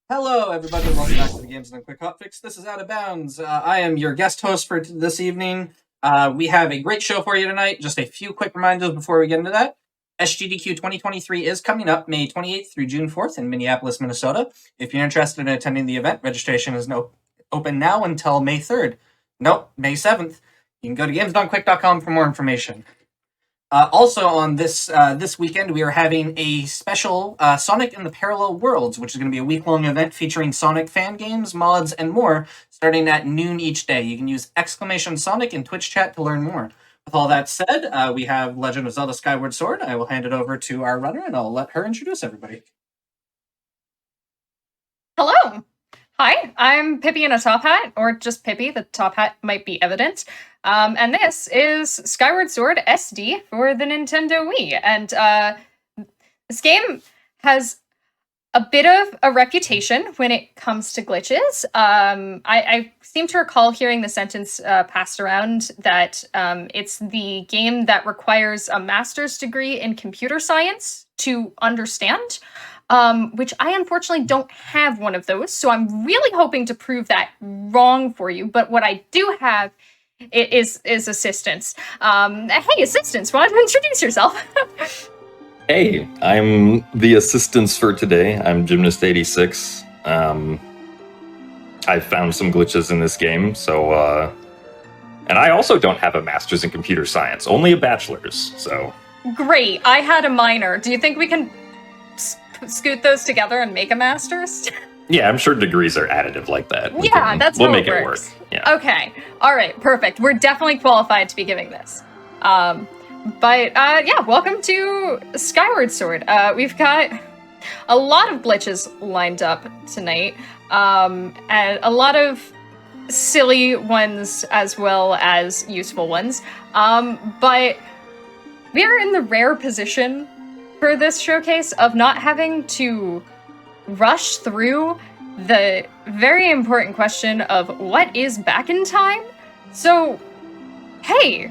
Hello, everybody, and welcome back to the Games Done Quick Hotfix. This is Out of Bounds. I am your guest host for this evening. We have a great show for you tonight. Just a few quick reminders before we get into that. SGDQ 2023 is coming up May 28th through June 4th in Minneapolis, Minnesota. If you're interested in attending the event, registration is open now until May 3rd. Nope, May 7th. You can go to gamesdonequick.com for more information. Also on this weekend, we are having a special Sonic in the Parallel Worlds, which is going to be a week-long event featuring Sonic fan games, mods, and more, starting at noon each day. You can use !Sonic in Twitch chat to learn more. With all that said, we have Legend of Zelda Skyward Sword. I will hand it over to our runner, and I'll let her introduce everybody. Hello! Hi, I'm Pippi in a top hat, or just Pippi. The top hat might be evident. And this is Skyward Sword SD for the Nintendo Wii. And this game has a bit of a reputation when it comes to glitches. I seem to recall hearing the sentence passed around that it's the game that requires a master's degree in computer science to understand. Which I unfortunately don't have one of those, so I'm really hoping to prove that wrong for you. But what I do have is assistance. Hey, assistance, why don't you introduce yourself? Hey, I'm the assistance for today. I'm Gymnast86. I found some glitches in this game, so, and I also don't have a master's in computer science, only a bachelor's, so. Great, I had a minor. Do you think we can scoot those together and make a master's? Yeah, I'm sure degrees are additive like that. We'll make it it work. Yeah. Okay. All right. Perfect. We're definitely qualified to be giving this. Yeah, welcome to Skyward Sword. We've got a lot of glitches lined up tonight, and a lot of silly ones as well as useful ones. But we're in the rare position for this showcase of not having to rush through the very important question of what is back in time? So, hey,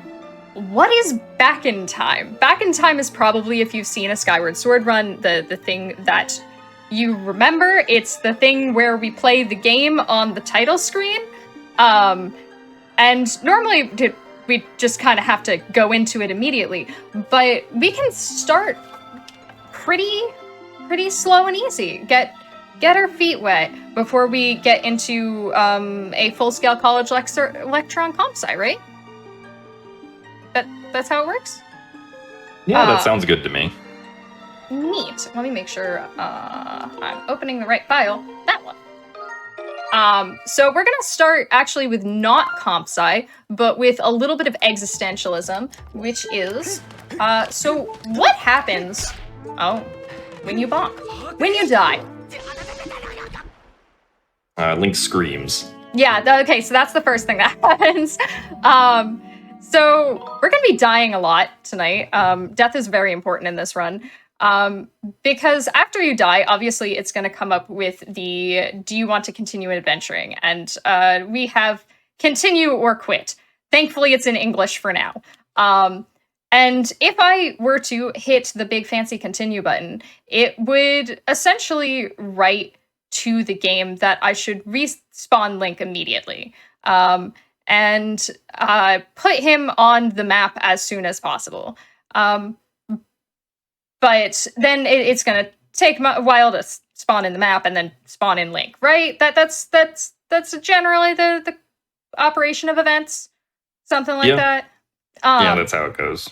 what is back in time? Back in time is probably, if you've seen a Skyward Sword run, the thing that you remember. It's the thing where we play the game on the title screen. And normally we just kind of have to go into it immediately, but we can start pretty slow and easy. Get our feet wet before we get into a full-scale college lecture on comp sci, right? That's how it works? Yeah, that sounds good to me. Neat. Let me make sure I'm opening the right file. That one. So we're gonna start actually with not comp sci, but with a little bit of existentialism, which is, so what happens when you bonk? When you die? Link screams. Yeah, okay, so that's the first thing that happens. So we're gonna be dying a lot tonight. Death is very important in this run. Because after you die, obviously it's gonna come up with the, do you want to continue adventuring? And we have continue or quit. Thankfully it's in English for now. And if I were to hit the big fancy continue button, it would essentially write to the game that I should respawn Link immediately. And put him on the map as soon as possible. But then it's gonna take a while to spawn in the map and then spawn in Link, right? That's generally the operation of events, something like that. Yeah, that's how it goes.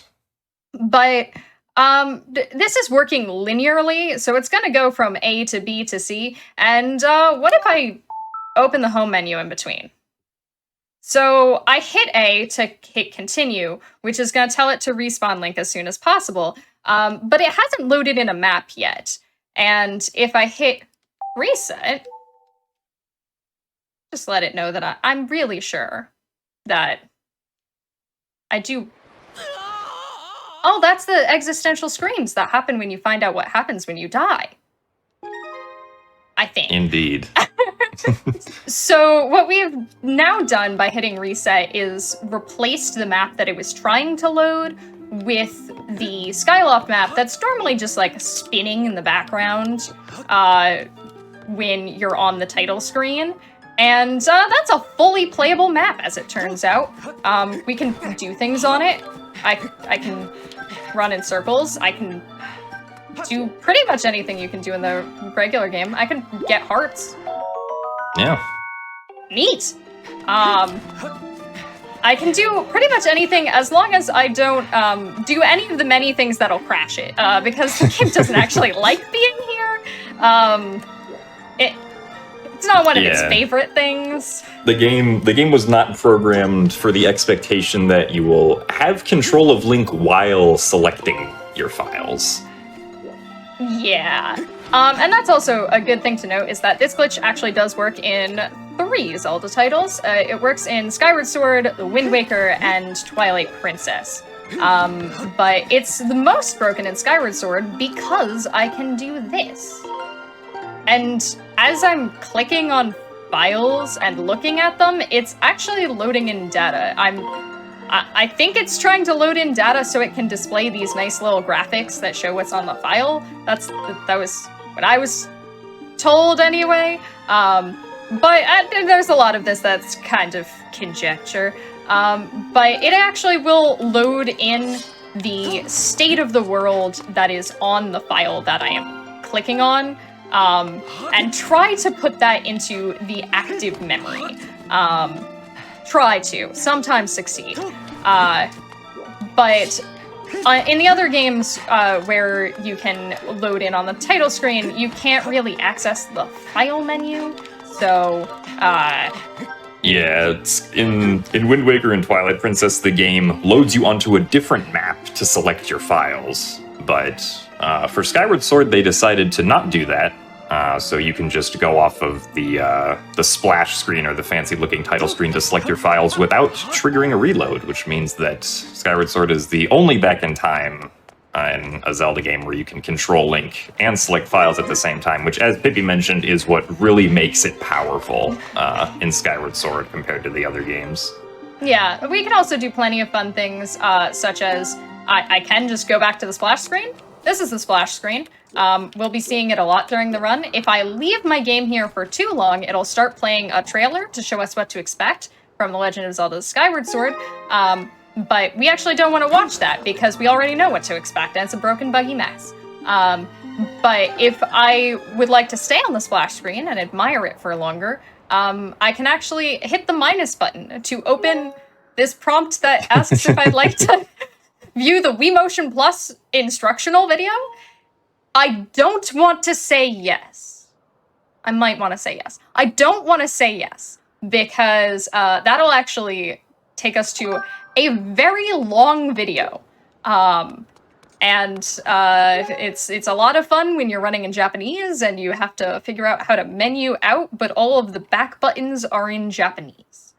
But this is working linearly, so it's gonna go from A to B to C. And what if I open the home menu in between? So I hit A to hit continue, which is gonna tell it to respawn Link as soon as possible. But it hasn't loaded in a map yet. And if I hit reset, just let it know that I'm really sure that I do. Oh, that's the existential screams that happen when you find out what happens when you die. I think. Indeed. So what we have now done by hitting reset is replaced the map that it was trying to load with the Skyloft map that's normally just like spinning in the background, when you're on the title screen. And that's a fully playable map, as it turns out. We can do things on it. I can run in circles. I can do pretty much anything you can do in the regular game. I can get hearts. Yeah. Neat. I can do pretty much anything as long as I don't do any of the many things that'll crash it, because the game doesn't actually like being here. It's not one of its favorite things. The game was not programmed for the expectation that you will have control of Link while selecting your files. Yeah. And that's also a good thing to note, is that this glitch actually does work in 3 Zelda titles. It works in Skyward Sword, Wind Waker, and Twilight Princess. But it's the most broken in Skyward Sword because I can do this. And as I'm clicking on files and looking at them, it's actually loading in data. I think it's trying to load in data so it can display these nice little graphics that show what's on the file. That was what I was told anyway. But there's a lot of this that's kind of conjecture. But it actually will load in the state of the world that is on the file that I am clicking on, and try to put that into the active memory. Try to. Sometimes succeed. But in the other games where you can load in on the title screen, you can't really access the file menu. So, yeah, it's in Wind Waker and Twilight Princess, the game loads you onto a different map to select your files. But for Skyward Sword, they decided to not do that. So you can just go off of the splash screen or the fancy-looking title screen to select your files without triggering a reload, which means that Skyward Sword is the only back-in-time in a Zelda game where you can control Link and select files at the same time, which, as Pippi mentioned, is what really makes it powerful in Skyward Sword compared to the other games. Yeah, we can also do plenty of fun things, such as I can just go back to the splash screen. This is the splash screen. We'll be seeing it a lot during the run. If I leave my game here for too long, it'll start playing a trailer to show us what to expect from The Legend of Zelda Skyward Sword. But we actually don't want to watch that because we already know what to expect, and it's a broken, buggy mess. But if I would like to stay on the splash screen and admire it for longer, I can actually hit the minus button to open this prompt that asks if I'd like to view the Wii Motion Plus instructional video. I don't want to say yes. I might want to say yes. I don't want to say yes because that'll actually take us to a very long video. And it's a lot of fun when you're running in Japanese and you have to figure out how to menu out, but all of the back buttons are in Japanese.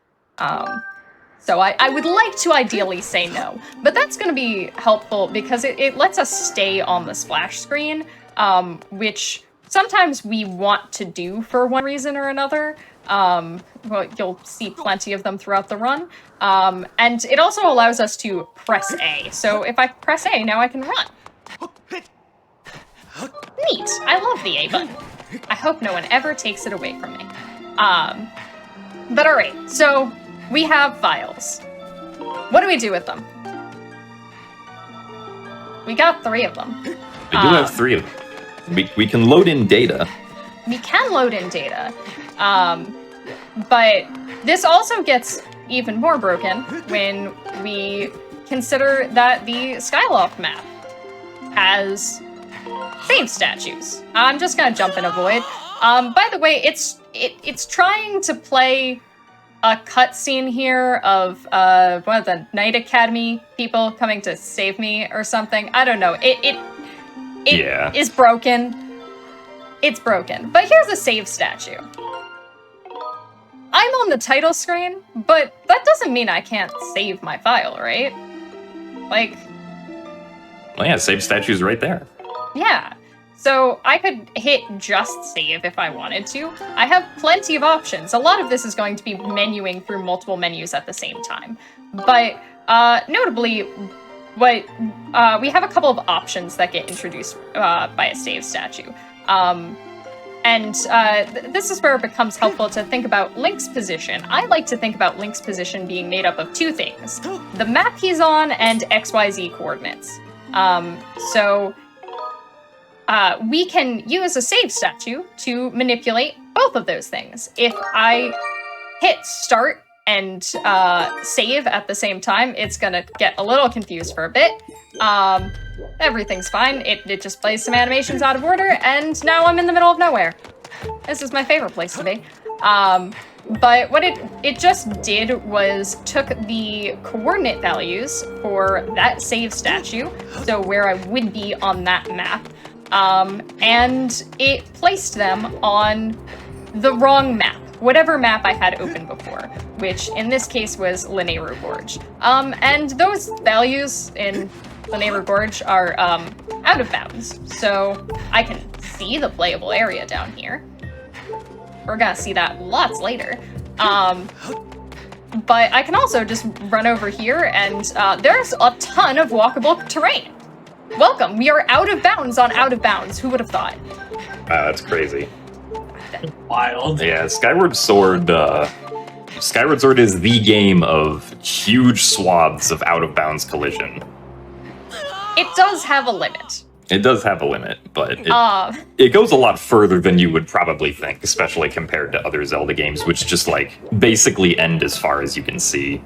So I would like to ideally say no, but that's going to be helpful because it lets us stay on the splash screen, which sometimes we want to do for one reason or another. Well, you'll see plenty of them throughout the run. And it also allows us to press A. So if I press A, now I can run. Neat. I love the A button. I hope no one ever takes it away from me. But alright, so we have files. What do we do with them? We got 3 of them. We do have 3 of them. We can load in data. We can load in data. But this also gets even more broken when we consider that the Skyloft map has save statues. I'm just gonna jump in a void. By the way, it's trying to play a cutscene here of one of the Knight Academy people coming to save me or something. I don't know. It is broken. It's broken. But here's a save statue. I'm on the title screen, but that doesn't mean I can't save my file, right? Like... Well, yeah, save statue's right there. Yeah. So I could hit just save if I wanted to. I have plenty of options. A lot of this is going to be menuing through multiple menus at the same time. But notably, we have a couple of options that get introduced by a save statue. And this is where it becomes helpful to think about Link's position. I like to think about Link's position being made up of two things: the map he's on and XYZ coordinates. So we can use a save statue to manipulate both of those things. If I hit start and save at the same time, it's gonna get a little confused for a bit. Everything's fine. It just plays some animations out of order, and now I'm in the middle of nowhere. This is my favorite place to be. But what it just did was took the coordinate values for that save statue, so where I would be on that map, and it placed them on the wrong map, whatever map I had open before, which in this case was Linear Gorge. And those values in Linear Gorge are out of bounds, so I can see the playable area down here. We're gonna see that lots later. But I can also just run over here, and there's a ton of walkable terrain. Welcome, we are out of bounds on out of bounds. Who would have thought? That's crazy. Wild. Yeah, Skyward Sword is the game of huge swaths of out-of-bounds collision. It does have a limit. It does have a limit, but it goes a lot further than you would probably think, especially compared to other Zelda games, which just, like, basically end as far as you can see.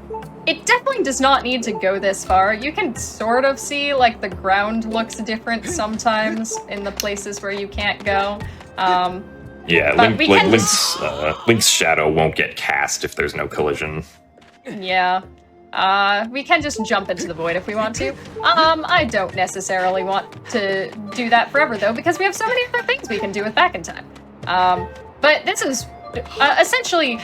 It definitely does not need to go this far. You can sort of see, like, the ground looks different sometimes in the places where you can't go. Yeah, Link's shadow won't get cast if there's no collision. Yeah. We can just jump into the void if we want to. I don't necessarily want to do that forever, though, because we have so many other things we can do with Back in Time. But this is essentially...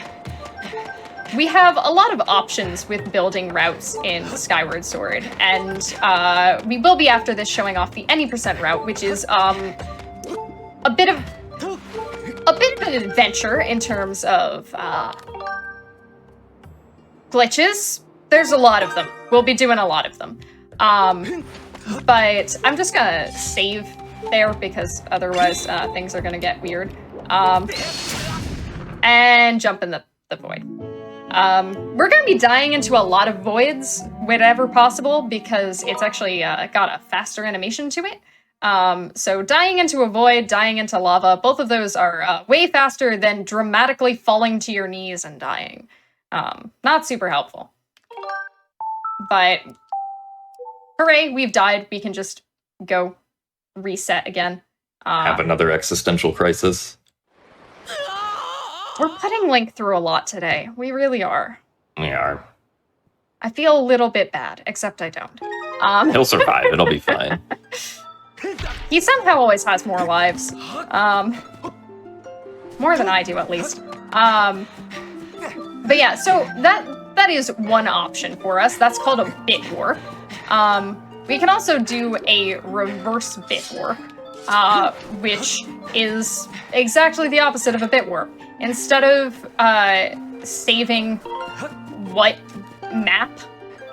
We have a lot of options with building routes in Skyward Sword, and we will be after this showing off the any % route, which is a bit of an adventure in terms of glitches. There's a lot of them. We'll be doing a lot of them. But I'm just gonna save there because otherwise things are gonna get weird. And jump in the void. We're gonna be dying into a lot of voids whenever possible because it's actually got a faster animation to it. So dying into a void, dying into lava, both of those are way faster than dramatically falling to your knees and dying. Not super helpful. But hooray, we've died. We can just go reset again. Have another existential crisis. We're putting Link through a lot today. We really are. We are. I feel a little bit bad, except I don't. He'll survive. It'll be fine. He somehow always has more lives. More than I do, at least. But yeah, so that is one option for us. That's called a bit warp. We can also do a reverse bit warp, which is exactly the opposite of a bit warp. Instead of saving what map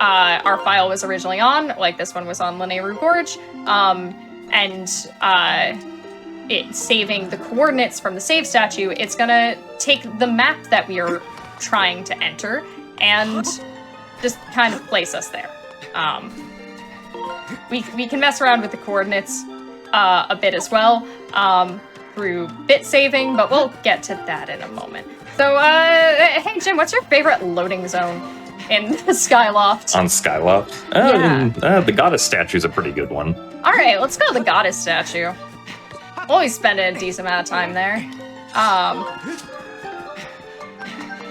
our file was originally on, like this one was on Linear Gorge, and it saving the coordinates from the save statue, it's gonna take the map that we are trying to enter and just kind of place us there. We can mess around with the coordinates a bit as well through bit saving, but we'll get to that in a moment. So, hey Jim, what's your favorite loading zone in Skyloft? On Skyloft? The goddess statue's a pretty good one. Alright, let's go to the goddess statue. Always spend a decent amount of time there.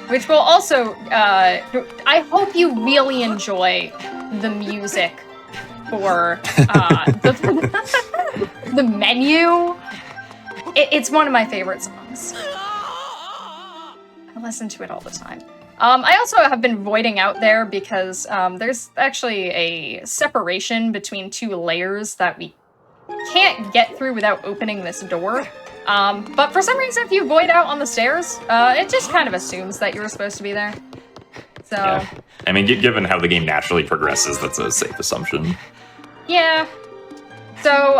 Which will also, I hope you really enjoy the music for the menu. It's one of my favorite songs. I listen to it all the time. I also have been voiding out there because there's actually a separation between two layers that we can't get through without opening this door. But for some reason, if you void out on the stairs, it just kind of assumes that you were supposed to be there. So, yeah. I mean, given how the game naturally progresses, that's a safe assumption. Yeah. So,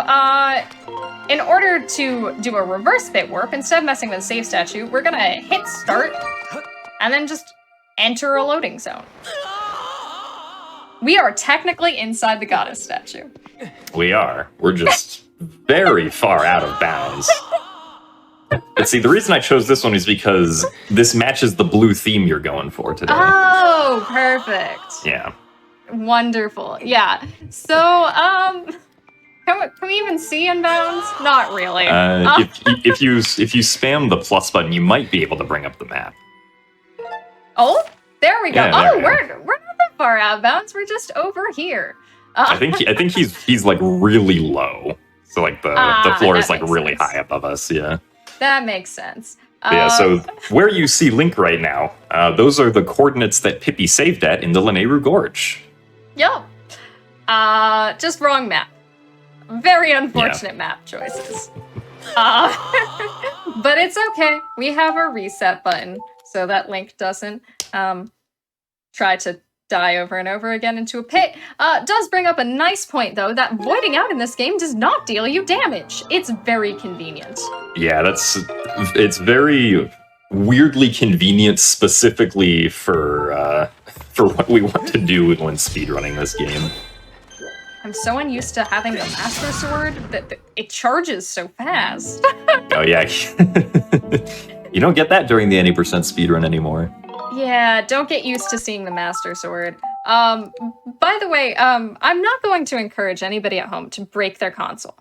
in order to do a reverse bit warp, instead of messing with the save statue, we're gonna hit start, and then just enter a loading zone. We are technically inside the goddess statue. We are. We're just very far out of bounds. But see, the reason I chose this one is because this matches the blue theme you're going for today. Oh, perfect. Yeah. Wonderful. Yeah. So, can we even see Inbounds? Not really. If you spam the plus button, you might be able to bring up the map. Oh, there we go. Yeah, we're not that far out of bounds. We're just over here. I think he's like really low. So like the floor is like really high above us. Yeah. That makes sense. Yeah, so where you see Link right now, those are the coordinates that Pippi saved at in the Lanayru Gorge. Yep. Just wrong map. Very unfortunate map choices. But it's okay. We have a reset button so that Link doesn't try to die over and over again into a pit. Does bring up a nice point, though, that voiding out in this game does not deal you damage. It's very convenient. Yeah, it's very weirdly convenient specifically for what we want to do when speedrunning this game. I'm so unused to having the Master Sword that it charges so fast. Oh yeah. You don't get that during the 80% speedrun anymore. Yeah, don't get used to seeing the Master Sword. By the way, I'm not going to encourage anybody at home to break their console.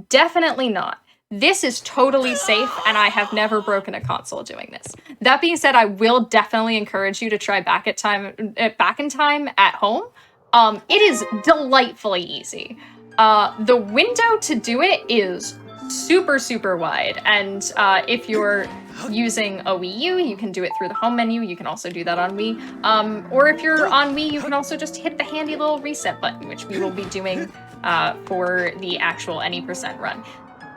Definitely not. This is totally safe, and I have never broken a console doing this. That being said, I will definitely encourage you to try back in time at home. It is delightfully easy. The window to do it is super, super wide, and if you're using a Wii U, you can do it through the home menu. You can also do that on Wii. Or if you're on Wii, you can also just hit the handy little reset button, which we will be doing for the actual any percent run.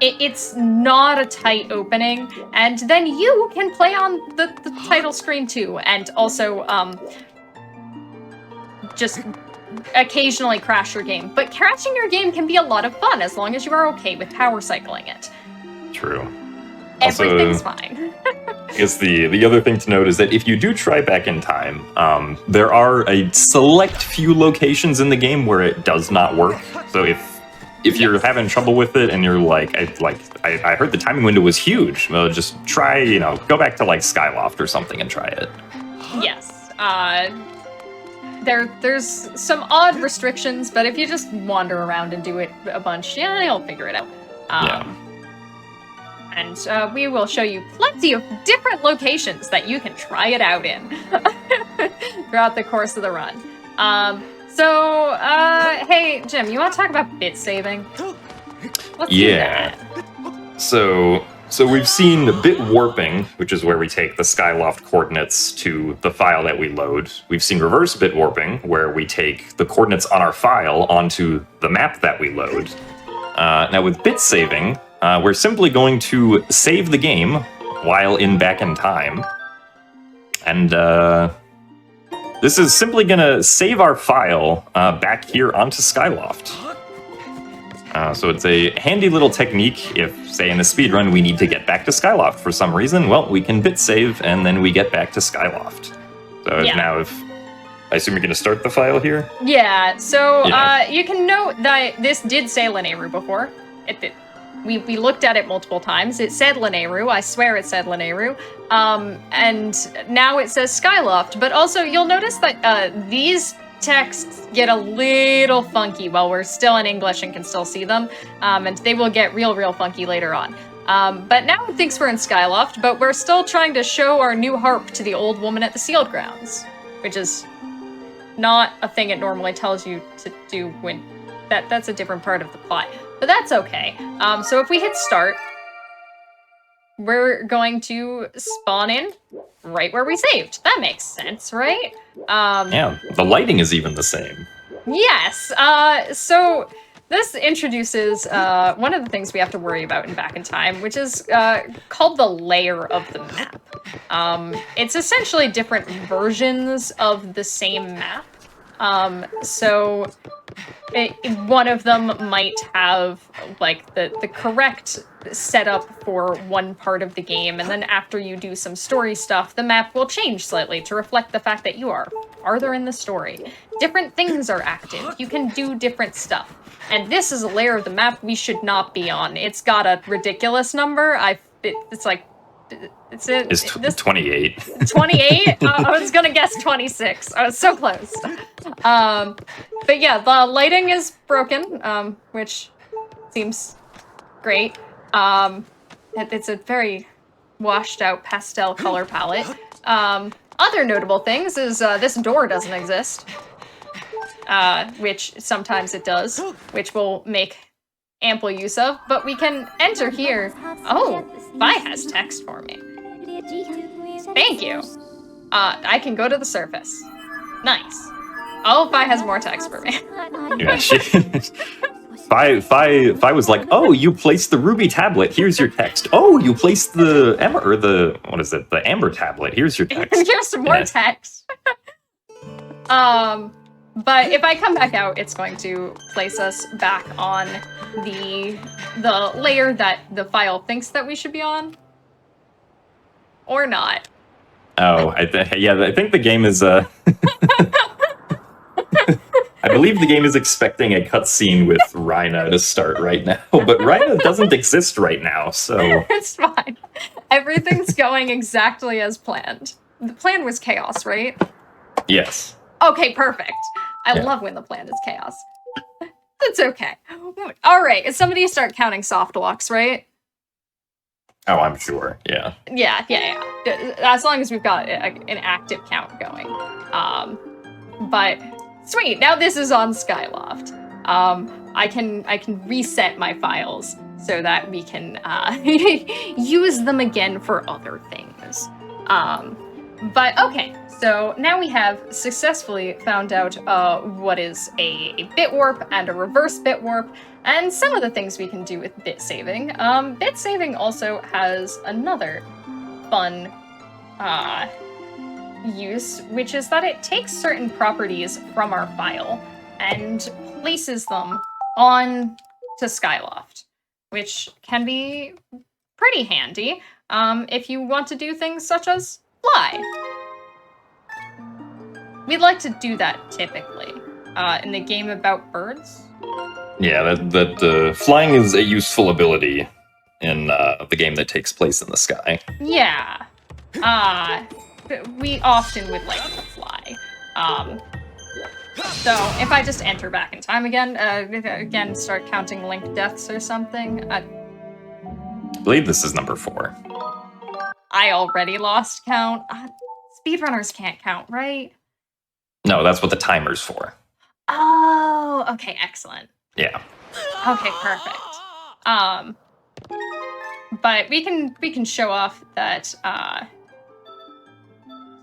It's not a tight opening, and then you can play on the title screen too, and also just occasionally crash your game. But crashing your game can be a lot of fun as long as you are okay with power cycling it. True. Everything's fine. I guess the other thing to note is that if you do try back in time, there are a select few locations in the game where it does not work. So if you're having trouble with it and you're like, I heard the timing window was huge, well, just try, go back to like Skyloft or something and try it. Yes. There's some odd restrictions, but if you just wander around and do it a bunch, yeah, you'll figure it out. And we will show you plenty of different locations that you can try it out in throughout the course of the run. Hey, Jim, you want to talk about bit saving? Let's do that. So we've seen bit warping, which is where we take the Skyloft coordinates to the file that we load. We've seen reverse bit warping, where we take the coordinates on our file onto the map that we load. Now with bit saving, we're simply going to save the game while back in time. And this is simply going to save our file back here onto Skyloft. So it's a handy little technique if, say, in a speedrun we need to get back to Skyloft for some reason. Well, we can bit save and then we get back to Skyloft. So now if I assume you're going to start the file here? Yeah, so you can note that this did say Lanayru before. We looked at it multiple times. It said Lanayru. I swear it said Lanayru. And now it says Skyloft. But also, you'll notice that these texts get a little funky while we're still in English and can still see them. And they will get real funky later on. But now it thinks we're in Skyloft, but we're still trying to show our new harp to the old woman at the sealed grounds, which is not a thing it normally tells you to do when that's a different part of the plot. But that's okay. So if we hit start, we're going to spawn in right where we saved. That makes sense, right? Yeah, the lighting is even the same. Yes. So this introduces one of the things we have to worry about in Back in Time, which is called the layer of the map. It's essentially different versions of the same map. So one of them might have like the correct setup for one part of the game, and then after you do some story stuff, the map will change slightly to reflect the fact that you are farther in the story. Different things are active. You can do different stuff. And this is a layer of the map we should not be on. It's got a ridiculous number. It's like it's 28. 28? I was gonna guess 26. I was so close. But yeah, the lighting is broken, which seems great. It's a very washed out pastel color palette. Other notable things is this door doesn't exist. Which sometimes it does, which we'll make ample use of, but we can enter here. Oh, Vi has text for me. Thank you. I can go to the surface. Nice. Oh, Vi has more text for me. Yeah, Fi was like, oh, you placed the ruby tablet, here's your text. Oh, you placed the the amber tablet, here's your text. Here's some more text. But if I come back out, it's going to place us back on the layer that the file thinks that we should be on. Or not. Oh, I think the game is I believe the game is expecting a cutscene with Rhina to start right now, but Rhina doesn't exist right now, so... It's fine. Everything's going exactly as planned. The plan was chaos, right? Yes. Okay, perfect. I love when the plan is chaos. That's okay. Alright, somebody start counting soft walks, right? Oh, I'm sure, yeah. Yeah. As long as we've got an active count going. But... Sweet, now this is on Skyloft. I can reset my files so that we can use them again for other things. But okay, so now we have successfully found out what is a bit warp and a reverse bit warp, and some of the things we can do with bit saving. Bit saving also has another fun use, which is that it takes certain properties from our file and places them on to Skyloft, which can be pretty handy if you want to do things such as fly. We'd like to do that typically in the game about birds. Yeah, that flying is a useful ability in the game that takes place in the sky. Yeah. We often would like to fly. So if I just enter back in time again, start counting Link deaths or something. I believe this is number 4. I already lost count. Speedrunners can't count, right? No, that's what the timer's for. Oh, okay, excellent. Yeah. Okay, perfect. But we can show off that.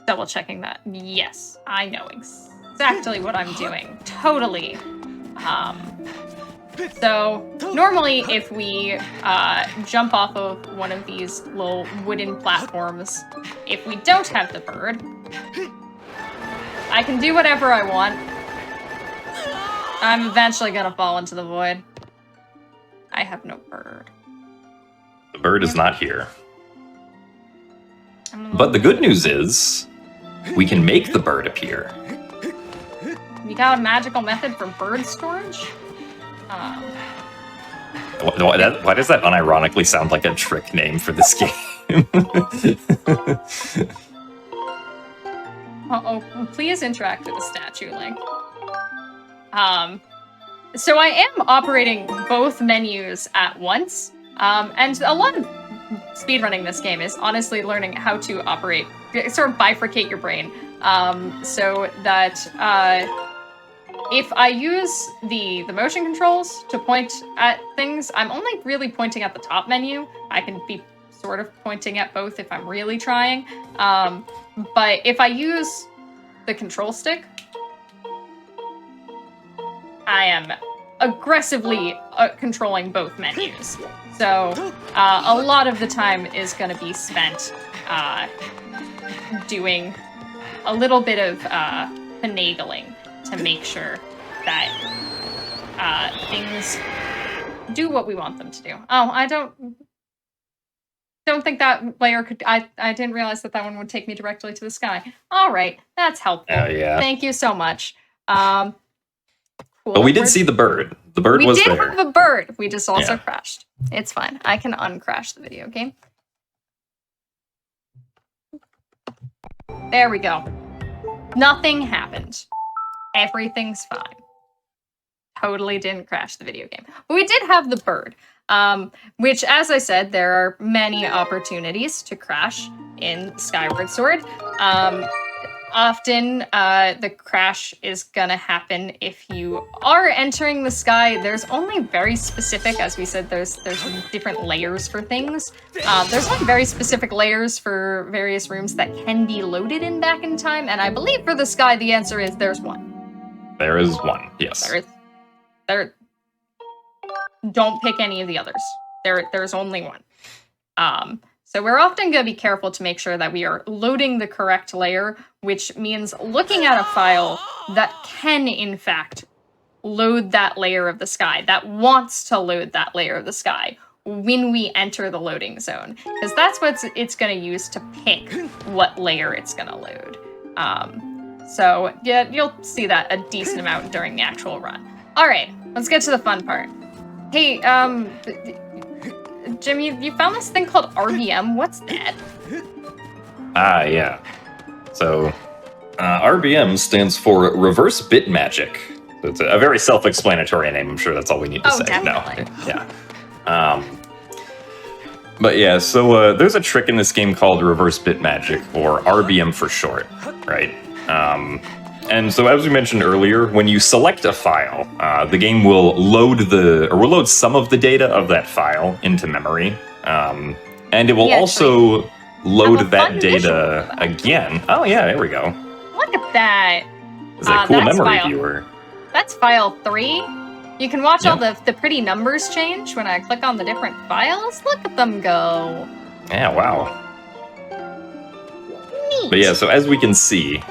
Double checking that. Yes, I know exactly what I'm doing. Totally. So normally if we jump off of one of these little wooden platforms, if we don't have the bird, I can do whatever I want. I'm eventually gonna fall into the void. I have no bird. The bird is not here. But the good news is, we can make the bird appear. You got a magical method for bird storage? Why does that unironically sound like a trick name for this game? Please interact with the statue, Link. So I am operating both menus at once, and a lot of speedrunning this game is honestly learning how to operate, sort of bifurcate your brain, so that if I use the motion controls to point at things, I'm only really pointing at the top menu. I can be sort of pointing at both if I'm really trying, but if I use the control stick, I am aggressively controlling both menus. So a lot of the time is going to be spent doing a little bit of finagling to make sure that things do what we want them to do. Oh, I don't think that layer could... I didn't realize that one would take me directly to the sky. All right, that's helpful. Oh, yeah. Thank you so much. Cool. But we did see the bird. The bird was there. We did have a bird. We just also crashed. It's fine. I can uncrash the video game. There we go. Nothing happened. Everything's fine. Totally didn't crash the video game. But we did have the bird, which, as I said, there are many opportunities to crash in Skyward Sword. Often, the crash is gonna happen if you are entering the sky. There's only very specific, as we said, there's different layers for things. There's only very specific layers for various rooms that can be loaded in back in time, and I believe for the sky, the answer is there's one. There is one, yes. Don't pick any of the others. There's only one. So we're often going to be careful to make sure that we are loading the correct layer, which means looking at a file that can, in fact, load that layer of the sky, that wants to load that layer of the sky when we enter the loading zone, because that's what it's going to use to pick what layer it's going to load. So yeah, you'll see that a decent amount during the actual run. All right, let's get to the fun part. Hey, Jim, you found this thing called RBM. What's that? Ah, yeah. So, RBM stands for Reverse Bit Magic. It's a very self-explanatory name. I'm sure that's all we need to say. Definitely. No, yeah. But yeah, so there's a trick in this game called Reverse Bit Magic, or RBM for short, right? And so, as we mentioned earlier, when you select a file, the game will load some of the data of that file into memory, and it will also load that data again. Oh yeah, there we go. Look at that. It's a cool memory viewer. That's file 3. You can watch all the pretty numbers change when I click on the different files. Look at them go. Yeah, wow. Neat. But yeah, so as we can see,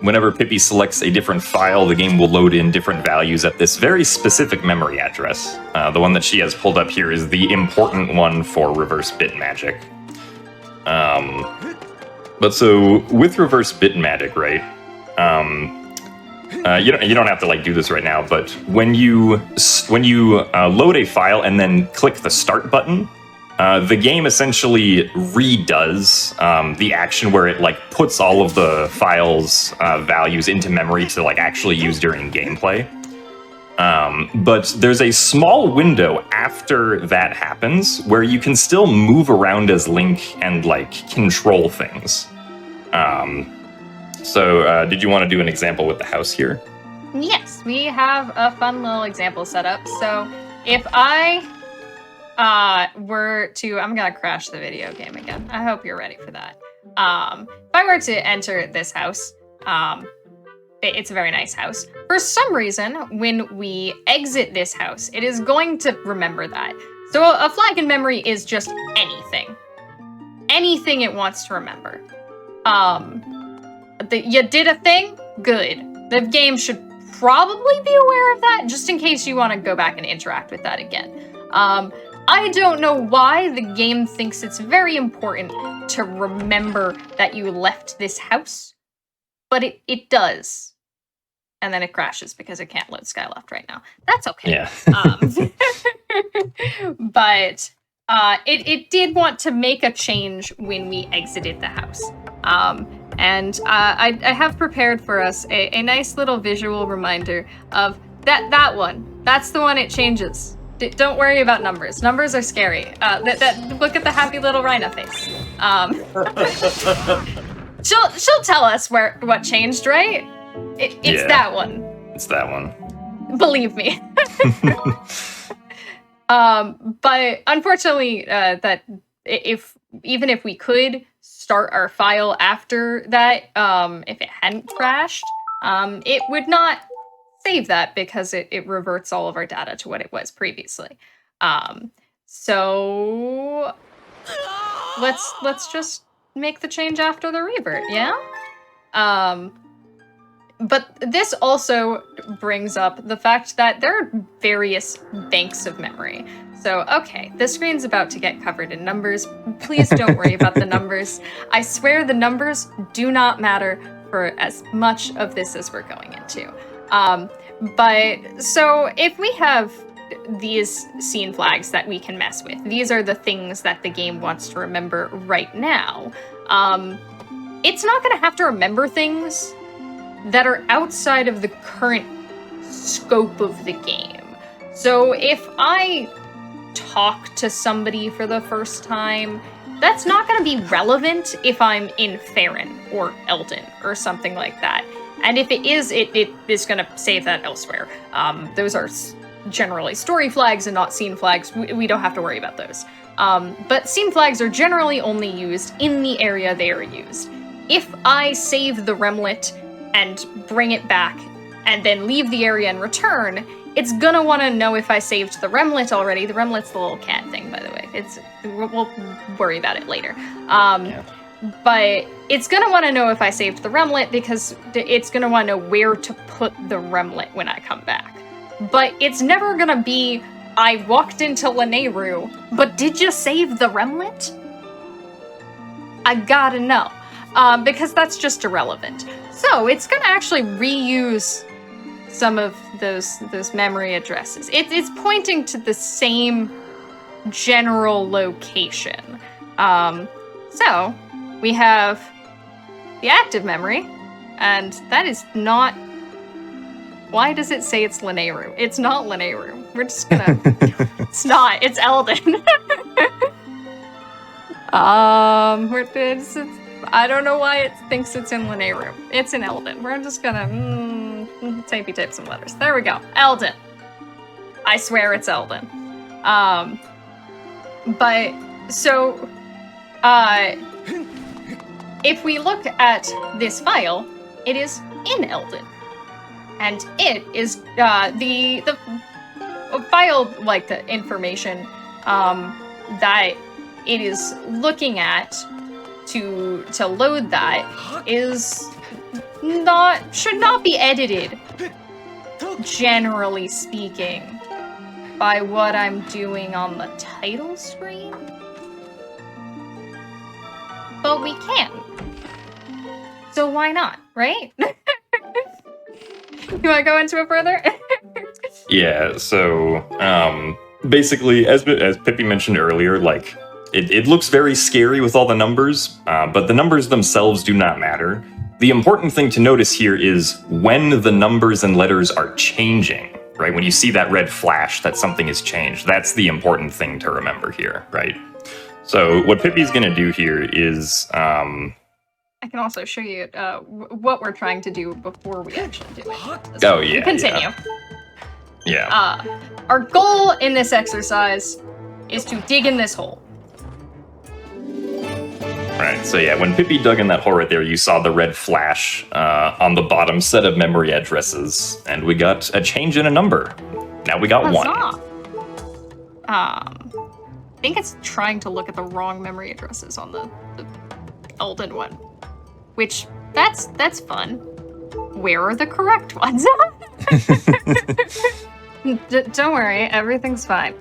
whenever Pippi selects a different file, the game will load in different values at this very specific memory address. The one that she has pulled up here is the important one for Reverse Bit Magic. But so with Reverse Bit Magic, right? You don't have to like do this right now, but when you load a file and then click the start button, the game essentially redoes the action where it like puts all of the file's values into memory to like actually use during gameplay. But there's a small window after that happens where you can still move around as Link and like control things. So did you want to do an example with the house here? Yes, we have a fun little example set up. So if I were to... I'm gonna crash the video game again. I hope you're ready for that. If I were to enter this house, it's a very nice house. For some reason, when we exit this house, it is going to remember that. So a flag in memory is just anything. Anything it wants to remember. You did a thing? Good. The game should probably be aware of that, just in case you want to go back and interact with that again. I don't know why the game thinks it's very important to remember that you left this house, but it does. And then it crashes because it can't load Skyleft right now. That's okay. Yeah. But it did want to make a change when we exited the house. And I have prepared for us a nice little visual reminder of that one. That's the one it changes. Don't worry about numbers. Numbers are scary. Look at the happy little rhino face. She'll tell us what changed, right? It's that one. It's that one. Believe me. But unfortunately, even if we could start our file after that, if it hadn't crashed, it would not save that because it reverts all of our data to what it was previously. So let's just make the change after the revert, yeah? But this also brings up the fact that there are various banks of memory. So, okay, the screen's about to get covered in numbers. Please don't worry about the numbers. I swear the numbers do not matter for as much of this as we're going into. But, so if we have these scene flags that we can mess with, these are the things that the game wants to remember right now. It's not going to have to remember things that are outside of the current scope of the game. So if I talk to somebody for the first time, that's not going to be relevant if I'm in Farron or Eldon or something like that. And if it is, it is going to save that elsewhere. Those are generally story flags and not scene flags. We don't have to worry about those. But scene flags are generally only used in the area they are used. If I save the remlet and bring it back and then leave the area and return, it's gonna want to know if I saved the remlet already. The remlet's the little cat thing, by the way. We'll worry about it later. But it's gonna want to know if I saved the remlet because it's gonna want to know where to put the remlet when I come back. But it's never gonna be, I walked into Lanayru, but did you save the remlet? I gotta know. Because that's just irrelevant. So it's gonna actually reuse some of those memory addresses. It's pointing to the same general location. So we have the active memory, and that is not. Why does it say it's Lanayru? It's not Lanayru. We're just gonna. It's not. It's Eldon. I don't know why it thinks it's in Lanayru. It's in Eldon. We're just gonna tapey tape some letters. There we go. Eldon. I swear it's Eldon. But so if we look at this file, it is in Eldon. And it is the file, like the information that it is looking at to load that should not be edited, generally speaking, by what I'm doing on the title screen. But we can. So why not, right? You want to go into it further? Yeah, so basically, as Pippi mentioned earlier, like, it looks very scary with all the numbers, but the numbers themselves do not matter. The important thing to notice here is when the numbers and letters are changing, right? When you see that red flash that something has changed, that's the important thing to remember here, right? So what Pippi's going to do here is... I can also show you what we're trying to do before we actually do it. Oh, yeah. Continue. Yeah. Our goal in this exercise is to dig in this hole. Right, so yeah, when Pippi dug in that hole right there, you saw the red flash on the bottom set of memory addresses, and we got a change in a number. Now we got Huzzah. 1. I think it's trying to look at the wrong memory addresses on the Eldon one. Which, that's fun. Where are the correct ones? Don't worry, everything's fine.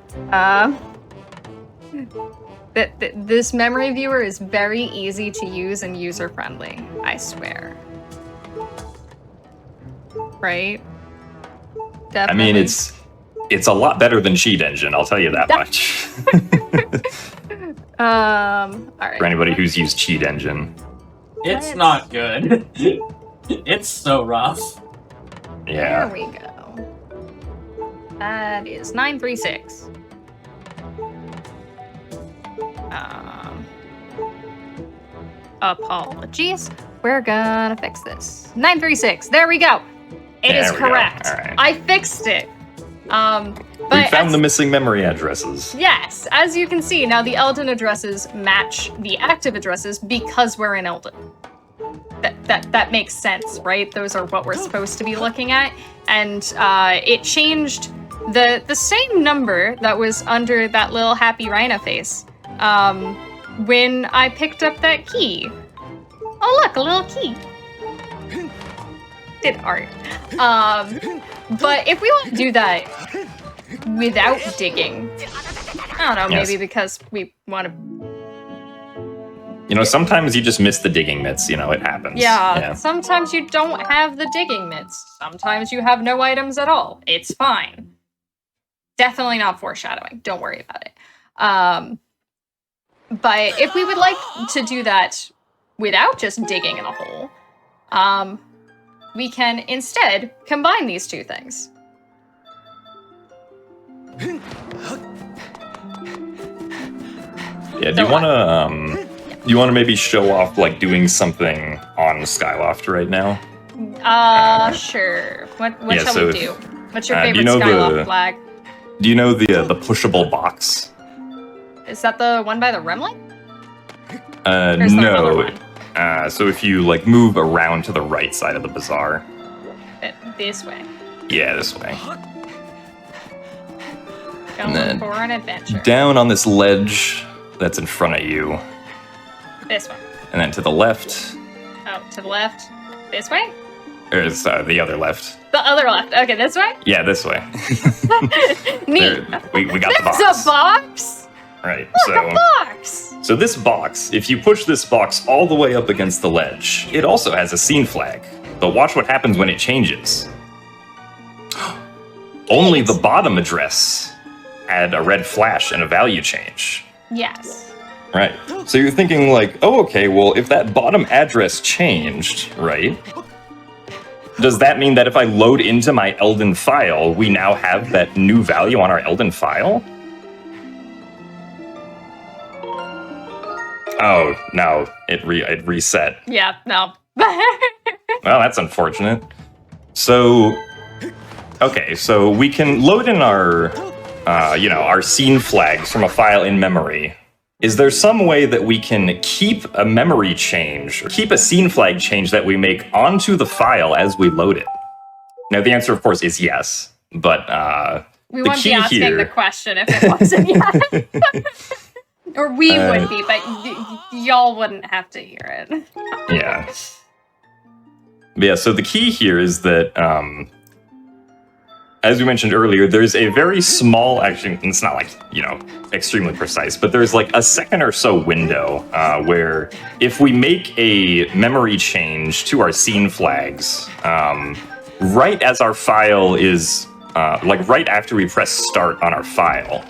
This memory viewer is very easy to use and user-friendly, I swear. Right? Definitely. I mean, it's a lot better than Cheat Engine, I'll tell you that much. Alright. For anybody who's used Cheat Engine. It's not good. It's so rough. Yeah. There we go. That is 936. Apologies. We're gonna fix this. 936. There we go. It is correct. Right. I fixed it. We found the missing memory addresses. Yes, as you can see, now the Eldon addresses match the active addresses because we're in Eldon. That makes sense, right? Those are what we're supposed to be looking at. And it changed the same number that was under that little happy rhino face when I picked up that key. Oh look, a little key. did art. But if we want to do that without digging, I don't know, Yes. maybe because we want to. You know, sometimes you just miss the digging mitts. You know, it happens. Yeah, sometimes you don't have the digging mitts. Sometimes you have no items at all. It's fine. Definitely not foreshadowing. Don't worry about it. But if we would like to do that without just digging in a hole, we can instead combine these two things. Yeah. Do you want to you want to maybe show off like doing something on Skyloft right now? Sure. What Yeah, shall so we do? What's your favorite you know Skyloft flag? Do you know the pushable box? Is that the one by the Remlin? Or is there another No. one? So if you like move around to the right side of the bazaar. This way. Yeah, this way. Going then for an adventure. Down on this ledge that's in front of you. This way. And then to the left. Oh, to the left. This way? Or is the other left. The other left. Okay, this way? Yeah, this way. Neat. There, we got the box. There's a box? Right. Look, a box! So this box, if you push this box all the way up against the ledge, it also has a scene flag. But watch what happens when it changes. Only the bottom address had a red flash and a value change. Yes. Right. So you're thinking like, oh, okay, well, if that bottom address changed, right? Does that mean that if I load into my Elden file, we now have that new value on our Elden file? Oh, no, it reset. Yeah, no. Well, that's unfortunate. So, okay, so we can load in our, our scene flags from a file in memory. Is there some way that we can keep a memory change, or keep a scene flag change that we make onto the file as we load it? Now, the answer, of course, is yes, but we the wouldn't key be asking here... the question if it wasn't yet. Or we would be, but y'all wouldn't have to hear it. Yeah. Yeah, so the key here is that, as we mentioned earlier, there's a very small, actually, it's not like, extremely precise, but there's like a second or so window where if we make a memory change to our scene flags, right as our file is, right after we press start on our file,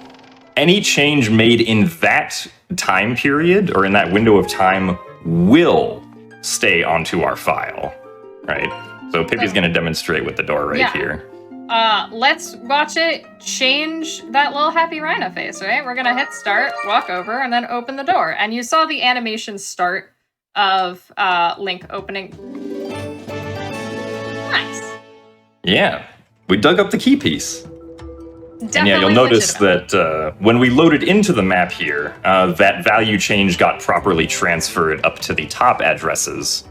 any change made in that time period or in that window of time will stay onto our file, right? So Pippi's going to demonstrate with the door right here. Let's watch it change that little happy rhino face, right? We're gonna hit start, walk over, and then open the door. And you saw the animation start of Link opening. Nice. Yeah, we dug up the key piece. Definitely And yeah, you'll notice legitimate. that when we loaded into the map here, that value change got properly transferred up to the top addresses.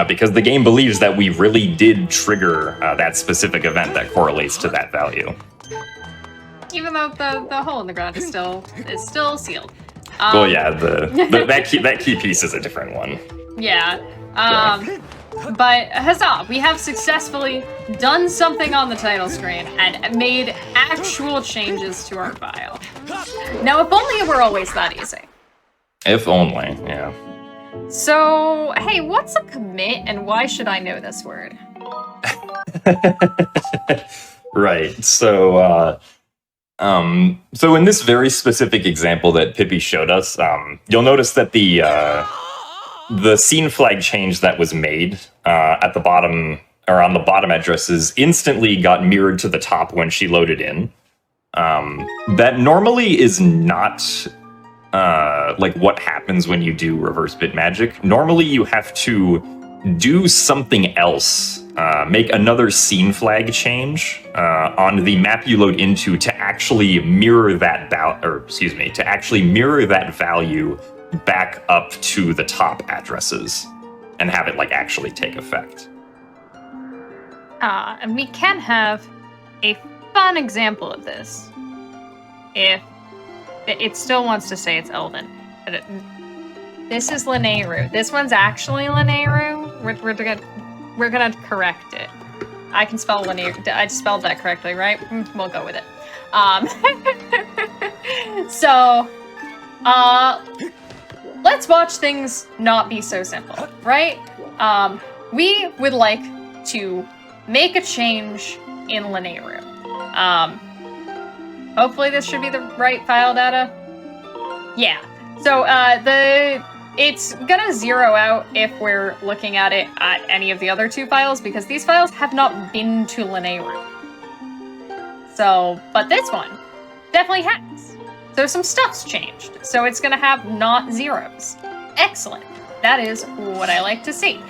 Because the game believes that we really did trigger that specific event that correlates to that value. Even though the hole in the ground is still sealed. Well, yeah, that key piece is a different one. Yeah. But huzzah, we have successfully done something on the title screen and made actual changes to our file. Now, if only it were always that easy. If only, yeah. So, hey, what's a commit and why should I know this word? Right. So, so in this very specific example that Pippi showed us, you'll notice that the scene flag change that was made at the bottom or on the bottom addresses instantly got mirrored to the top when she loaded in. That normally is not like what happens when you do reverse bit magic. Normally you have to do something else, make another scene flag change on the map you load into to actually mirror that value back up to the top addresses and have it like actually take effect. And we can have a fun example of this. If it still wants to say it's Elven. But this is Linnea. This one's actually Linnea. we're gonna correct it. I can spell linear. I spelled that correctly, right? We'll go with it. So, let's watch things not be so simple, right? We would like to make a change in Linearu. Hopefully this should be the right file data. Yeah. So it's gonna zero out if we're looking at it at any of the other two files because these files have not been to Linearu. So, but this one definitely has. So some stuff's changed. So it's gonna have not zeros. Excellent. That is what I like to see.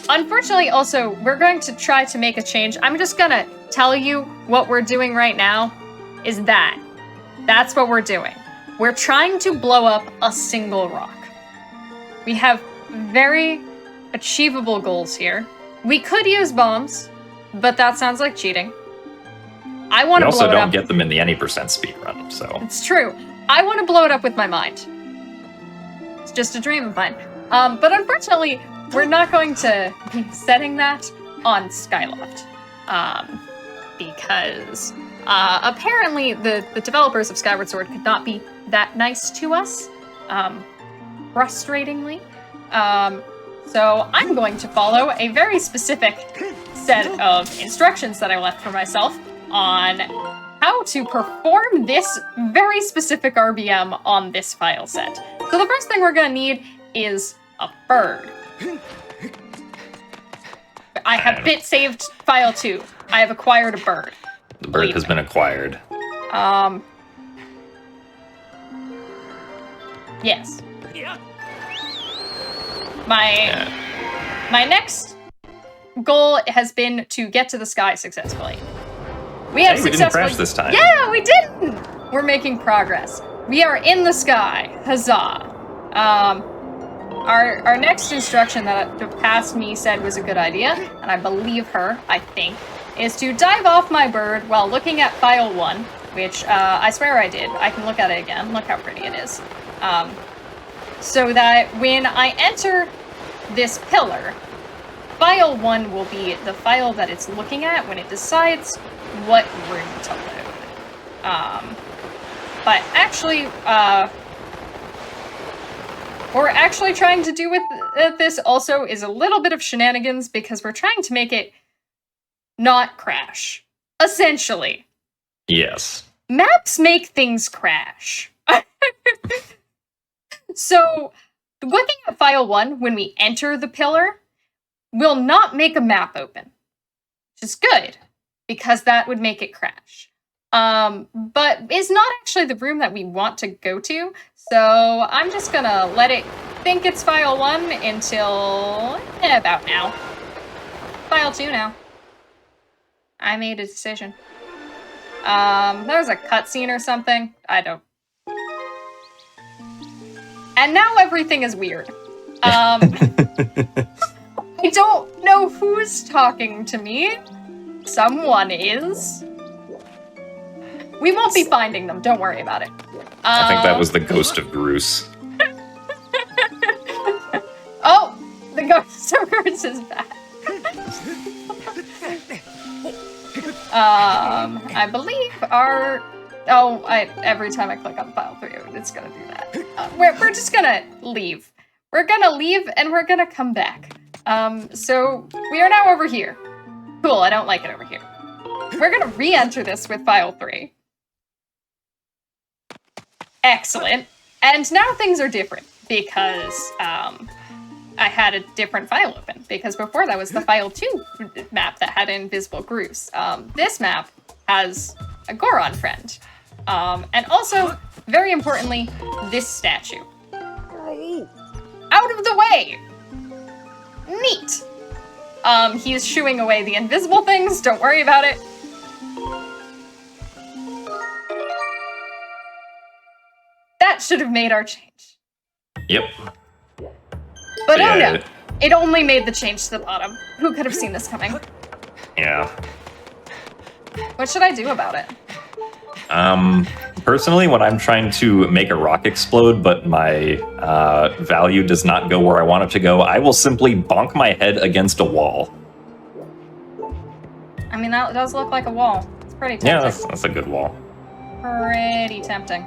Unfortunately, also, we're going to try to make a change. I'm just gonna tell you what we're doing right now is that. That's what we're doing. We're trying to blow up a single rock. We have very achievable goals here. We could use bombs, but that sounds like cheating. I want to blow it up. We also don't get them in the any % speedrun, so. It's true. I want to blow it up with my mind. It's just a dream of mine. But unfortunately, we're not going to be setting that on Skyloft. Because apparently the developers of Skyward Sword could not be that nice to us. Frustratingly. So I'm going to follow a very specific set of instructions that I left for myself on how to perform this very specific RBM on this file set. So the first thing we're going to need is a bird. I have bit saved file 2. I have acquired a bird. The bird has been acquired. Yes. My next goal has been to get to the sky successfully. We have we didn't crash this time. Yeah, we didn't! We're making progress. We are in the sky. Huzzah. Our next instruction that the past me said was a good idea, and I believe her, I think, is to dive off my bird while looking at file 1, which I swear I did. I can look at it again. Look how pretty it is. So that when I enter this pillar, file 1 will be the file that it's looking at when it decides what room to load. But actually, what we're actually trying to do with this also is a little bit of shenanigans because we're trying to make it not crash. Essentially. Yes. Maps make things crash. So, looking at file 1 when we enter the pillar will not make a map open, which is good, because that would make it crash. But it's not actually the room that we want to go to, so I'm just gonna let it think it's file 1 until about now. File 2 now. I made a decision. There was a cutscene or something. I don't. And now everything is weird. I don't know who's talking to me. Someone is. We won't be finding them. Don't worry about it. I think that was the ghost of Groose. Oh, the ghost of Groose is back. I believe our... Oh, every time I click on file 3, it's gonna do that. We're just gonna leave. We're gonna leave and we're gonna come back. So we are now over here. Cool, I don't like it over here. We're gonna re-enter this with file 3. Excellent. And now things are different because I had a different file open because before that was the file 2 map that had invisible grooves. This map has a Goron friend. And also, very importantly, this statue. Out of the way! Neat! He is shooing away the invisible things, don't worry about it. That should have made our change. Yep. But yeah. Oh no, it only made the change to the bottom. Who could have seen this coming? Yeah. What should I do about it? Personally, when I'm trying to make a rock explode, but my value does not go where I want it to go, I will simply bonk my head against a wall. I mean, that does look like a wall. It's pretty tempting. Yeah, that's a good wall. Pretty tempting.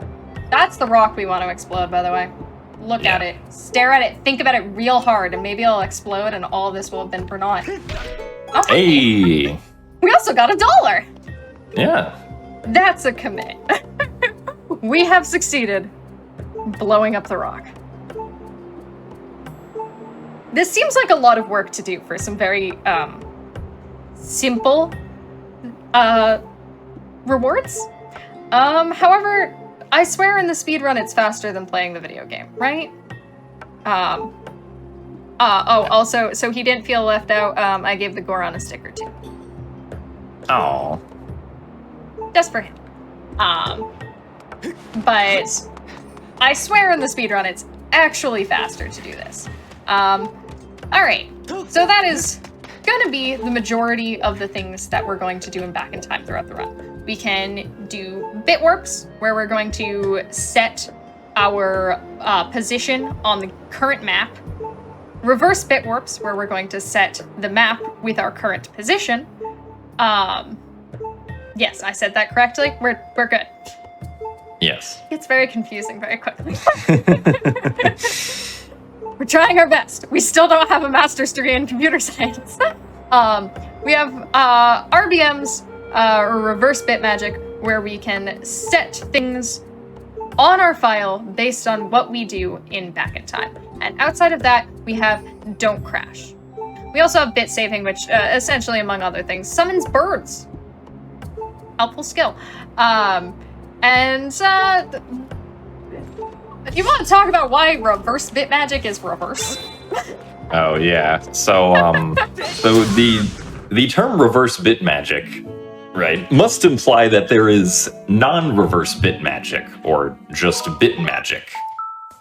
That's the rock we want to explode, by the way. Look at it. Stare at it. Think about it real hard, and maybe it'll explode, and all this will have been for naught. Okay. Hey! We also got $1! Yeah. That's a commit. We have succeeded blowing up the rock. This seems like a lot of work to do for some very simple rewards. However, I swear in the speedrun it's faster than playing the video game, right? Also, so he didn't feel left out, I gave the Goron a sticker too. Oh. Just for him. But I swear in the speedrun it's actually faster to do this. Alright, so that is gonna be the majority of the things that we're going to do in Back in Time throughout the run. We can do bit warps, where we're going to set our position on the current map. Reverse bit warps, where we're going to set the map with our current position. Yes, I said that correctly. We're good. Yes. It's very confusing very quickly. We're trying our best. We still don't have a master's degree in computer science. We have RBMs, or reverse bit magic, where we can set things on our file based on what we do in Back in Time. And outside of that, we have Don't Crash. We also have bit saving, which essentially, among other things, summons birds. Helpful skill. If you want to talk about why reverse bit magic is reverse. Oh yeah. So so the term reverse bit magic, right, must imply that there is non-reverse bit magic or just bit magic.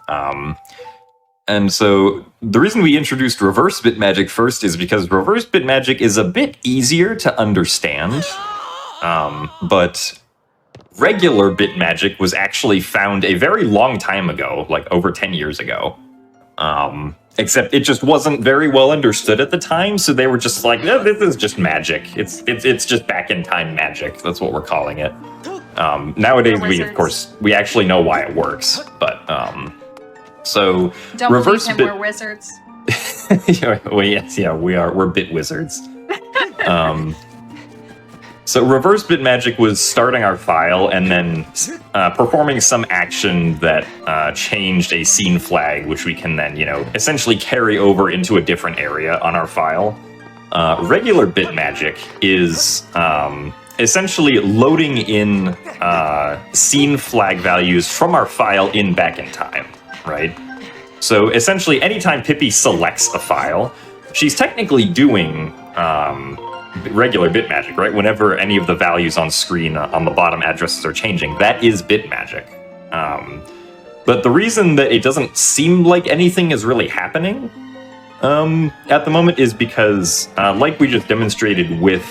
And so the reason we introduced reverse bit magic first is because reverse bit magic is a bit easier to understand. But regular bit magic was actually found a very long time ago, like over 10 years ago. Except it just wasn't very well understood at the time, so they were just like, "Eh, this is just magic. It's just back in time magic." That's what we're calling it. Nowadays, we actually know why it works, but so Don't reverse believe him, bit. we're wizards. Well, yes, yeah, we're bit wizards. So reverse bit magic was starting our file and then performing some action that changed a scene flag, which we can then, essentially carry over into a different area on our file. Regular bit magic is essentially loading in scene flag values from our file in Back in Time, right? So essentially, anytime Pippi selects a file, she's technically doing regular bit magic, right? Whenever any of the values on screen on the bottom addresses are changing, that is bit magic. But the reason that it doesn't seem like anything is really happening at the moment is because, like we just demonstrated with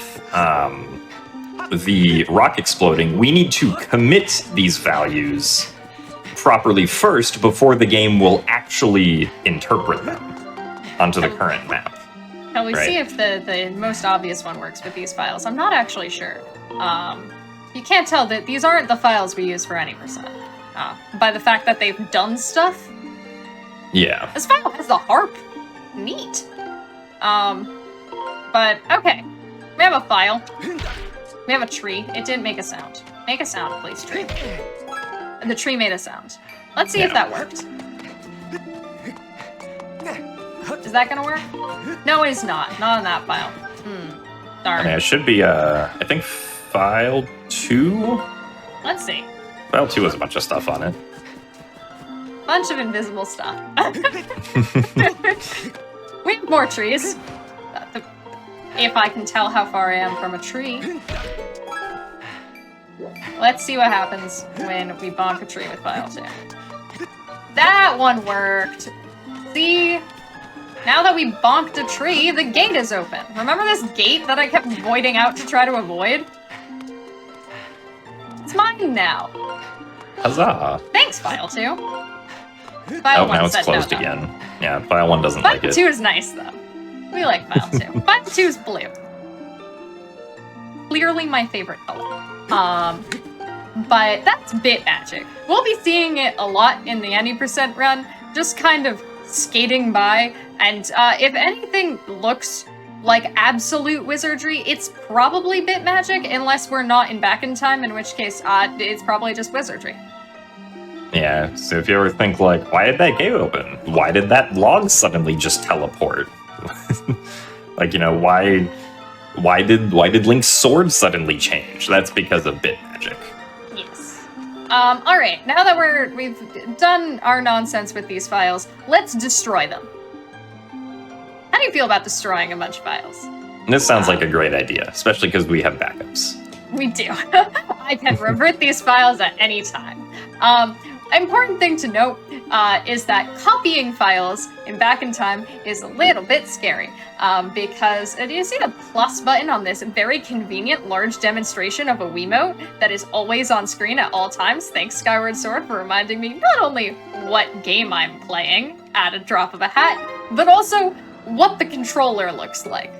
the rock exploding, we need to commit these values properly first before the game will actually interpret them onto the current map. Now we see if the most obvious one works with these files. I'm not actually sure. You can't tell that these aren't the files we use for any percent. By the fact that they've done stuff. Yeah. This file has the harp. Neat. But okay. We have a file. We have a tree. It didn't make a sound. Make a sound, please, tree. And the tree made a sound. Let's see if that worked. Is that gonna work? No, it is not. Not on that file. Darn. Yeah, it should be, I think file 2? Let's see. File 2 has a bunch of stuff on it. Bunch of invisible stuff. We have more trees. If I can tell how far I am from a tree. Let's see what happens when we bonk a tree with file 2. That one worked. See? Now that we bonked a tree, the gate is open. Remember this gate that I kept voiding out to try to avoid? It's mine now. Huzzah! Thanks, File 2. Oh, File 1 now it's said no, closed though. again. Yeah, File 1 doesn't File like it. 2 is nice, though. We like File 2. File 2 is blue. Clearly my favorite color. But that's bit magic. We'll be seeing it a lot in the any percent run, just kind of skating by, and if anything looks like absolute wizardry, it's probably bit magic, unless we're not in back in time, in which case it's probably just wizardry. Yeah, so if you ever think like, why did that gate open? Why did that log suddenly just teleport? Like, you know, why did Link's sword suddenly change? That's because of bit magic. Yes. Alright, now that we've done our nonsense with these files, let's destroy them. How do you feel about destroying a bunch of files? This sounds like a great idea, especially because we have backups. We do. I can revert these files at any time. Important thing to note is that copying files in back in time is a little bit scary because do you see the plus button on this very convenient large demonstration of a Wiimote that is always on screen at all times? Thanks, Skyward Sword, for reminding me not only what game I'm playing at a drop of a hat, but also what the controller looks like.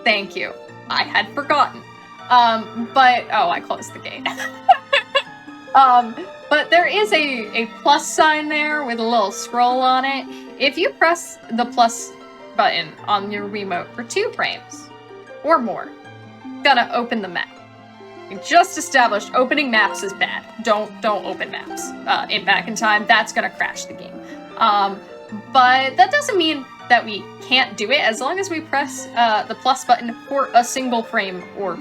Thank you. I had forgotten. I closed the gate. But there is a plus sign there with a little scroll on it. If you press the plus button on your Wiimote for 2 frames or more, it's gonna open the map. We just established opening maps is bad. Don't open maps in back in time. That's gonna crash the game. But that doesn't mean that we can't do it as long as we press the plus button for a single frame or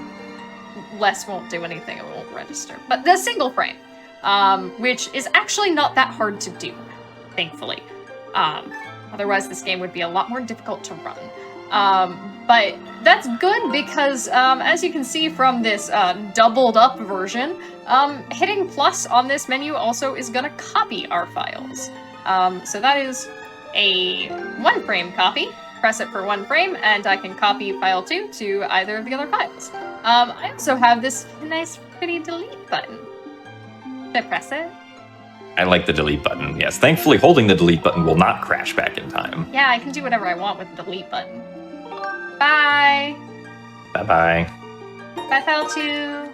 less. Won't do anything, it won't register. But the single frame, which is actually not that hard to do, thankfully. Otherwise this game would be a lot more difficult to run. But that's good because, as you can see from this doubled up version, hitting plus on this menu also is gonna copy our files. So that is a 1 frame copy. Press it for 1 frame, and I can copy file 2 to either of the other files. I also have this nice, pretty delete button. Should I press it? I like the delete button, yes. Thankfully, holding the delete button will not crash back in time. Yeah, I can do whatever I want with the delete button. Bye! Bye-bye. Bye, file 2.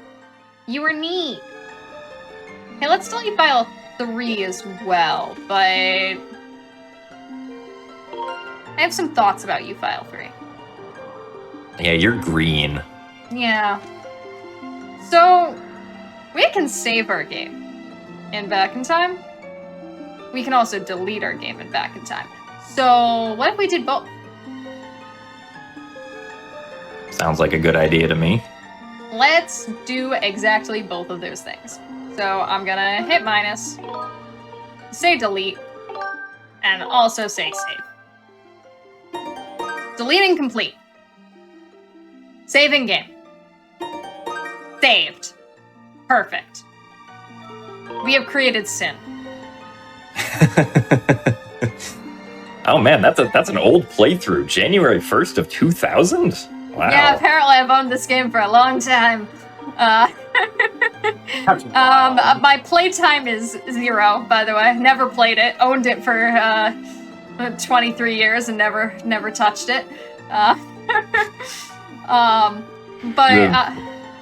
You were neat. Okay, let's delete file 3 as well, but I have some thoughts about you, file 3. Yeah, you're green. Yeah. So, we can save our game in back in time. We can also delete our game in back in time. So, what if we did both? Sounds like a good idea to me. Let's do exactly both of those things. So, I'm gonna hit minus, say delete, and also say save. Deleting complete. Saving game. Saved. Perfect. We have created sin. Oh man, that's an old playthrough. January 1st of 2000? Wow. Yeah, apparently I've owned this game for a long time. My playtime is 0, by the way. Never played it. Owned it for 23 years and never touched it.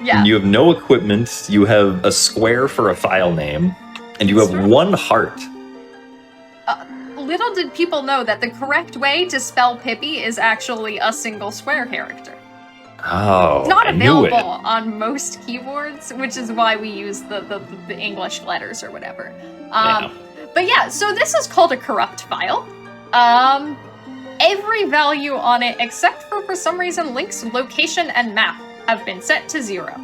Yeah. You have no equipment, you have a square for a file name, and you have 1 heart. Little did people know that the correct way to spell Pippi is actually a single square character. Oh, It's not I knew available it. on most keyboards, which is why we use the English letters or whatever. Yeah. But yeah, so this is called a corrupt file. Every value on it, except for some reason, Link's location and map have been set to 0.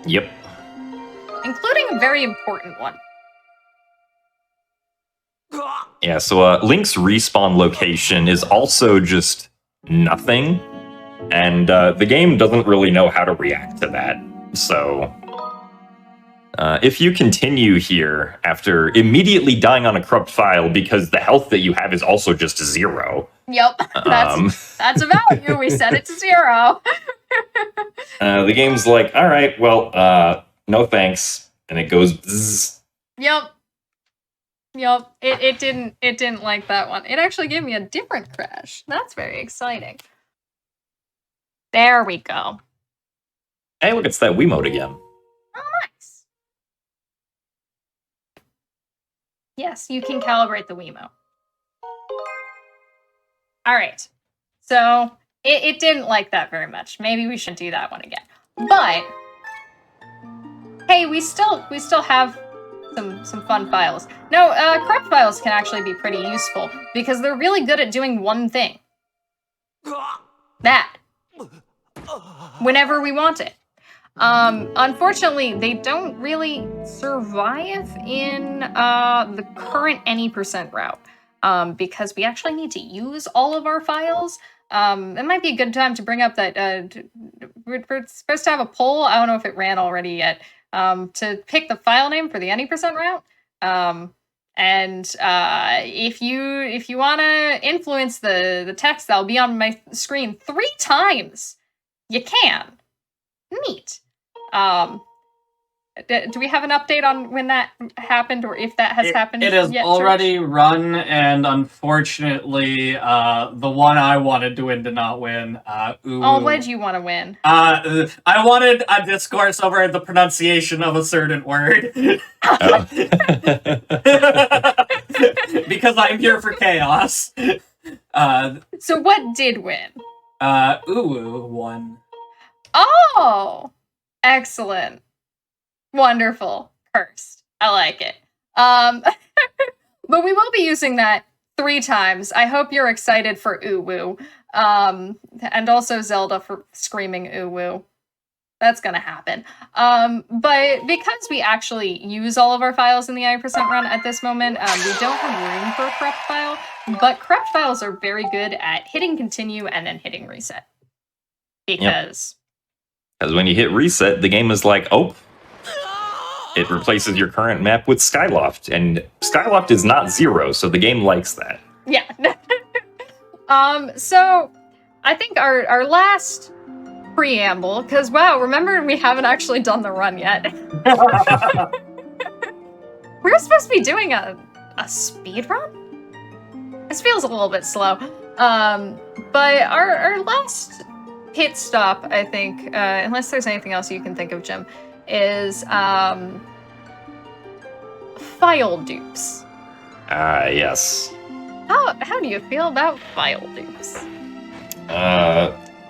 Yep. Including a very important one. Yeah, so Link's respawn location is also just nothing, and the game doesn't really know how to react to that. So, if you continue here after immediately dying on a corrupt file because the health that you have is also just 0. Yep, that's a value. We set it to 0. The game's like, all right, well, no thanks, and it goes bzzz. Yep. It didn't like that one. It actually gave me a different crash. That's very exciting. There we go. Hey, look, it's that Wiimote again. Oh, nice. Yes, you can calibrate the Wiimote. All right. So it didn't like that very much. Maybe we shouldn't do that one again. But hey, we still have some fun files. No, corrupt files can actually be pretty useful because they're really good at doing one thing. That. Whenever we want it. Unfortunately, they don't really survive in the current any % route because we actually need to use all of our files. It might be a good time to bring up that we're supposed to have a poll. I don't know if it ran already yet. To pick the file name for the any % route. And if you want to influence the text that'll be on my screen 3 times, you can. Neat. Do we have an update on when that happened or if that has happened? It is yet, already Church? run, and unfortunately, the one I wanted to win did not win. Oh, what did you want to win? I wanted a discourse over the pronunciation of a certain word. Oh. Because I'm here for chaos. So what did win? Won. Oh! Excellent. Wonderful. Cursed. I like it. But we will be using that 3 times. I hope you're excited for Uwu. And also Zelda for screaming Uwu. That's gonna happen. But because we actually use all of our files in the I% run at this moment, we don't have room for a corrupt file, but corrupt files are very good at hitting continue and then hitting reset. Because when you hit reset, the game is like, oh, it replaces your current map with Skyloft, and Skyloft is not 0, so the game likes that. Yeah. So I think our last preamble, because wow, remember we haven't actually done the run yet. We're supposed to be doing a speed run? This feels a little bit slow. But our last pit stop, I think, unless there's anything else you can think of, Jim, is file dupes. Yes. How do you feel about file dupes?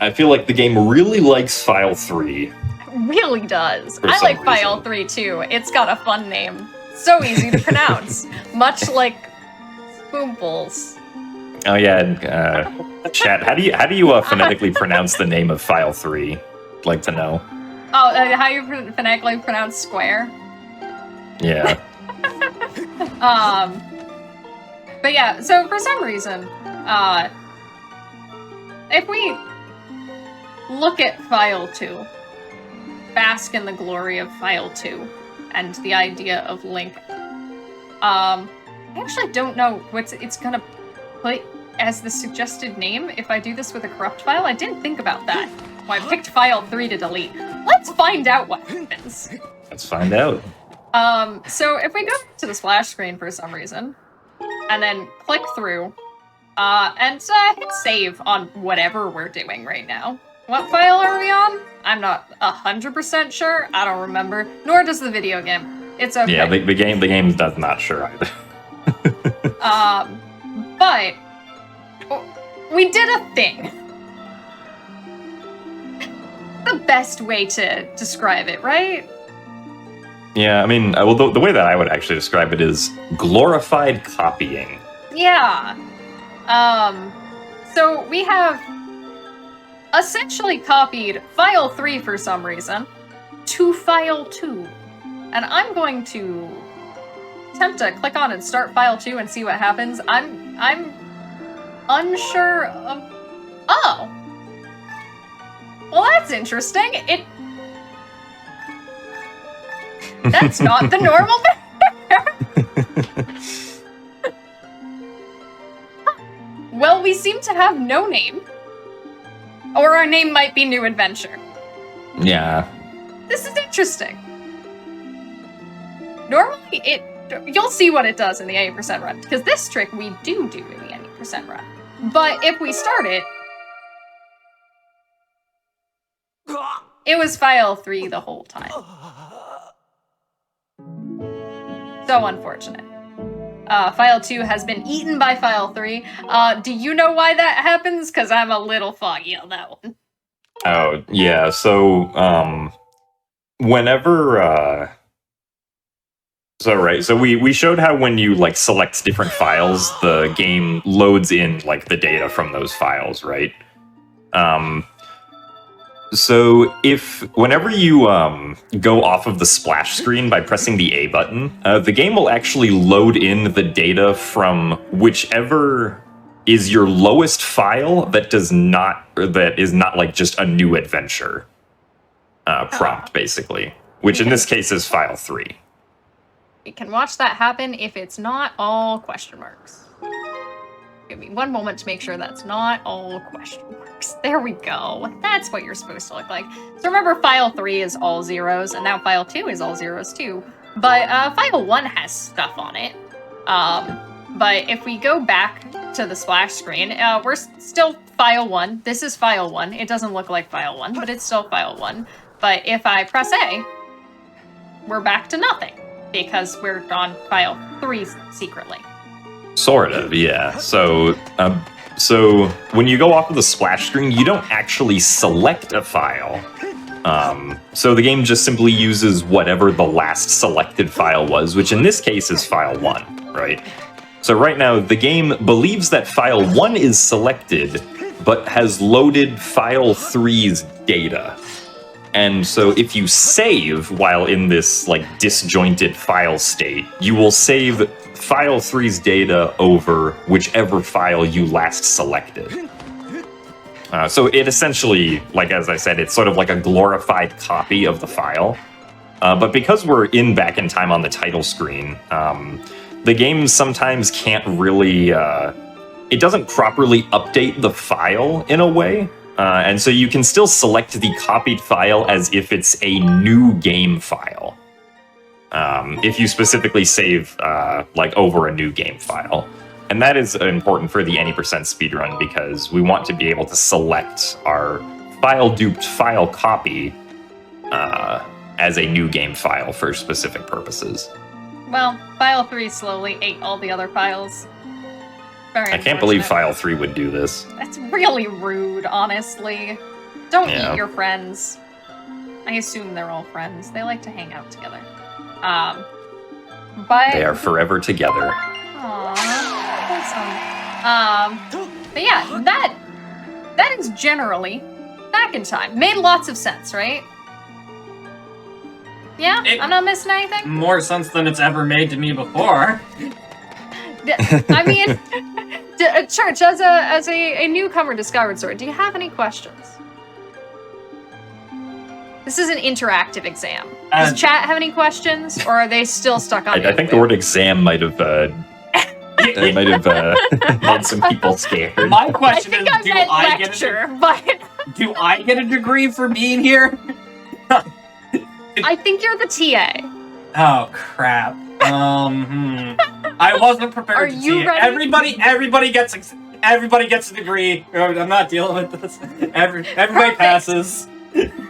I feel like the game really likes File 3. It really does. For I some like File reason. 3 too. It's got a fun name. So easy to pronounce. Much like Spoombles. Oh yeah, chat. How do you phonetically pronounce the name of File 3? Like to know. Oh, how you phonetically pronounce square? Yeah. But yeah, so for some reason, if we look at File 2, bask in the glory of File 2, and the idea of Link, I actually don't know what it's gonna put as the suggested name if I do this with a corrupt file. I didn't think about that. Well, I picked File 3 to delete. Let's find out what happens. Let's find out. So if we go to the splash screen for some reason, and then click through, and hit save on whatever we're doing right now. What file are we on? I'm not 100% sure. I don't remember. Nor does the video game. It's okay. Yeah, the game does not sure either. But we did a thing. The best way to describe it, right? Yeah, I mean, well, the way that I would actually describe it is glorified copying. Yeah. So we have essentially copied File 3 for some reason to File 2. And I'm going to attempt to click on and start File 2 and see what happens. I'm unsure of... Oh! Well, that's interesting. That's not the normal behavior. Well, we seem to have no name. Or our name might be New Adventure. Yeah. This is interesting. Normally, You'll see what it does in the 80% run, because this trick we do in the 80% run. But if we start it, it was file 3 the whole time. So unfortunate. File 2 has been eaten by file 3. Do you know why that happens? Because I'm a little foggy on that one. Oh, yeah, so, whenever, so we showed how when you, like, select different files, the game loads in, like, the data from those files, right? So whenever you go off of the splash screen by pressing the A button, the game will actually load in the data from whichever is your lowest file that is not like just a new adventure prompt, basically, which in this case is file 3. You can watch that happen if it's not all question marks. Give me one moment to make sure that's not all question marks. There we go. That's what you're supposed to look like. So remember, file 3 is all zeros, and now file 2 is all zeros too. But file 1 has stuff on it. But if we go back to the splash screen, we're still file 1. This is file 1. It doesn't look like file 1, but it's still file 1. But if I press A, we're back to nothing, because we're on file 3 secretly. Sort of, yeah. So when you go off of the splash screen, you don't actually select a file. So the game just simply uses whatever the last selected file was, which in this case is file 1, right? So right now, the game believes that file 1 is selected, but has loaded file 3's data. And so if you save while in this, like, disjointed file state, you will save file 3's data over whichever file you last selected. So it essentially, like, as I said, it's sort of like a glorified copy of the file. But because we're back in time on the title screen, the game sometimes can't really... it doesn't properly update the file in a way. And so you can still select the copied file as if it's a new game file. If you specifically save, like, over a new game file. And that is important for the any% speedrun, because we want to be able to select our file-duped file copy as a new game file for specific purposes. Well, file 3 slowly ate all the other files. Very I can't believe file 3 would do this. That's really rude, honestly. Don't eat your friends. I assume they're all friends. They like to hang out together. But they are forever together. Aww, awesome. But yeah, that is generally back in time. Made lots of sense, right? Yeah, I'm not missing anything. More sense than it's ever made to me before. I mean, Church, as a newcomer to Skyward Sword, do you have any questions? This is an interactive exam. Does chat have any questions, or are they still stuck on? I think the word exam might have made some people scared. My question is, do I get a degree for being here? I think you're the TA. Oh crap. I wasn't prepared. Are to you see it. ready? Everybody gets a degree. I'm not dealing with this. Everybody Perfect. passes.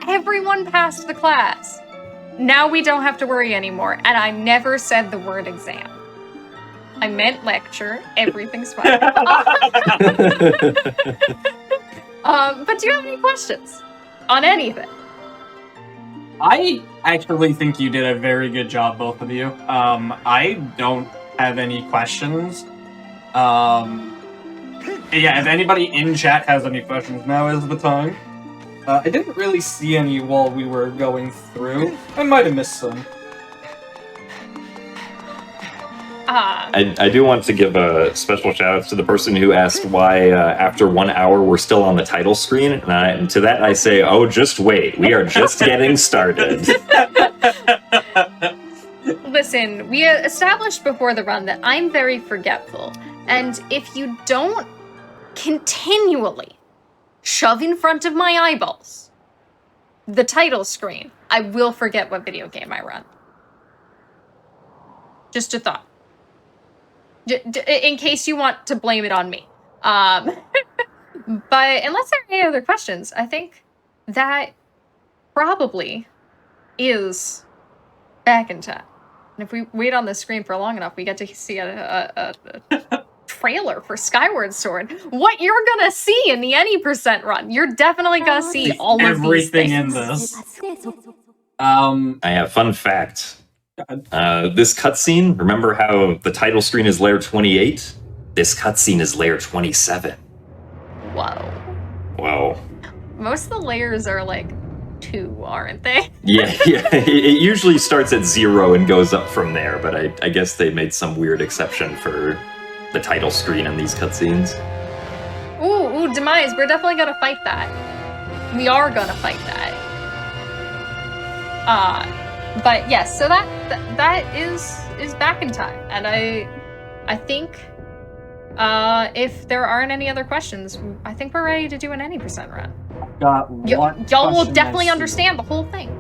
Everyone passed the class. Now we don't have to worry anymore. And I never said the word exam. I meant lecture. Everything's fine. But do you have any questions on anything? I actually think you did a very good job, both of you. I don't have any questions. Yeah, if anybody in chat has any questions, now is the time. I didn't really see any while we were going through. I might have missed some. I do want to give a special shout out to the person who asked why after 1 hour we're still on the title screen, and to that I say, oh, just wait, we are just getting started. Listen, we established before the run that I'm very forgetful, and if you don't continually shove in front of my eyeballs the title screen, I will forget what video game I run. Just a thought. In case you want to blame it on me. But unless there are any other questions, I think that probably is back in time. And if we wait on the screen for long enough, we get to see a trailer for Skyward Sword. What you're gonna see in the any % run. You're definitely gonna see all of these everything things. in this. I have fun fact. This cutscene, remember how the title screen is layer 28? This cutscene is layer 27. Whoa. Whoa. Most of the layers are like 2, aren't they? Yeah. It usually starts at 0 and goes up from there, but I guess they made some weird exception for the title screen in these cutscenes. Ooh, Demise, we're definitely gonna fight that. We are gonna fight that. But yes, so that is back in time, and I think if there aren't any other questions, I think we're ready to do an any % run. Y'all will definitely understand the whole thing.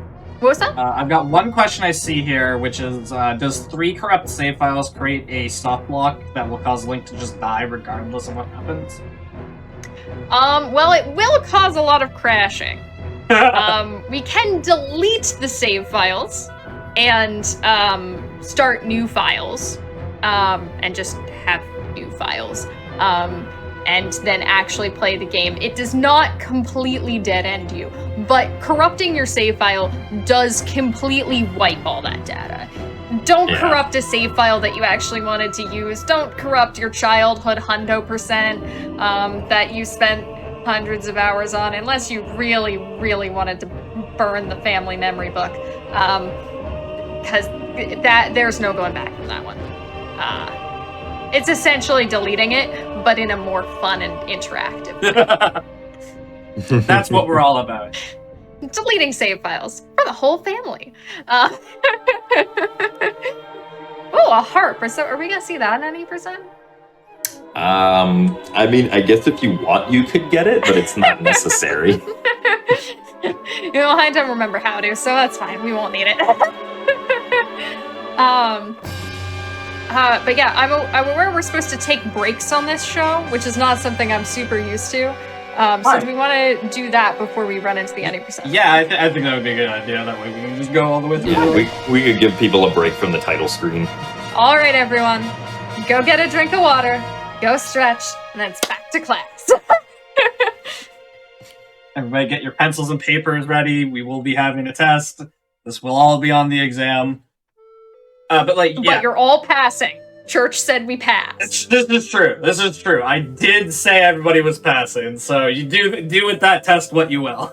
What was that? I've got one question I see here, which is, does 3 corrupt save files create a stop block that will cause Link to just die regardless of what happens? Well, it will cause a lot of crashing. We can delete the save files and start new files, and just have new files, and then actually play the game. It does not completely dead end you, but corrupting your save file does completely wipe all that data. Don't corrupt a save file that you actually wanted to use. Don't corrupt your childhood hundo % that you spent hundreds of hours on, unless you really, really wanted to burn the family memory book, because there's no going back from that one. It's essentially deleting it, but in a more fun and interactive way. That's what we're all about. Deleting save files for the whole family. Oh, a harp. So are we gonna see that in any %? I mean, I guess if you want, you could get it, but it's not necessary. You know, I don't remember how to, so that's fine. We won't need it. But yeah, I'm aware we're supposed to take breaks on this show, which is not something I'm super used to. So do we want to do that before we run into the any %? Yeah, I think that would be a good idea. That way we can just go all the way through. Yeah, we could give people a break from the title screen. All right, everyone. Go get a drink of water, go stretch, and then it's back to class. Everybody get your pencils and papers ready. We will be having a test. This will all be on the exam. But you're all passing. Church said we passed. This is true. This is true. I did say everybody was passing, so you do with that test what you will.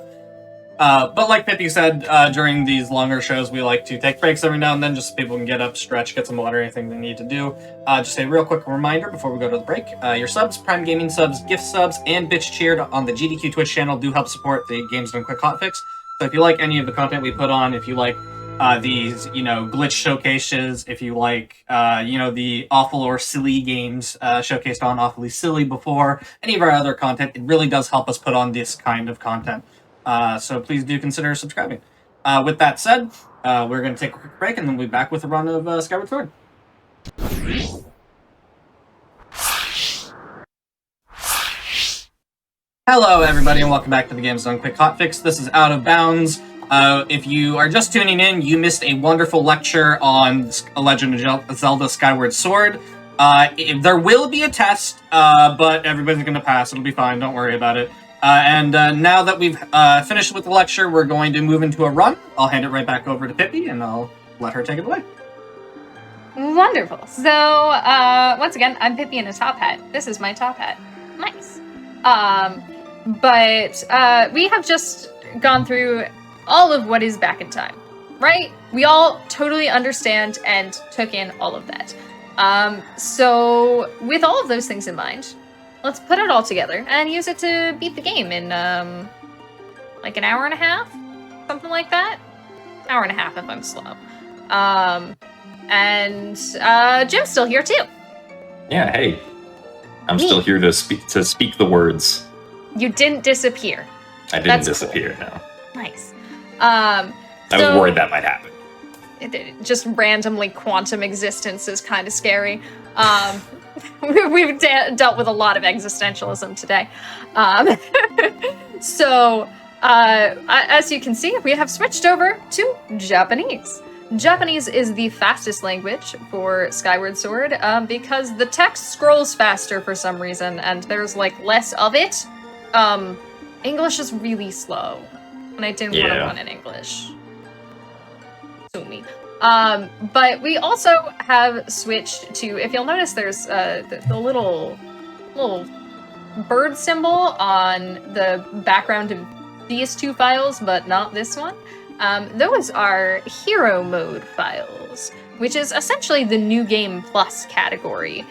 But like Pippi said, during these longer shows, we like to take breaks every now and then, just so people can get up, stretch, get some water, anything they need to do. Just a real quick reminder before we go to the break. Your subs, Prime Gaming subs, gift subs, and bitch cheered on the GDQ Twitch channel do help support the Games Done Quick Hotfix. So if you like any of the content we put on, if you like these, glitch showcases, if you like, the awful or silly games showcased on Awfully Silly before, any of our other content, it really does help us put on this kind of content. So please do consider subscribing. With that said, we're going to take a quick break and then we'll be back with a run of Skyward Sword. Hello, everybody, and welcome back to the Games Done Quick Hotfix. This is Out of Bounds. If you are just tuning in, you missed a wonderful lecture on Legend of Zelda Skyward Sword. There will be a test, but everybody's going to pass. It'll be fine. Don't worry about it. And now that we've finished with the lecture, we're going to move into a run. I'll hand it right back over to Pippi, and I'll let her take it away. Wonderful. So, once again, I'm Pippi in a top hat. This is my top hat. Nice. But we have just gone through all of what is back in time, right? We all totally understand and took in all of that. So with all of those things in mind, let's put it all together and use it to beat the game in like an hour and a half, something like that. Hour and a half if I'm slow. And Jim's still here too. Yeah, hey. I'm still here to speak the words. You didn't disappear. I didn't disappear, no. Nice. I was worried that might happen. just randomly quantum existence is kind of scary. We've dealt with a lot of existentialism today. So, as you can see, we have switched over to Japanese. Japanese is the fastest language for Skyward Sword because the text scrolls faster for some reason, and there's like less of it. English is really slow, and I didn't want to run in English. So me. But we also have switched to, if you'll notice, there's the little bird symbol on the background of these two files, but not this one. Those are hero mode files, which is essentially the New Game Plus category.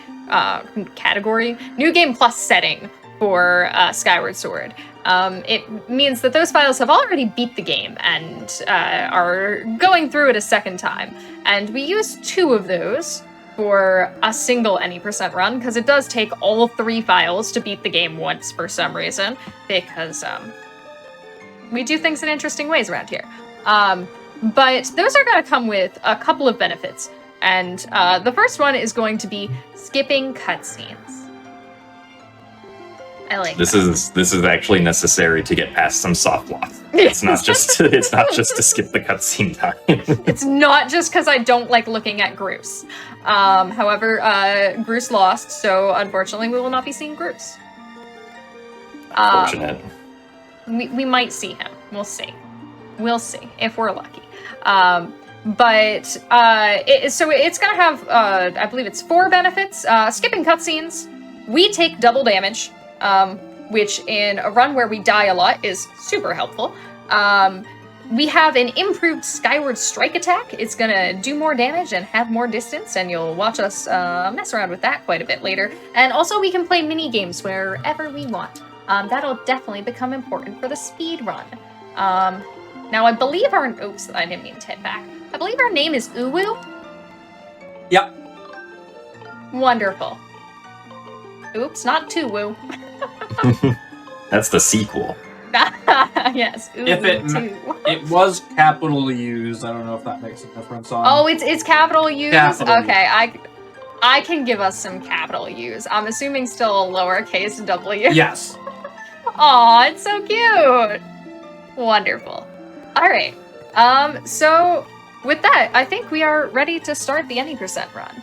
New Game Plus setting for Skyward Sword. It means that those files have already beat the game and are going through it a second time. And we use 2 of those for a single any % run, because it does take all 3 files to beat the game once for some reason, because we do things in interesting ways around here. But those are going to come with a couple of benefits. And the first one is going to be skipping cutscenes. I like this is actually necessary to get past some soft loss. It's not just to skip the cutscene time. It's not just because I don't like looking at Groose. However, Groose lost, so unfortunately we will not be seeing Groose. Unfortunate. We might see him. We'll see. We'll see if we're lucky. But so it's gonna have I believe it's 4 benefits. Skipping cutscenes. We take double damage. Which in a run where we die a lot is super helpful. We have an improved Skyward Strike attack. It's gonna do more damage and have more distance, and you'll watch us mess around with that quite a bit later. And also we can play mini games wherever we want. That'll definitely become important for the speed run. Now I believe oops, I didn't mean to hit back. I believe our name is Uwu. Yep. Wonderful. Oops, not Tuwu. That's the sequel. Yes. If it was capital U's, I don't know if that makes a difference on. Oh, it's capital U's. Capital okay, I can give us some capital U's. I'm assuming still a lowercase W. Yes. Aw, it's so cute. Wonderful. All right. So with that, I think we are ready to start the any % run.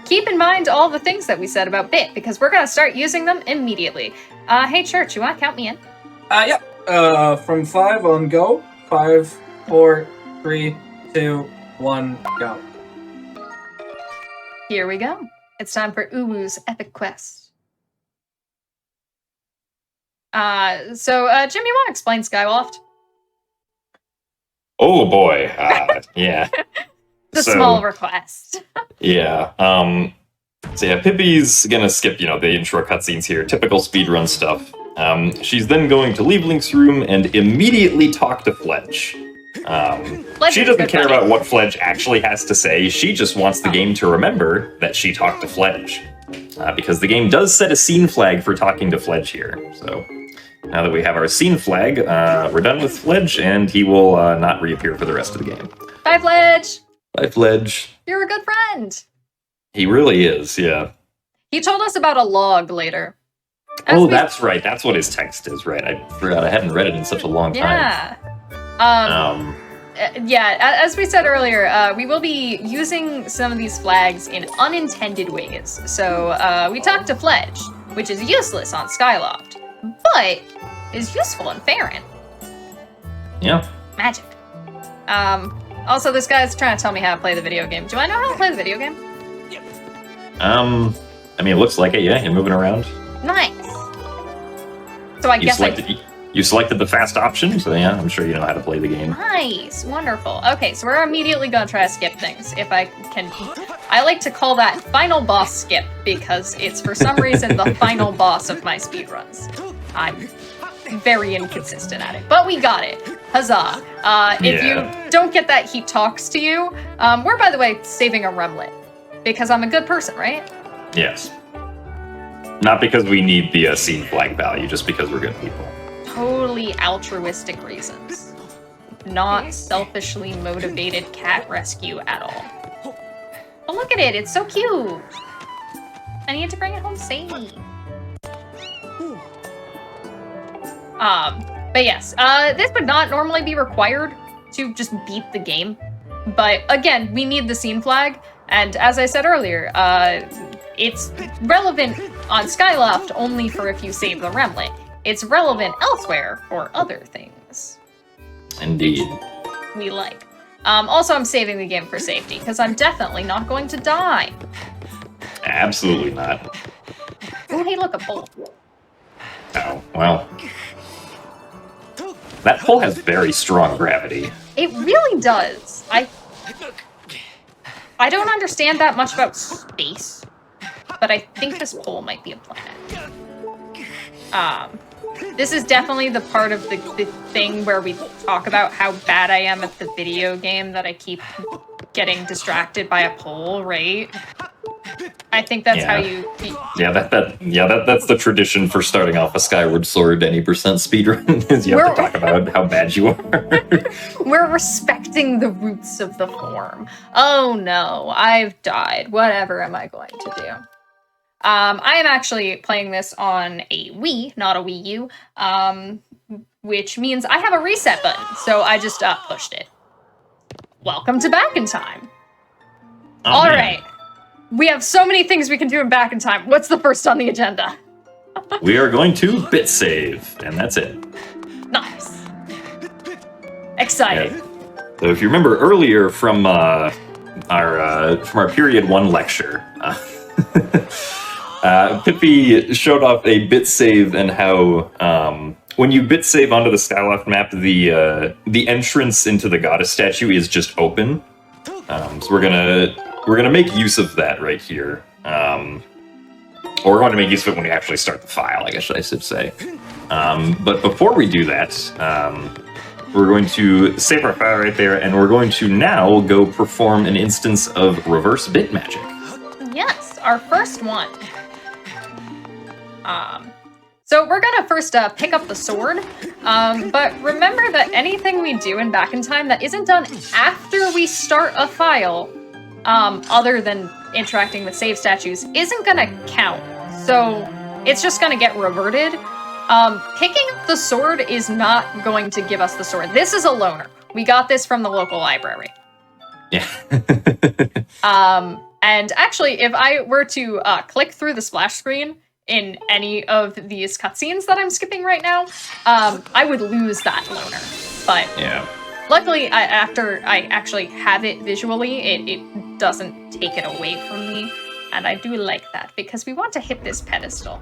Keep in mind all the things that we said about bit, because we're going to start using them immediately. Hey, Church, you want to count me in? Yep. From 5 on go. 5, 4, 3, 2, 1, go. Here we go. It's time for Uwu's epic quest. Jim, you want to explain Skyloft? Oh boy, yeah. The small request. Yeah. So yeah, Pippi's gonna skip, the intro cutscenes here, typical speedrun stuff. She's then going to leave Link's room and immediately talk to Fledge. She doesn't care about what Fledge actually has to say. She just wants the game to remember that she talked to Fledge, because the game does set a scene flag for talking to Fledge here. So now that we have our scene flag, we're done with Fledge, and he will not reappear for the rest of the game. Bye, Fledge. Bye, Fledge. You're a good friend. He really is, yeah. He told us about a log later. That's right. That's what his text is, right? I forgot. I hadn't read it in such a long time. Yeah. As we said earlier, we will be using some of these flags in unintended ways. So we talked to Fledge, which is useless on Skyloft, but is useful in Farron. Yeah. Magic. Also, this guy's trying to tell me how to play the video game. Do I know how to play the video game? I mean, it looks like it, yeah. You're moving around. Nice. So You selected the fast option, so yeah, I'm sure you know how to play the game. Nice. Wonderful. Okay, so we're immediately gonna try to skip things, if I can. I like to call that final boss skip, because it's for some reason the final boss of my speedruns. I'm very inconsistent at it, but we got it. Huzzah. If you don't get that he talks to you, we're, by the way, saving a remlet, because I'm a good person, right? Yes. Not because we need the scene flag value, just because we're good people. Totally altruistic reasons. not selfishly motivated cat rescue at all. Oh, look at it. It's so cute. I need to bring it home safe. But yes, this would not normally be required to just beat the game. But again, we need the scene flag. And as I said earlier, it's relevant on Skyloft only for if you save the remnant. It's relevant elsewhere for other things. Indeed. We like. Also, I'm saving the game for safety, because I'm definitely not going to die. Absolutely not. Oh, hey, look, a pole. Oh, well. That pole has very strong gravity. It really does. I don't understand that much about space, but I think this pole might be a planet. This is definitely the part of the thing where we talk about how bad I am at the video game, that I keep getting distracted by a pole, right? I think that's how you... That's the tradition for starting off a Skyward Sword any percent speedrun, is you have to talk about how bad you are. We're respecting the roots of the form. Oh no, I've died. Whatever am I going to do? I am actually playing this on a Wii, not a Wii U, which means I have a reset button, so I just pushed it. Welcome to Back in Time. Oh, All man. right. We have so many things we can do in Back in Time. What's the first on the agenda? We are going to bit save, and that's it. Nice. Exciting. Yeah. So if you remember earlier from our period 1 lecture, Pippi showed off a bit save and how when you bit save onto the Skyloft map, the entrance into the goddess statue is just open. So we're gonna make use of that right here. Or we're going to make use of it when we actually start the file, I guess I should say. But before we do that, we're going to save our file right there, and we're going to now go perform an instance of reverse bit magic. Yes, our first one. So we're gonna first pick up the sword, but remember that anything we do in Back in Time that isn't done after we start a file, other than interacting with save statues, isn't gonna count. So it's just gonna get reverted. Picking up the sword is not going to give us the sword. This is a loaner. We got this from the local library. Yeah. And actually, if I were to click through the splash screen in any of these cutscenes that I'm skipping right now, I would lose that loaner. But Yeah. luckily, after I actually have it visually, it doesn't take it away from me. And I do like that, because we want to hit this pedestal.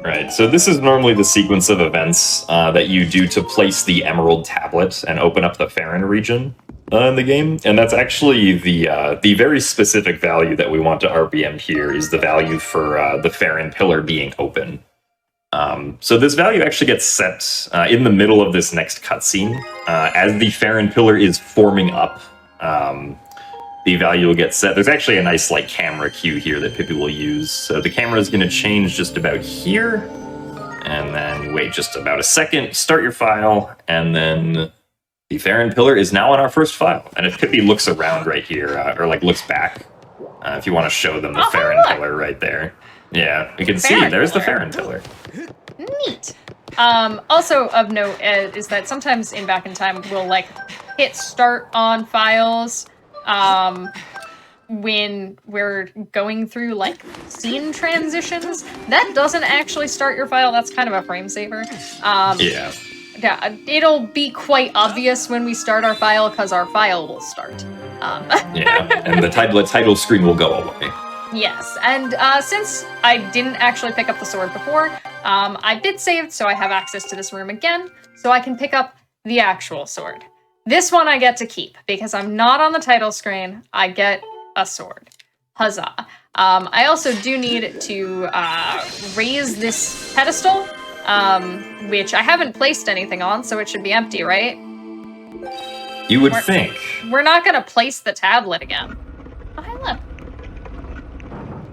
Right, so this is normally the sequence of events that you do to place the Emerald Tablet and open up the Farron region in the game. And that's actually the very specific value that we want to RPM here is the value for the Farron Pillar being open. So this value actually gets set in the middle of this next cutscene. As the Farron Pillar is forming up, the value will get set. There's actually a nice like camera cue here that Pippi will use. So the camera is going to change just about here, and then wait just about a second, start your file, and then the Farron Pillar is now on our first file. And if Pippi looks around right here, or like looks back, if you want to show them the Farron Pillar right there. Yeah, we can see, there's the Farron Pillar. Neat. Also of note is that sometimes in Back in Time, we'll like hit start on files, when we're going through like scene transitions. That doesn't actually start your file. That's kind of a frame saver. Yeah, it'll be quite obvious when we start our file, because our file will start. yeah, and the title screen will go away. Yes, and since I didn't actually pick up the sword before, I bit saved, so I have access to this room again, so I can pick up the actual sword. This one I get to keep, because I'm not on the title screen. I get a sword. Huzzah. I also do need to raise this pedestal, which I haven't placed anything on, so it should be empty, right? You would think. We're not going to place the tablet again. Oh, hey, look.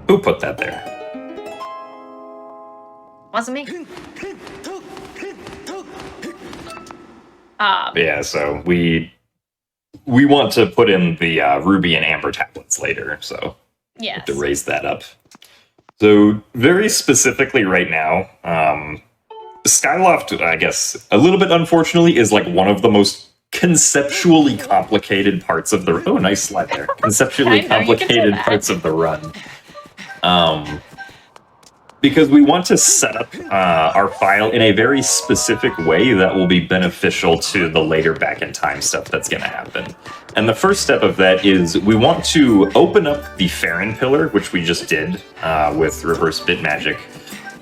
Who put that there? Wasn't me. Yeah, so we want to put in the ruby and amber tablets later, so yes. have to raise that up. So very specifically right now, Skyloft, I guess, a little bit unfortunately, is like one of the most conceptually complicated parts of the... Oh, nice slide there. Conceptually complicated parts of the run. Because we want to set up our file in a very specific way that will be beneficial to the later back in time stuff that's going to happen. And the first step of that is we want to open up the Farron pillar, which we just did with reverse bit magic.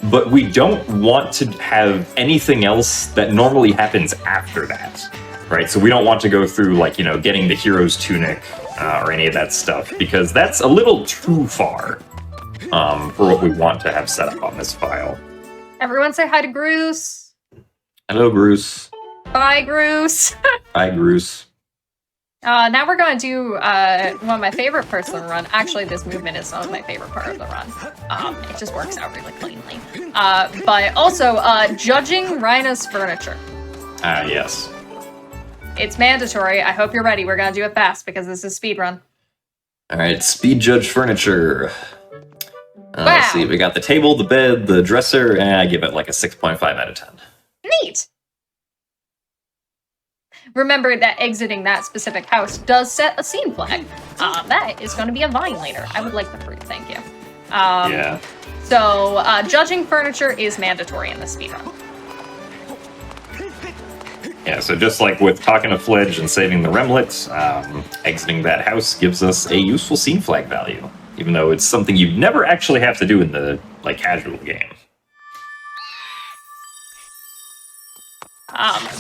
But we don't want to have anything else that normally happens after that, right? So we don't want to go through, like, you know, getting the hero's tunic or any of that stuff, because that's a little too far for what we want to have set up on this file. Everyone say hi to Bruce. Hello, Bruce. Bye, Bruce. Bye, Bruce. Now we're going to do one of my favorite parts of the run. Actually, this movement is some of my favorite part of the run. It just works out really cleanly. But also, judging Rhina's furniture. Yes. It's mandatory. I hope you're ready. We're going to do it fast because this is speed run. All right, speed judge furniture. Wow. Let's see, we got the table, the bed, the dresser, and I give it like a 6.5 out of 10. Neat. Remember that exiting that specific house does set a scene flag. That is going to be a vine later. I would like the fruit, thank you. Yeah. So, judging furniture is mandatory in this speedrun. Yeah, so just like with talking to Fledge and saving the remlets, exiting that house gives us a useful scene flag value, even though it's something you'd never actually have to do in the casual game.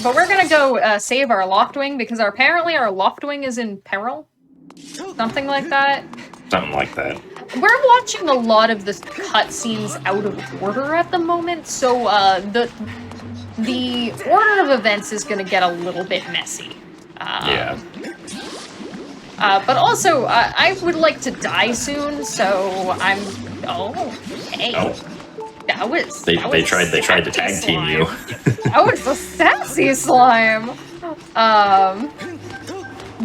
But we're gonna go save our Loftwing because apparently our Loftwing is in peril. Something like that. Something like that. We're watching a lot of the cutscenes out of order at the moment, so the order of events is gonna get a little bit messy. Yeah. But also, I would like to die soon, so I'm... Oh, hey. Oh. That was... They tried to tag team you. That was a sassy slime!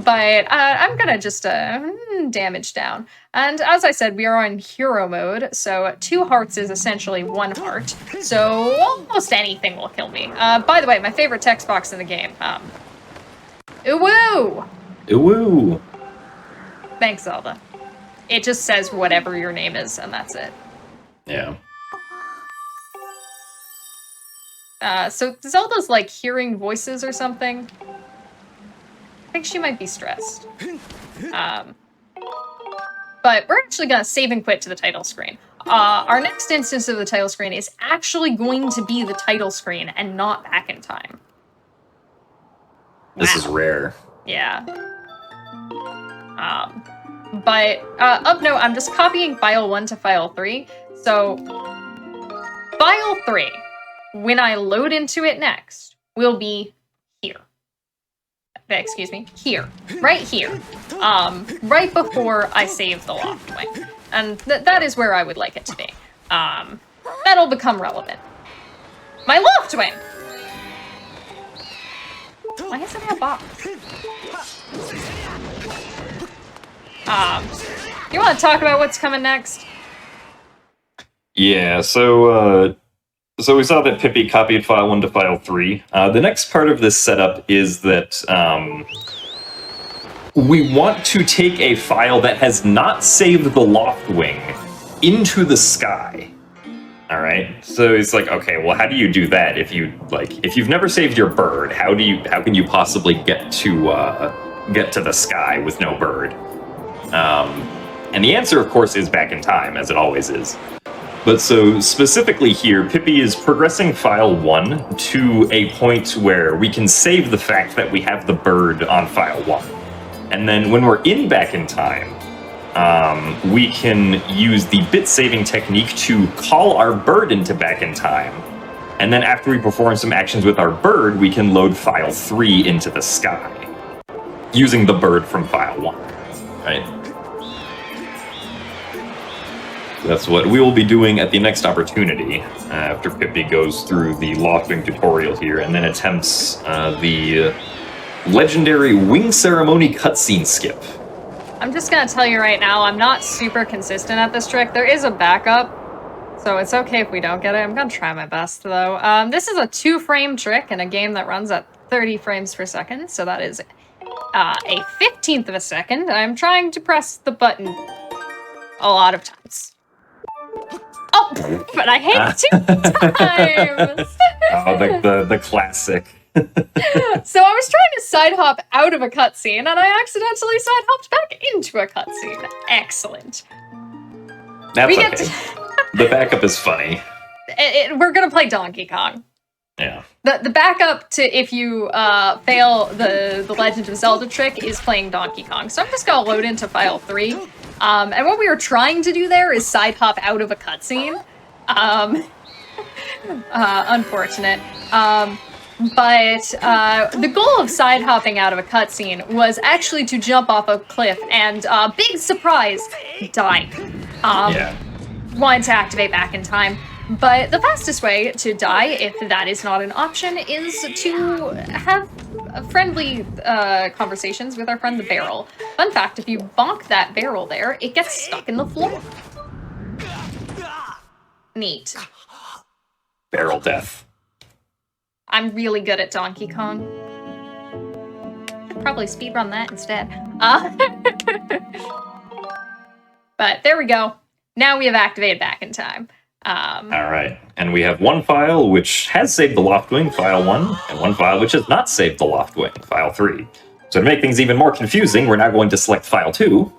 But I'm gonna just damage down. And as I said, we are on hero mode, so 2 hearts is essentially 1 heart. So almost anything will kill me. By the way, my favorite text box in the game. Uwoo! Ooh. Thanks, Zelda. It just says whatever your name is, and that's it. Yeah. So Zelda's like hearing voices or something. I think she might be stressed. But we're actually gonna save and quit to the title screen. Our next instance of the title screen is actually going to be the title screen and not back in time. This is rare. Yeah. But of note, I'm just copying file 1 to file 3. So file 3, when I load into it next, will be here. Excuse me, here. Right here. Right before I save the Loftwing. And that is where I would like it to be. That'll become relevant. My Loftwing! Why is it in a box? You want to talk about what's coming next? Yeah, so we saw that Pippi copied file 1 to file 3. The next part of this setup is that we want to take a file that has not saved the Loftwing into the sky. All right, so it's like, okay, well, how do you do that if you've never saved your bird? How can you possibly get to the sky with no bird? And the answer, of course, is back in time, as it always is. But so specifically here, Pippi is progressing file 1 to a point where we can save the fact that we have the bird on file 1. And then when we're in back in time, we can use the bit saving technique to call our bird into back in time. And then after we perform some actions with our bird, we can load file 3 into the sky, using the bird from file 1, right? That's what we will be doing at the next opportunity after Pippi goes through the lofting tutorial here and then attempts the legendary wing ceremony cutscene skip. I'm just gonna tell you right now, I'm not super consistent at this trick. There is a backup, so it's okay if we don't get it. I'm gonna try my best, though. This is a 2-frame trick in a game that runs at 30 frames per second, so that is a 15th of a second. I'm trying to press the button a lot of times. Oh, but I hate 2 times! Oh, the classic. So I was trying to side hop out of a cutscene, and I accidentally side hopped back into a cutscene. Excellent. That's We okay. get The backup is funny. We're gonna play Donkey Kong. Yeah. The backup to if you fail the Legend of Zelda trick is playing Donkey Kong. So I'm just gonna load into file 3. And what we were trying to do there is side hop out of a cutscene. Unfortunate. But the goal of side hopping out of a cutscene was actually to jump off a cliff and, big surprise, die. Yeah. Wanted to activate back in time. But the fastest way to die, if that is not an option, is to have friendly conversations with our friend the barrel. Fun fact, if you bonk that barrel there, it gets stuck in the floor. Neat. Barrel death. I'm really good at Donkey Kong. Should probably speedrun that instead. But there we go. Now we have activated back in time. All right. And we have one file which has saved the Loftwing, file 1, and one file which has not saved the Loftwing, file 3. So to make things even more confusing, we're now going to select file 2.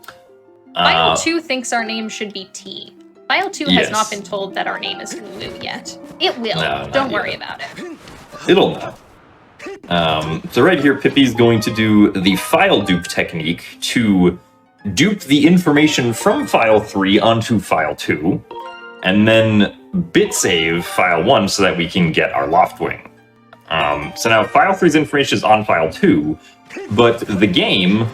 File 2 thinks our name should be T. File 2 Yes. has not been told that our name is Hulu yet. It will. No, not Don't yet. worry about it. It'll know. So right here, Pippi's going to do the file dupe technique to dupe the information from file 3 onto file 2, and then bit save file 1 so that we can get our Loftwing. So now file 3's information is on file 2, but the game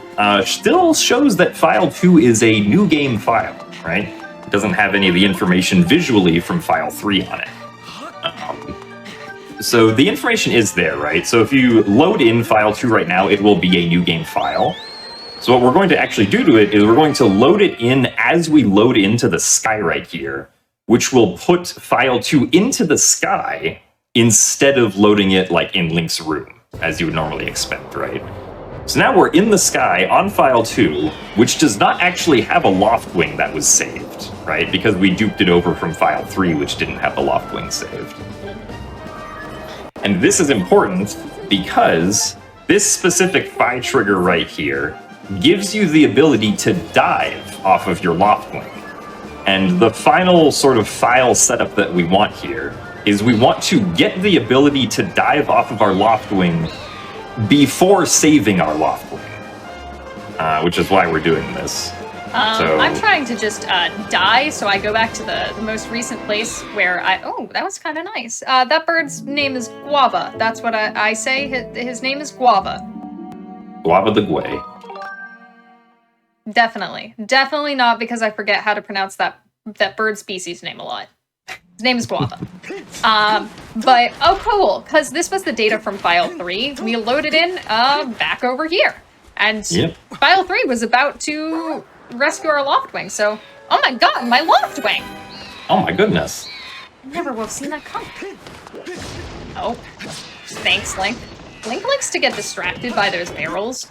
still shows that file 2 is a new game file, right? It doesn't have any of the information visually from file 3 on it. So the information is there, right? So if you load in file 2 right now, it will be a new game file. So what we're going to actually do to it is we're going to load it in as we load into the sky right here, which will put file 2 into the sky instead of loading it like in Link's room, as you would normally expect, right? So now we're in the sky on file 2, which does not actually have a Loftwing that was saved, right? Because we duped it over from file 3, which didn't have the Loftwing saved. And this is important because this specific phi trigger right here gives you the ability to dive off of your Loftwing. And the final sort of file setup that we want here is we want to get the ability to dive off of our Loftwing before saving our Loftwing, which is why we're doing this. I'm trying to just die, so I go back to the most recent place where oh, that was kind of nice. That bird's name is Guava. That's what I say. His name is Guava. Guava the Guay. Definitely not because I forget how to pronounce that bird species name a lot. His name is Guava. But oh cool, because this was the data from file 3. We loaded in back over here. And Yep. file 3 was about to rescue our Loftwing, so oh my god, my Loftwing! Oh my goodness. I never would have seen that come. Oh. Thanks, Link. Link likes to get distracted by those barrels.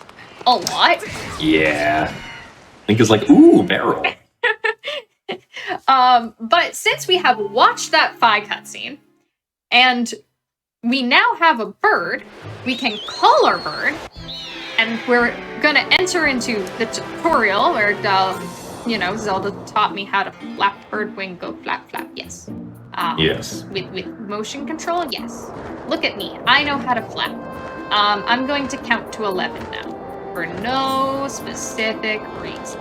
A lot. Yeah. Link is like, ooh, barrel. But since we have watched that Phi cutscene, and we now have a bird, we can call our bird, and we're gonna enter into the tutorial where, Zelda taught me how to flap bird wing, go flap flap, yes. Yes. With motion control, yes. Look at me, I know how to flap. I'm going to count to 11 now, for no specific reason.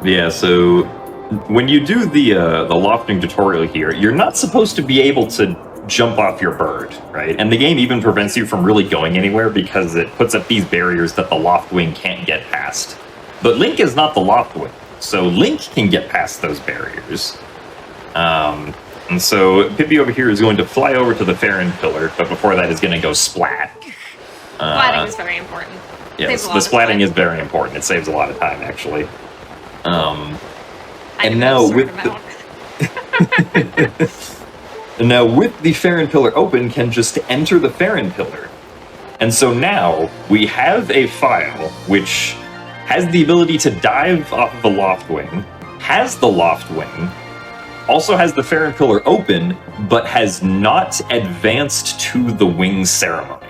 Yeah, so when you do the lofting tutorial here, you're not supposed to be able to jump off your bird, right? And the game even prevents you from really going anywhere because it puts up these barriers that the Loftwing can't get past. But Link is not the Loftwing. so Link can get past those barriers. And so Pippi over here is going to fly over to the Farron pillar, but before that is going to go splat. Splatting is very important. Yes, the splatting is very important. It saves a lot of time, actually. And now with and now with the Farron pillar open, can just enter the Farron pillar. And so now we have a file which has the ability to dive off of the loft wing, has the loft wing, also has the Farron pillar open, but has not advanced to the wing ceremony.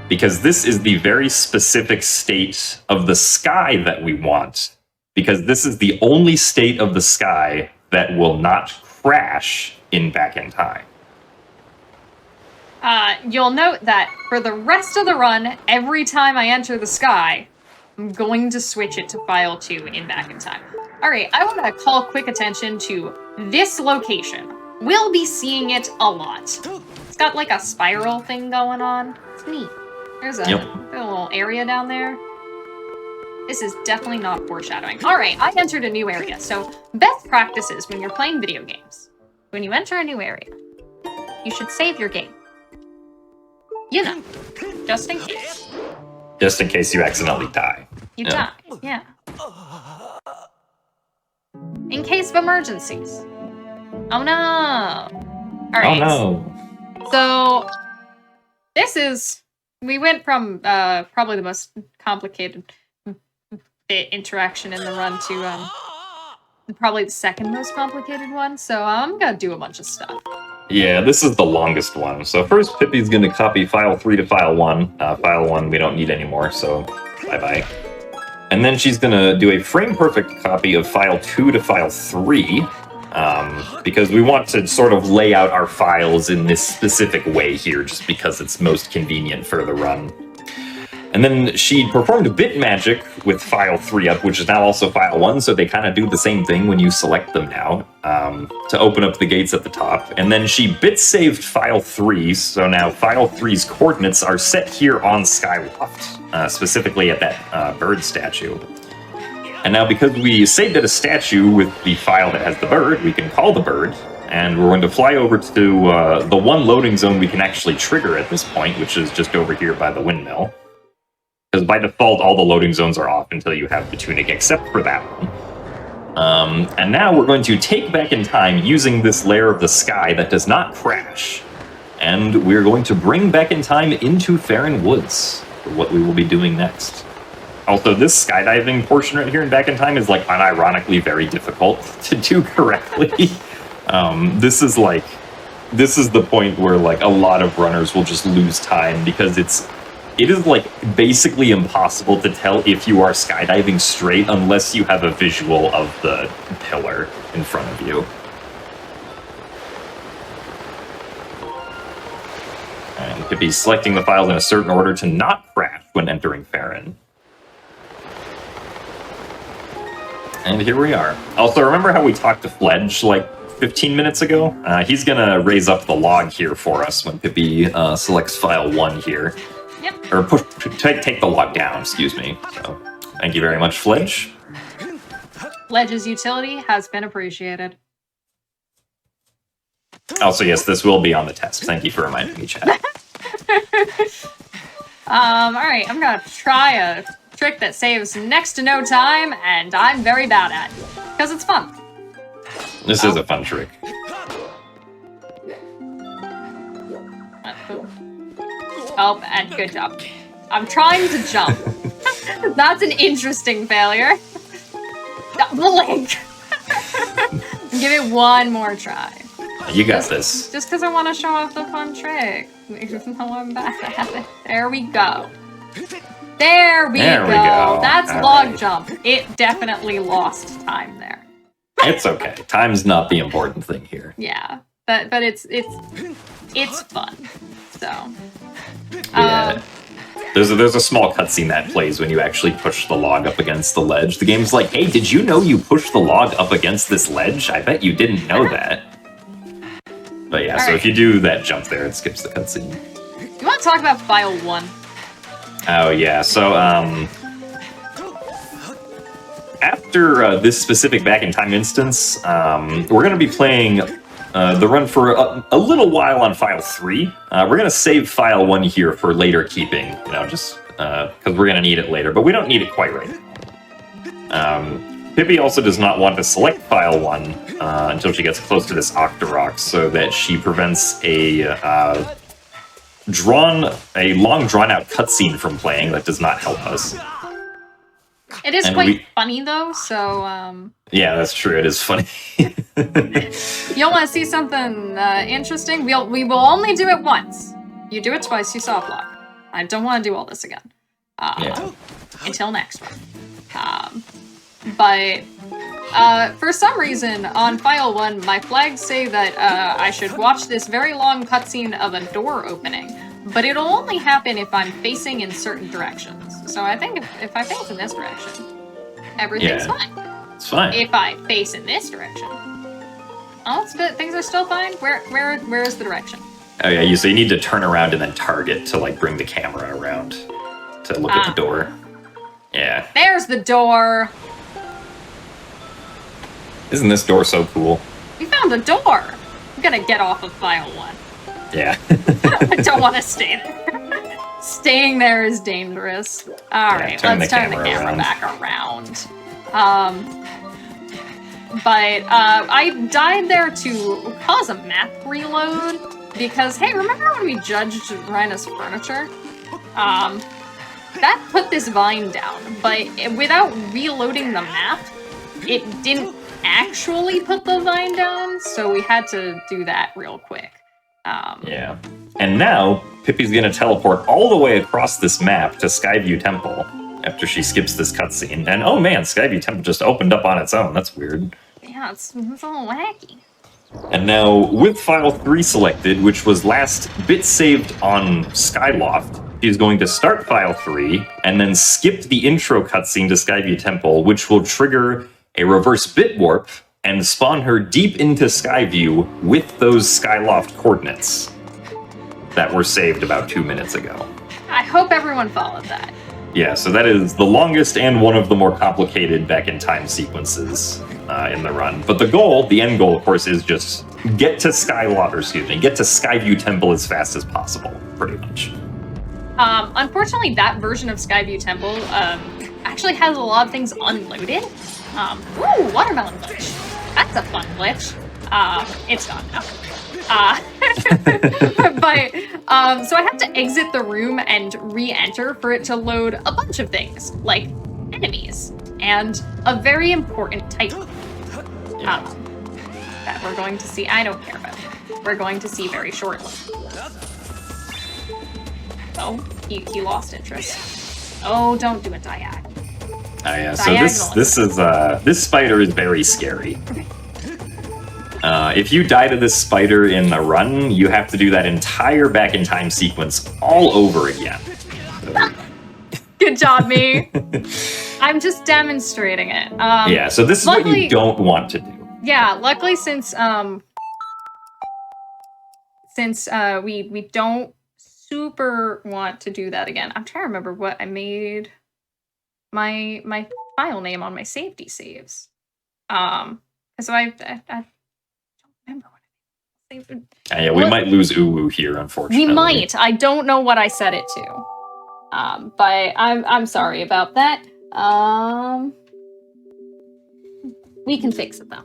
Because this is the very specific state of the sky that we want. Because this is the only state of the sky that will not crash in Back in Time. You'll note that for the rest of the run, every time I enter the sky, I'm going to switch it to file 2 in Back in Time. Alright, I want to call quick attention to this location. We'll be seeing it a lot. It's got like a spiral thing going on. It's neat. There's a little area down there. This is definitely not foreshadowing. Alright, I entered a new area. So, best practices when you're playing video games. When you enter a new area, you should save your game. You know, just in case. Just in case you accidentally die. You die, yeah. In case of emergencies. Oh no! Alright. Oh no! So, this is... We went from probably the most complicated bit interaction in the run to probably the second most complicated one, so I'm gonna do a bunch of stuff. Yeah, this is the longest one. So first, Pippi's going to copy file 3 to file 1. File 1 we don't need anymore, so bye-bye. And then she's going to do a frame-perfect copy of file 2 to file 3, because we want to sort of lay out our files in this specific way here, just because it's most convenient for the run. And then she performed a bit magic with file 3 up, which is now also file 1, so they kind of do the same thing when you select them now, to open up the gates at the top. And then she bit saved file 3, so now file 3's coordinates are set here on Skyloft, specifically at that bird statue. And now because we saved at a statue with the file that has the bird, we can call the bird, and we're going to fly over to the one loading zone we can actually trigger at this point, which is just over here by the windmill. Because by default, all the loading zones are off until you have the tunic, except for that one. And now we're going to take Back in Time using this layer of the sky that does not crash. And we're going to bring Back in Time into Farron Woods for what we will be doing next. Also, this skydiving portion right here in Back in Time is, like, unironically very difficult to do correctly. This is the point where, like, a lot of runners will just lose time because it is, like, basically impossible to tell if you are skydiving straight unless you have a visual of the pillar in front of you. And could be selecting the files in a certain order to not crash when entering Farron. And here we are. Also, remember how we talked to Fledge, like, 15 minutes ago? He's gonna raise up the log here for us when Pippi selects file 1 here. Yep. Or take the log down, excuse me. So, thank you very much, Fledge. Fledge's utility has been appreciated. Also, yes, this will be on the test. Thank you for reminding me, Chad. Alright, I'm gonna try a trick that saves next to no time, and I'm very bad at it. Because it's fun. This is a fun trick. Oh, and good job. I'm trying to jump. That's an interesting failure. Blink! Give it one more try. You got this. Just because I want to show off the fun trick. Even though I'm bad at it. There we go. There we go. That's all log right. Jump. It definitely lost time there. It's okay. Time's not the important thing here. Yeah, but it's fun. So. Yeah. There's a small cutscene that plays when you actually push the log up against the ledge. The game's like, hey, did you know you pushed the log up against this ledge? I bet you didn't know that. But yeah, so if you do that jump there, it skips the cutscene. You want to talk about file 1? Oh yeah, so after this specific back in time instance, we're going to be playing the run for a little while on file 3. We're going to save file 1 here for later keeping, just because we're going to need it later, but we don't need it quite right now. Pippi also does not want to select file 1 until she gets close to this Octorok, so that she prevents a long drawn-out cutscene from playing that does not help us. It is quite funny, though, so... Yeah, that's true. It is funny. You'll want to see something interesting? We will only do it once. You do it twice, you soft lock. I don't want to do all this again. Until next one. But for some reason, on file 1, my flags say that I should watch this very long cutscene of a door opening, but it'll only happen if I'm facing in certain directions. So I think if I face in this direction, everything's fine. It's fine. If I face in this direction, it's good. Things are still fine. Where is the direction? Oh yeah, so you need to turn around and then target to bring the camera around to look at the door. Yeah. There's the door. Isn't this door so cool? We found a door. I'm gonna get off of file 1. Yeah. I don't want to stay there. Staying there is dangerous. Alright, let's turn the camera back around. But I died there to cause a map reload because, hey, remember when we judged Rhina's furniture? That put this vine down, but without reloading the map, it didn't actually put the vine down, so we had to do that real quick. Yeah. And now, Pippi's gonna teleport all the way across this map to Skyview Temple after she skips this cutscene. And oh man, Skyview Temple just opened up on its own. That's weird. Yeah, it's a little wacky. And now, with file 3 selected, which was last bit saved on Skyloft, she's going to start file 3 and then skip the intro cutscene to Skyview Temple, which will trigger a reverse bit warp and spawn her deep into Skyview with those Skyloft coordinates that were saved about 2 minutes ago. I hope everyone followed that. Yeah, so that is the longest and one of the more complicated back-in-time sequences in the run. But the end goal, of course, is just get to Skyview Temple as fast as possible, pretty much. Unfortunately, that version of Skyview Temple actually has a lot of things unloaded. Ooh, watermelon glitch. That's a fun glitch. It's gone now. But, so I have to exit the room and re-enter for it to load a bunch of things, like enemies, and a very important titan. That we're going to see. I don't care about it. We're going to see very shortly. Oh, he lost interest. Oh, don't do a diag. Oh yeah, so this spider is very scary. If you die to this spider in the run, you have to do that entire back-in-time sequence all over again. Good job, me. I'm just demonstrating it. Yeah, so this is what you don't want to do. Yeah, luckily since we don't super want to do that again. I'm trying to remember what I made my file name on my safety saves. So I don't remember what I saved. Yeah, we might lose Uwu here, unfortunately. We might. I don't know what I set it to. But I'm sorry about that. We can fix it though.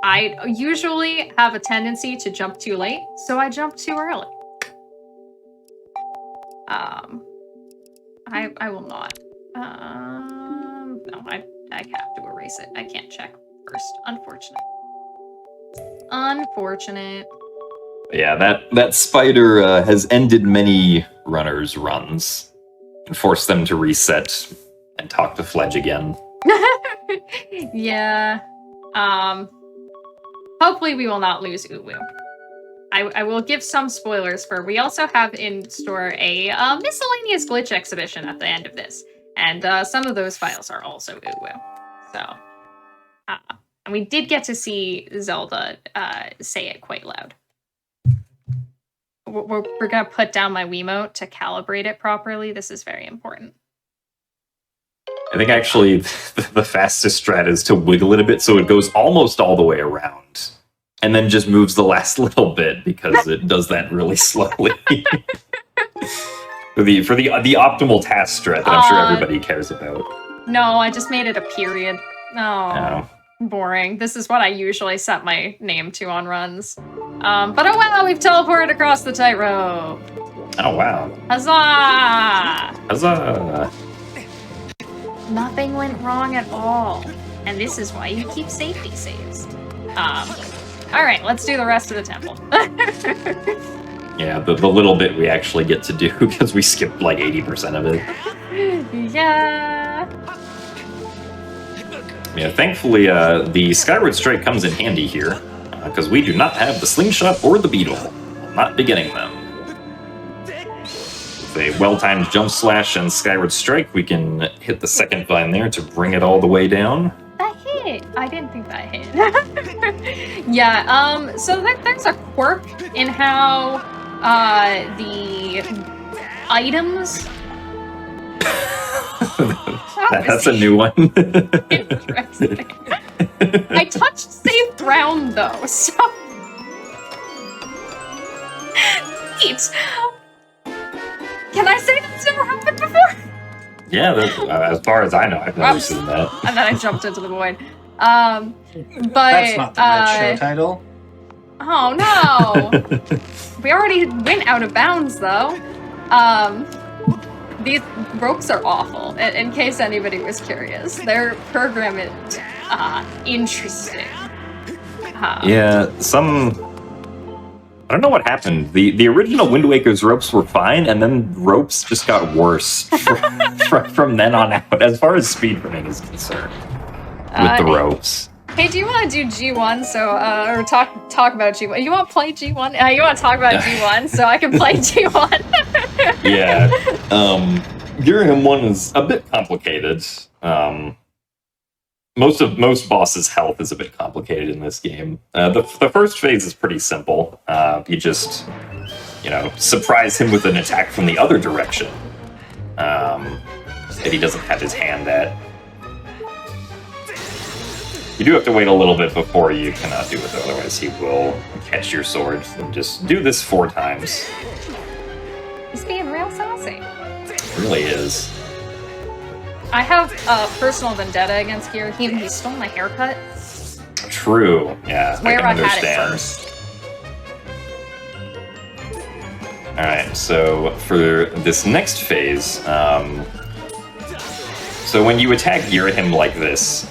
I usually have a tendency to jump too late, so I jump too early. I will not. No, I have to erase it. I can't check first. Unfortunate. Yeah, that spider has ended many runners' runs and forced them to reset and talk to Fledge again. Yeah. Hopefully we will not lose Uwu. I will give some spoilers for we also have in store a miscellaneous glitch exhibition at the end of this. And some of those files are also Uwu. So, and we did get to see Zelda say it quite loud. We're going to put down my Wiimote to calibrate it properly. This is very important. I think actually the fastest strat is to wiggle it a bit so it goes almost all the way around. And then just moves the last little bit because it does that really slowly. for the optimal task strat that I'm sure everybody cares about. No, I just made it a period. Oh, boring. This is what I usually set my name to on runs. But oh wow, we've teleported across the tightrope. Oh wow. Huzzah! Huzzah! Nothing went wrong at all. And this is why you keep safety saves. Alright, let's do the rest of the temple. Yeah, the little bit we actually get to do because we skipped like 80% of it. Yeah. Yeah, thankfully the Skyward Strike comes in handy here because we do not have the Slingshot or the Beetle. We'll not be getting them. With a well-timed Jump Slash and Skyward Strike, we can hit the second vine there to bring it all the way down. That hit! I didn't think that hit. Yeah, so there's a quirk in how the items... That's a new one. Interesting. I touched safe ground though, so... Neat! Can I say that's never happened before? Yeah, as far as I know, I've never seen that. And then I jumped into the void. But That's not the right show title. Oh no! We already went out of bounds though. These ropes are awful, in case anybody was curious. They're programmed interesting. Yeah, I don't know what happened. The original Wind Waker's ropes were fine, and then ropes just got worse from then on out, as far as speedrunning is concerned, with the ropes. Hey, do you want to do G1 or talk about G1? You want to play G1? You want to talk about G1 so I can play G1? Yeah. Girahim 1 is a bit complicated. Most bosses' health is a bit complicated in this game. The first phase is pretty simple. You just, surprise him with an attack from the other direction that he doesn't have his hand at. You do have to wait a little bit before you cannot do it, otherwise he will catch your sword. And just do this 4 times. He's being real saucy. It really is. I have a personal vendetta against Girahim. He stole my haircut. True. Yeah, Where I can I've had it understand. first. Alright, so for this next phase, so when you attack Girahim like this,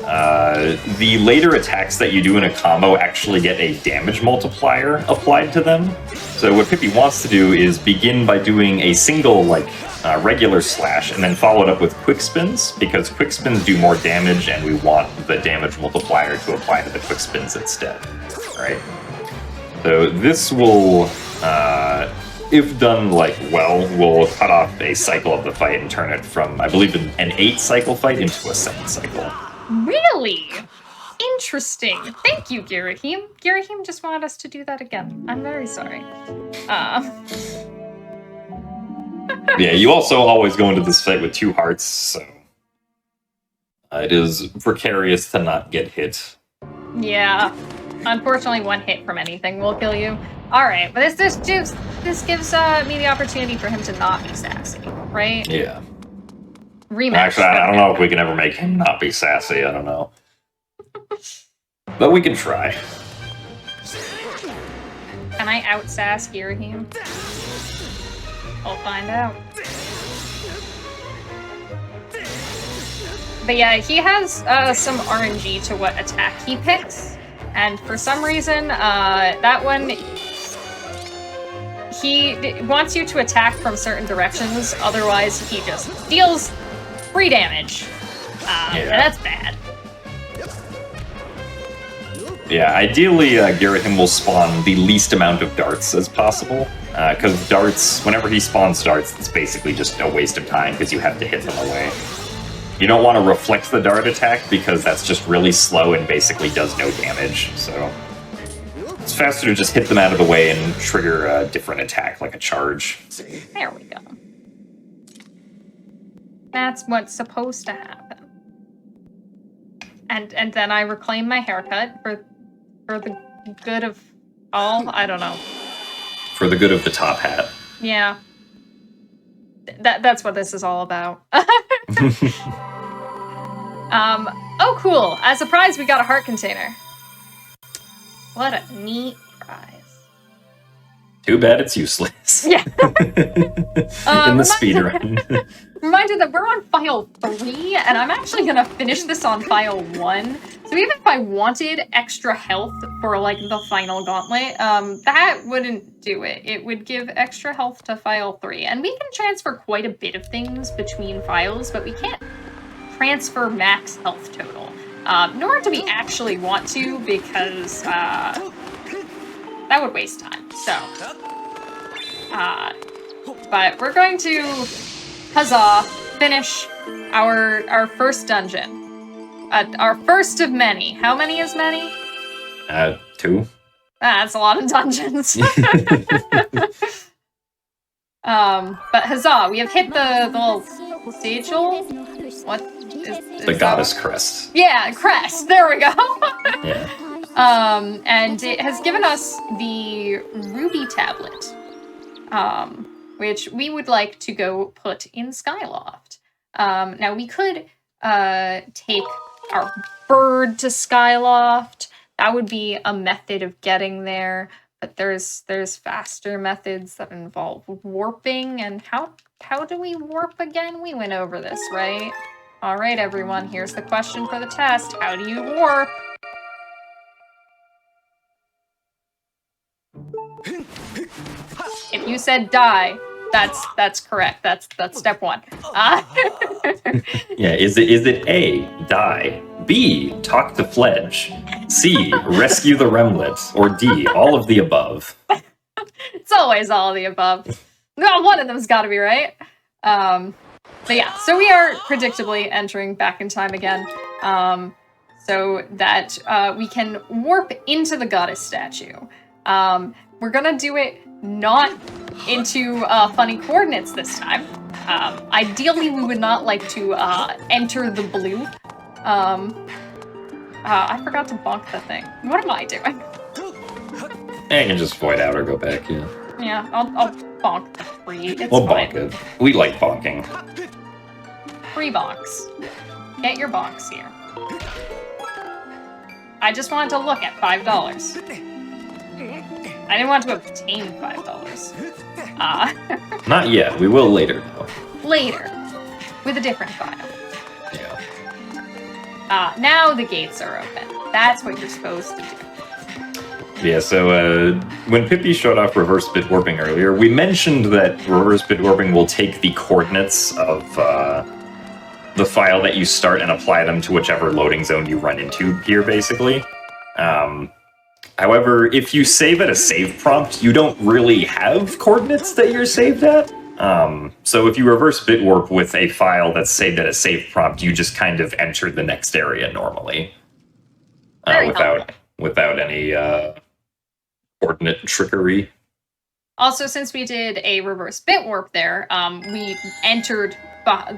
the later attacks that you do in a combo actually get a damage multiplier applied to them. So what Pippi wants to do is begin by doing a single, regular slash, and then follow it up with quick spins, because quick spins do more damage, and we want the damage multiplier to apply to the quick spins instead. Right? So this will, if done will cut off a cycle of the fight and turn it from, I believe, an 8-cycle fight into a 7-cycle. Really? Interesting. Thank you, Girahim. Girahim just wanted us to do that again. I'm very sorry. Yeah, you also always go into this fight with 2 hearts, so it is precarious to not get hit. Yeah. Unfortunately, 1 hit from anything will kill you. Alright, but this gives me the opportunity for him to not be sassy, right? Yeah. Rematch. Actually, I don't know if we can ever make him not be sassy, I don't know. But we can try. Can I out-sass Girahim? I'll find out. But yeah, he has some RNG to what attack he picks. And for some reason, that one, he wants you to attack from certain directions, otherwise he just deals free damage. And that's bad. Yeah, ideally, Girahim will spawn the least amount of darts as possible. Because darts, whenever he spawns darts, it's basically just a waste of time because you have to hit them away. You don't want to reflect the dart attack because that's just really slow and basically does no damage, so it's faster to just hit them out of the way and trigger a different attack, like a charge. There we go. That's what's supposed to happen. And then I reclaim my haircut for the good of all. I don't know. For the good of the top hat. Yeah. That's what this is all about. Oh, cool. As a prize, we got a heart container. What a neat prize. Too bad it's useless. Yeah. In the speedrun. Reminder that we're on file 3, and I'm actually going to finish this on file 1. So even if I wanted extra health for, like, the final gauntlet, that wouldn't do it. It would give extra health to file 3. And we can transfer quite a bit of things between files, but we can't transfer max health total. Nor do we actually want to, because that would waste time. So, but we're going to, huzzah, finish our first dungeon. Our first of many. How many is many? 2. That's a lot of dungeons. But huzzah, we have hit the little sigil. What is The goddess crest. Yeah, crest. There we go. Yeah. And it has given us the ruby tablet, which we would like to go put in Skyloft. Now we could take our bird to Skyloft. That would be a method of getting there, but there's faster methods that involve warping. And how do we warp again? We went over this, right? All right, everyone, here's the question for the test. How do you warp? If you said die, that's correct. That's step 1. Yeah, is it A, die, B, talk to Fledge, C, rescue the remnant, or D, all of the above? It's always all of the above. Well, one of them's got to be right. But yeah, so we are predictably entering back in time again, so that we can warp into the goddess statue. We're gonna do it not into funny coordinates this time. Ideally, we would not like to enter the blue. I forgot to bonk the thing. What am I doing? I can just void out or go back, yeah. Yeah, I'll bonk the free. It's We'll fine. bonk it. We like bonking. Free bonks. Get your bonks here. I just wanted to look at $5. I didn't want to obtain $5. Not yet. We will later, though. Later. With a different file. Yeah. Now the gates are open. That's what you're supposed to do. Yeah, so when Pippi showed off reverse bit warping earlier, we mentioned that reverse bit warping will take the coordinates of the file that you start and apply them to whichever loading zone you run into here, basically. However, if you save at a save prompt, you don't really have coordinates that you're saved at. So if you reverse bit warp with a file that's saved at a save prompt, you just kind of enter the next area normally. Without any coordinate trickery. Also, since we did a reverse bit warp there, we entered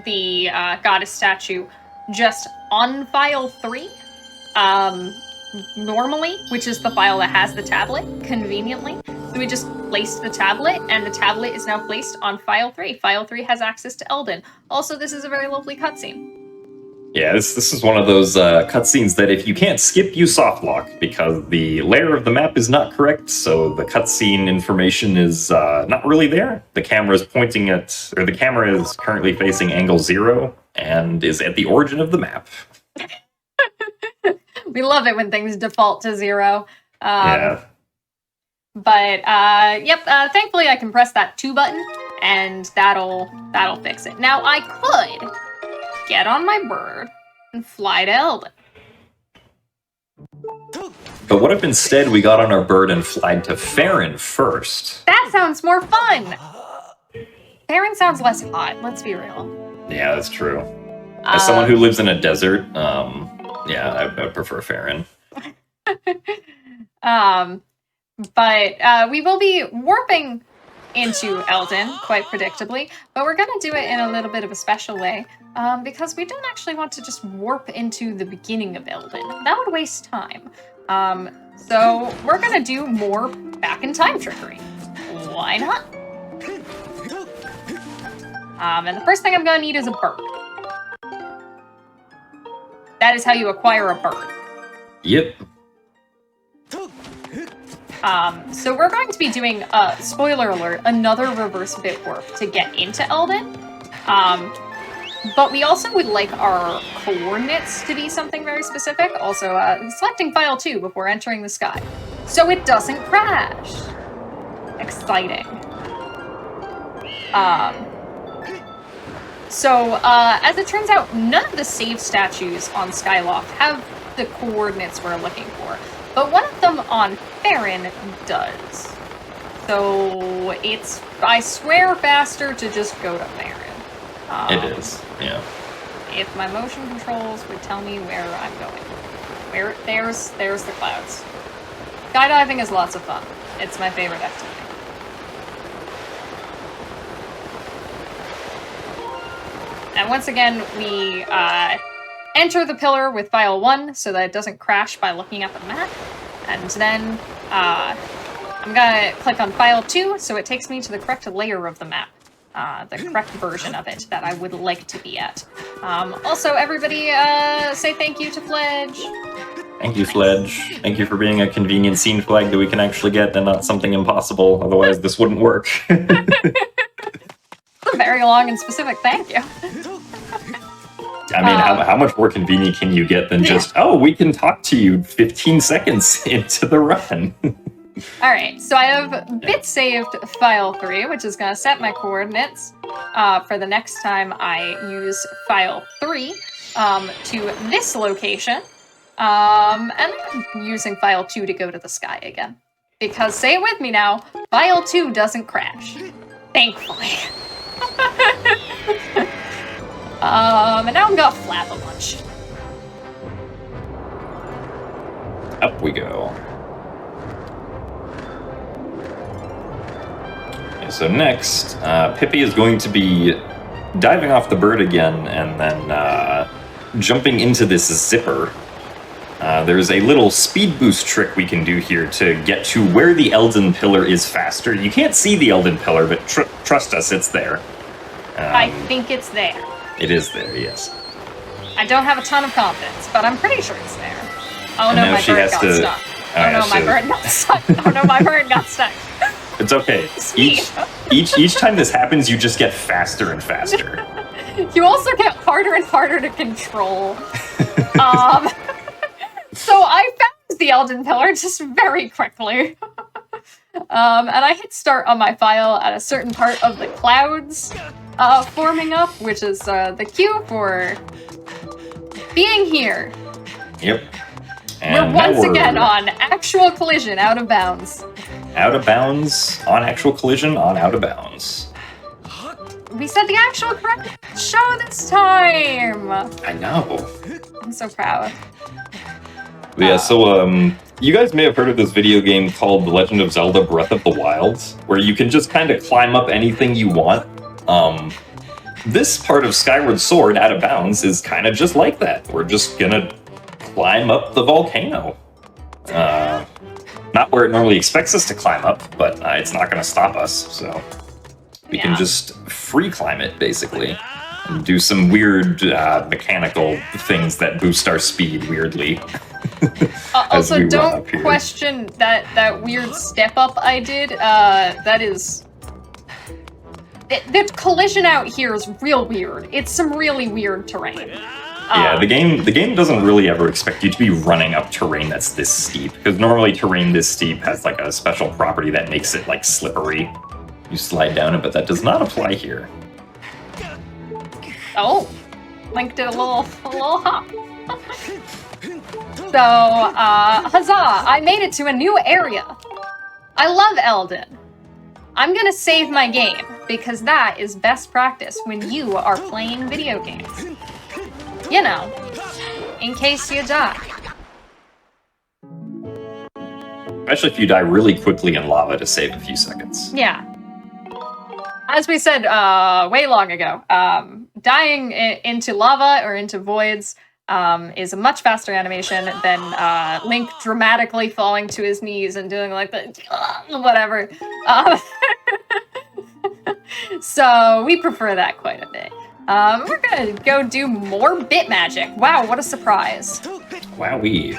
the goddess statue just on file 3. Normally, which is the file that has the tablet, conveniently. So we just placed the tablet, and the tablet is now placed on file 3. File 3 has access to Eldin. Also, this is a very lovely cutscene. Yeah, this is one of those cutscenes that if you can't skip, you softlock, because the layer of the map is not correct, so the cutscene information is not really there. The camera is pointing at, or the camera is currently facing angle 0, and is at the origin of the map. We love it when things default to 0. Yeah. But, yep, thankfully I can press that 2 button, and that'll fix it. Now, I could get on my bird and fly to Eldin. But what if instead we got on our bird and flied to Farron first? That sounds more fun! Farron sounds less hot, let's be real. Yeah, that's true. As someone who lives in a desert, yeah, I prefer Farron. But we will be warping into Elden, quite predictably, but we're gonna do it in a little bit of a special way, because we don't actually want to just warp into the beginning of Elden. That would waste time. So we're gonna do more back-in-time trickery. Why not? And the first thing I'm gonna need is a bird. That is how you acquire a bird. Yep. So we're going to be doing, spoiler alert, another reverse bit warp to get into Elden. But we also would like our coordinates to be something very specific. Also, selecting file 2 before entering the sky, so it doesn't crash. Exciting. So, as it turns out, none of the save statues on Skyloft have the coordinates we're looking for, but one of them on Farron does. So, it's, I swear, faster to just go to Farron. It is, yeah. If my motion controls would tell me where I'm going. There's the clouds. Skydiving is lots of fun. It's my favorite activity. And once again, we enter the pillar with file 1 so that it doesn't crash by looking at the map. And then I'm gonna click on file 2 so it takes me to the correct layer of the map. The correct version of it that I would like to be at. Also, everybody say thank you to Fledge. Thank you, Fledge. Thank you for being a convenient scene flag that we can actually get and not something impossible. Otherwise, this wouldn't work. A very long and specific thank you. I mean, how much more convenient can you get than just, oh, we can talk to you 15 seconds into the run? Alright, so I have bit saved file 3, which is going to set my coordinates for the next time I use file 3 to this location. And I'm using file 2 to go to the sky again. Because, say it with me now, file 2 doesn't crash. Thankfully. And now I'm gonna flap a bunch. Up we go. Okay, so next, Pippi is going to be diving off the bird again and then jumping into this zipper. There's a little speed boost trick we can do here to get to where the Elden Pillar is faster. You can't see the Elden Pillar, but trust us, it's there. I think it's there. It is there, yes. I don't have a ton of confidence, but I'm pretty sure it's there. Oh no, my bird got stuck. Oh no, my bird got stuck. Oh no, my bird got stuck. It's okay. Each time this happens, you just get faster and faster. You also get harder and harder to control. So I found the Elden Pillar just very quickly. And I hit start on my file at a certain part of the clouds forming up, which is the cue for being here. Yep. And we're once again on actual collision out of bounds. Out of bounds, on actual collision, on out of bounds. We said the actual correct show this time! I know. I'm so proud. Yeah, so you guys may have heard of this video game called The Legend of Zelda Breath of the Wild, where you can just kind of climb up anything you want. This part of Skyward Sword, Out of Bounds, is kind of just like that. We're just gonna climb up the volcano. Not where it normally expects us to climb up, but it's not gonna stop us, so we can just free climb it, basically. And do some weird mechanical things that boost our speed weirdly. Also, don't question that weird step up I did. That is... The collision out here is real weird. It's some really weird terrain. Yeah, the game doesn't really ever expect you to be running up terrain that's this steep, because normally terrain this steep has like a special property that makes it like slippery. You slide down it, but that does not apply here. Oh, Link did a little hop. So, huzzah! I made it to a new area. I love Elden. I'm gonna save my game, because that is best practice when you are playing video games. You know, in case you die. Especially if you die really quickly in lava to save a few seconds. Yeah. As we said way long ago, dying into lava or into voids is a much faster animation than Link dramatically falling to his knees and doing like the whatever. So we prefer that quite a bit. We're gonna go do more bit magic. Wow, what a surprise. Wowee.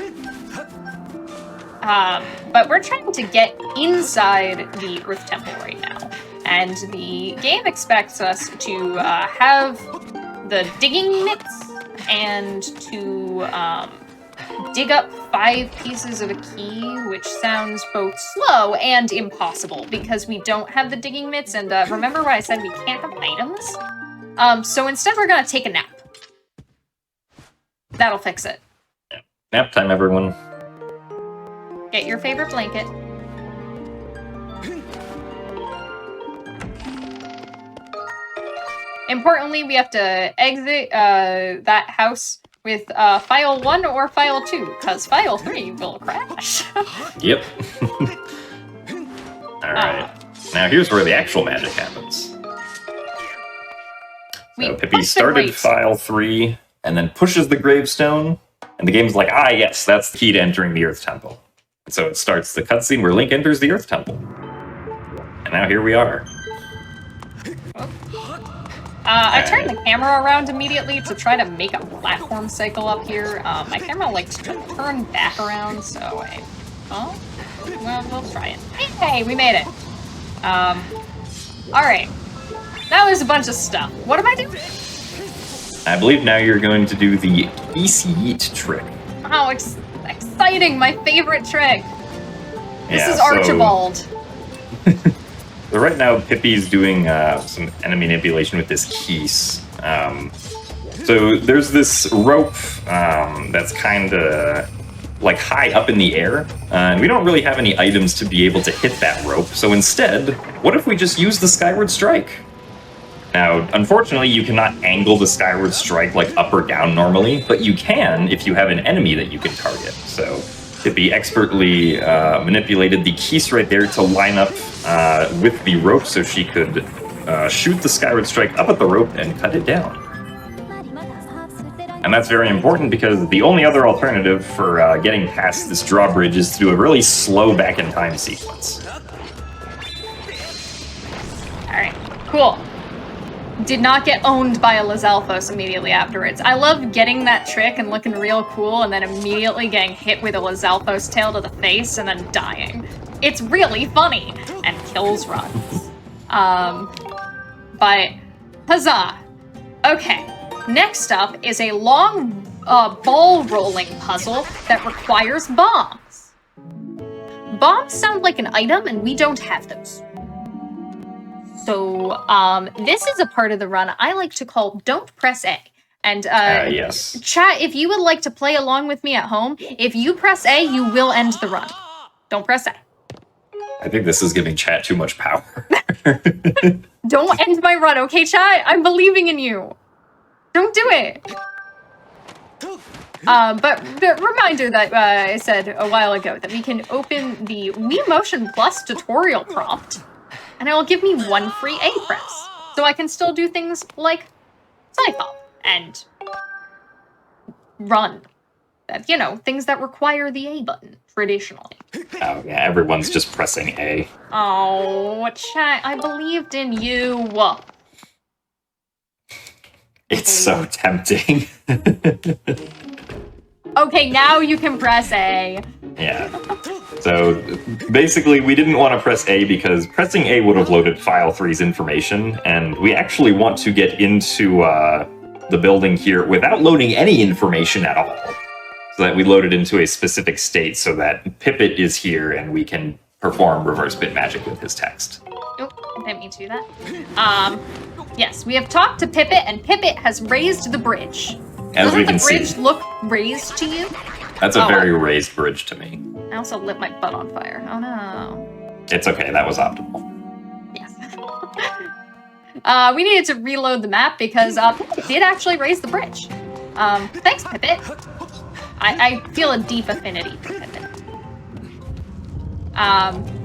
But we're trying to get inside the Earth Temple right now. And the game expects us to have the digging mitts and to dig up 5 pieces of a key, which sounds both slow and impossible because we don't have the digging mitts. And remember what I said, we can't have items? So instead we're gonna take a nap. That'll fix it. Nap time, everyone. Get your favorite blanket. Importantly, we have to exit that house with file 1 or file 2, because file 3 will crash. Yep. Alright. Now here's where the actual magic happens. So Pippi started file 3, and then pushes the gravestone, and the game's like, ah yes, that's the key to entering the Earth Temple. And so it starts the cutscene where Link enters the Earth Temple. And now here we are. I turned the camera around immediately to try to make a platform cycle up here. My camera likes to turn back around, so well, we'll try it. Hey, we made it. Alright. Now there's a bunch of stuff. What am I doing? I believe now you're going to do the Easy Yeet trick. Oh, exciting! My favorite trick! This is so Archibald. right now, Pippi's doing some enemy manipulation with this keys. So there's this rope that's kind of like high up in the air, and we don't really have any items to be able to hit that rope. So instead, what if we just use the Skyward Strike? Now, unfortunately, you cannot angle the Skyward Strike like up or down normally, but you can if you have an enemy that you can target. So Pippi expertly manipulated the keys right there to line up with the rope so she could shoot the Skyward Strike up at the rope and cut it down. And that's very important because the only other alternative for getting past this drawbridge is to do a really slow back-in-time sequence. Alright, cool. Did not get owned by a Lizalfos immediately afterwards. I love getting that trick and looking real cool and then immediately getting hit with a Lizalfos tail to the face and then dying. It's really funny and kills runs. But huzzah. Okay, next up is a long ball rolling puzzle that requires bombs. Bombs sound like an item and we don't have those. So, this is a part of the run I like to call Don't Press A. And, yes. Chat, if you would like to play along with me at home, if you press A, you will end the run. Don't press A. I think this is giving chat too much power. Don't end my run, okay, chat? I'm believing in you. Don't do it. But the reminder that I said a while ago that we can open the Wii Motion Plus tutorial prompt, and it will give me 1 free A press. So I can still do things like Sci-Pop and run. You know, things that require the A button, traditionally. Oh, yeah, everyone's just pressing A. Oh, chat, I believed in you. It's so tempting. Okay, now you can press A. Yeah. So basically, we didn't want to press A because pressing A would have loaded File 3's information, and we actually want to get into the building here without loading any information at all. So that we load it into a specific state so that Pippet is here and we can perform reverse bit magic with his text. Oh, I didn't mean to do that. Yes, we have talked to Pippet, and Pippet has raised the bridge. As we Doesn't can the bridge see, look raised to you? that's a very raised bridge to me. I also lit my butt on fire. Oh no. It's okay, that was optimal. Yes. We needed to reload the map because Pippet did actually raise the bridge. Thanks, Pippet. I feel a deep affinity for Pippet.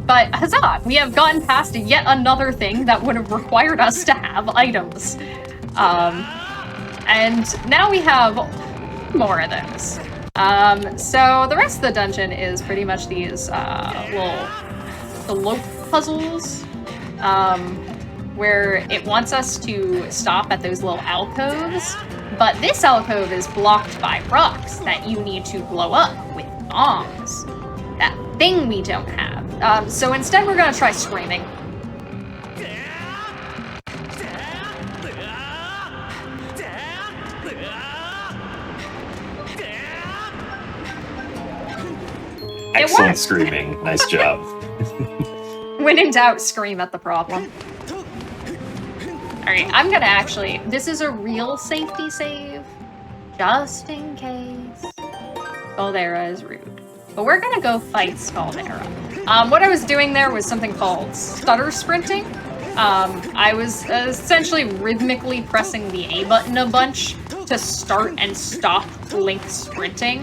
But huzzah, we have gotten past yet another thing that would have required us to have items. And now we have more of those. So the rest of the dungeon is pretty much these the lope puzzles, where it wants us to stop at those little alcoves, but this alcove is blocked by rocks that you need to blow up with bombs. That thing we don't have. So instead we're gonna try screaming. Excellent screaming. Nice job. When in doubt, scream at the problem. Alright, I'm gonna actually... This is a real safety save. Just in case. Scaldera is rude. But we're gonna go fight Scaldera. What I was doing there was something called stutter sprinting. I was essentially rhythmically pressing the A button a bunch to start and stop Link sprinting,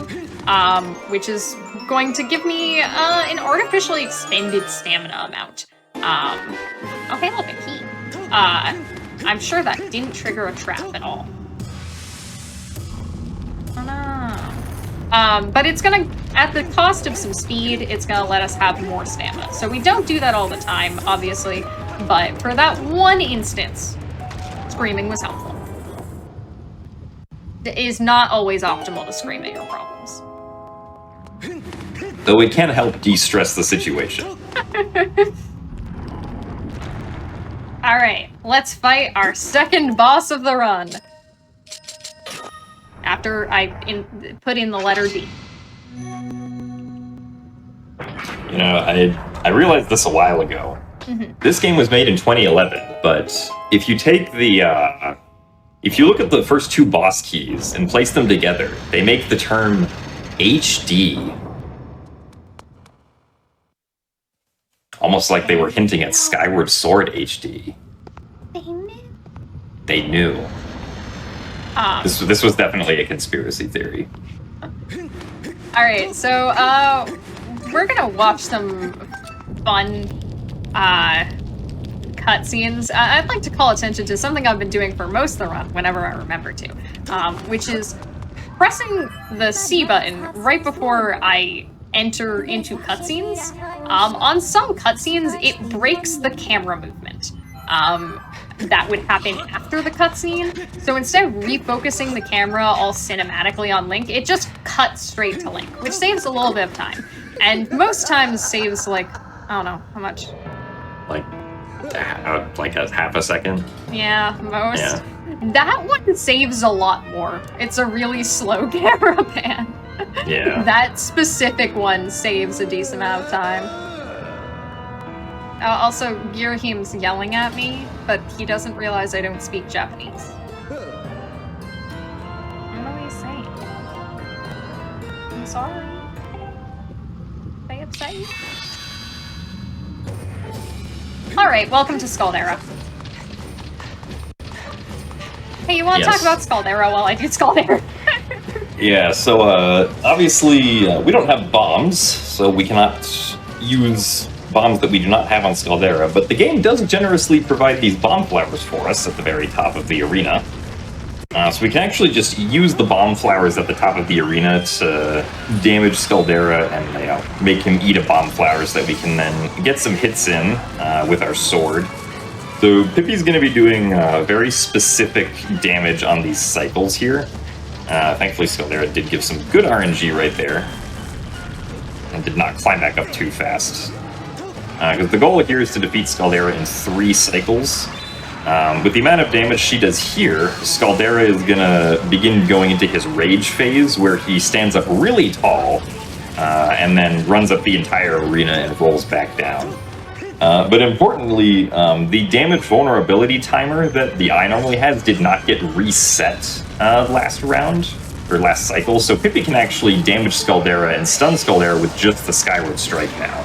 which is going to give me an artificially extended stamina amount. Okay, look, a key. I'm sure that didn't trigger a trap at all. Oh no. But it's gonna, at the cost of some speed, it's gonna let us have more stamina. So we don't do that all the time, obviously, but for that one instance, screaming was helpful. It is not always optimal to scream at your problems. Though it can help de-stress the situation. Alright, let's fight our second boss of the run. After I put in the letter D. You know, I realized this a while ago. Mm-hmm. This game was made in 2011, but if you take the, if you look at the first two boss keys and place them together, they make the term HD. Almost like they were hinting at Skyward Sword HD. They knew. This was definitely a conspiracy theory. Alright, so, we're gonna watch some fun, cutscenes. I'd like to call attention to something I've been doing for most of the run, whenever I remember to, which is pressing the C button right before I enter into cutscenes. On some cutscenes, it breaks the camera movement. That would happen after the cutscene. So instead of refocusing the camera all cinematically on Link, it just cuts straight to Link, which saves a little bit of time. And most times saves like, I don't know, how much? Like a half a second? Yeah, most. Yeah. That one saves a lot more. It's a really slow camera pan. Yeah. That specific one saves a decent amount of time. Also, Girahim's yelling at me, but he doesn't realize I don't speak Japanese. I don't know what he's saying. I'm sorry. Are you upset? Alright, welcome to Scaldera. Hey, you want to talk about Scaldera while I do Scaldera? Yeah, so obviously we don't have bombs, so we cannot use bombs that we do not have on Scaldera, but the game does generously provide these bomb flowers for us at the very top of the arena. So we can actually just use the bomb flowers at the top of the arena to damage Scaldera and make him eat a bomb flower so that we can then get some hits in with our sword. So Pippi's going to be doing very specific damage on these cycles here. Thankfully Scaldera did give some good RNG right there, and did not climb back up too fast. Because the goal here is to defeat Scaldera in 3 cycles. With the amount of damage she does here, Scaldera is gonna begin going into his rage phase, where he stands up really tall, and then runs up the entire arena and rolls back down. But importantly, the damage vulnerability timer that the eye normally has did not get reset last round, or last cycle, so Pippi can actually damage Scaldera and stun Scaldera with just the Skyward Strike now.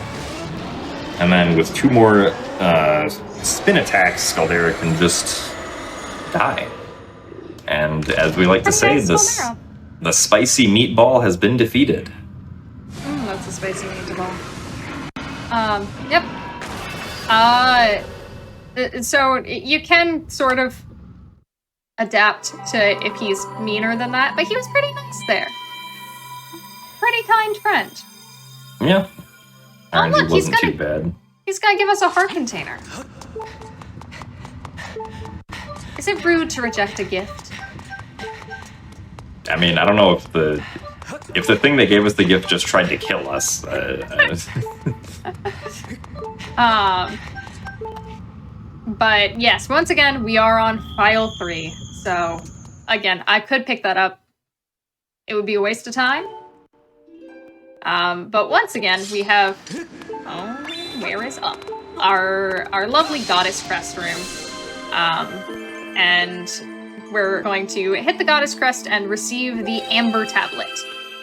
And then with 2 more spin attacks, Scaldera can just die. And as we like to say, the spicy meatball has been defeated. That's a spicy meatball. Yep. So you can sort of adapt to if he's meaner than that, but he was pretty nice there. Pretty kind friend. Yeah. Oh, look, wasn't too bad. He's gonna give us a heart container. Is it rude to reject a gift? I mean, I don't know if the thing that gave us the gift just tried to kill us. But yes, once again, we are on file 3. So, again, I could pick that up. It would be a waste of time. But once again, we have... Oh, where is up? Our lovely Goddess Crest room. And we're going to hit the Goddess Crest and receive the Amber Tablet.